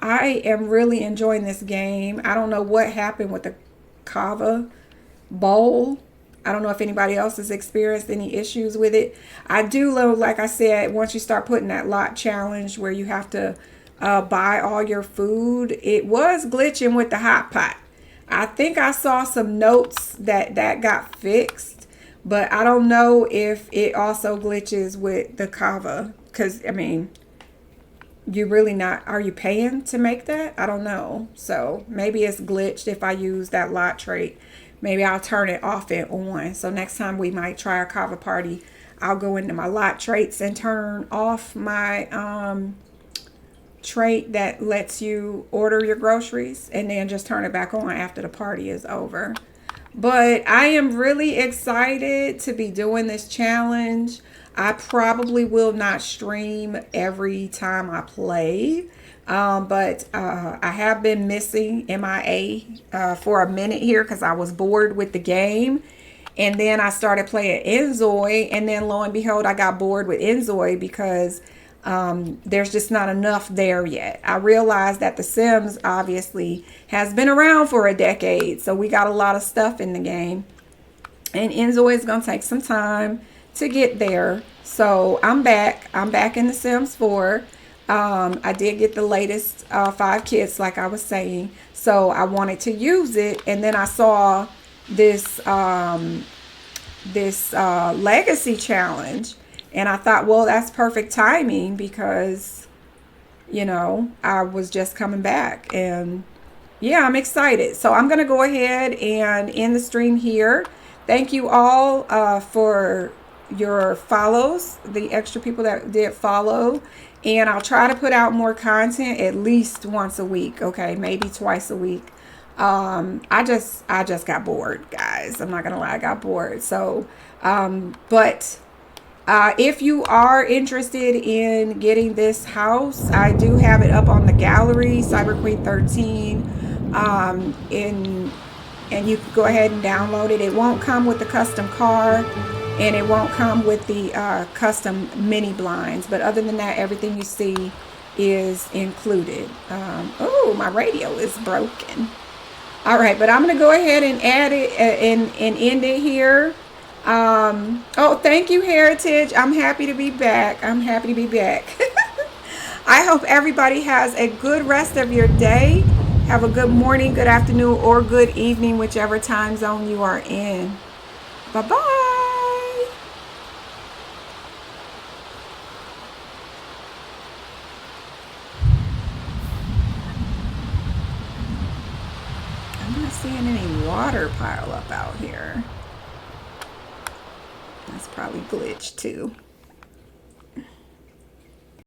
I am really enjoying this game. I don't know what happened with the kava bowl. I don't know if anybody else has experienced any issues with it. I do love, like I said, once you start putting that lot challenge where you have to buy all your food, it was glitching with the hot pot. I think I saw some notes that got fixed, but I don't know if it also glitches with the kava, because I mean, you really not, are you paying to make that? I don't know. So maybe it's glitched if I use that lot trait. Maybe I'll turn it off and on. So next time we might try a kava party, I'll go into my lot traits and turn off my trait that lets you order your groceries, and then just turn it back on after the party is over. But I am really excited to be doing this challenge. I probably will not stream every time I play. But I have been missing MIA for a minute here because I was bored with the game. And then I started playing Enzoy. And then lo and behold, I got bored with Enzoy because there's just not enough there yet. I realized that The Sims obviously has been around for a decade. So we got a lot of stuff in the game. And Enzoy is going to take some time to get there. So I'm back. I'm back in The Sims 4. I did get the latest 5 kits, like I was saying. So I wanted to use it. And then I saw this legacy challenge. And I thought, well, that's perfect timing because, you know, I was just coming back. And yeah, I'm excited. So I'm going to go ahead and end the stream here. Thank you all for your follows, the extra people that did follow. And I'll try to put out more content at least once a week. Okay, maybe twice a week. I just got bored, guys. I'm not going to lie, I got bored. So, if you are interested in getting this house, I do have it up on the gallery, Cyber Queen 13. And you can go ahead and download it. It won't come with the custom car, and it won't come with the custom mini blinds. But other than that, everything you see is included. Oh, my radio is broken. All right, but I'm going to go ahead and add it and end it here. Oh, thank you, Heritage. I'm happy to be back. I'm happy to be back. I hope everybody has a good rest of your day. Have a good morning, good afternoon, or good evening, whichever time zone you are in. Bye-bye. I'm not seeing any water pile up out here. That's probably glitched too.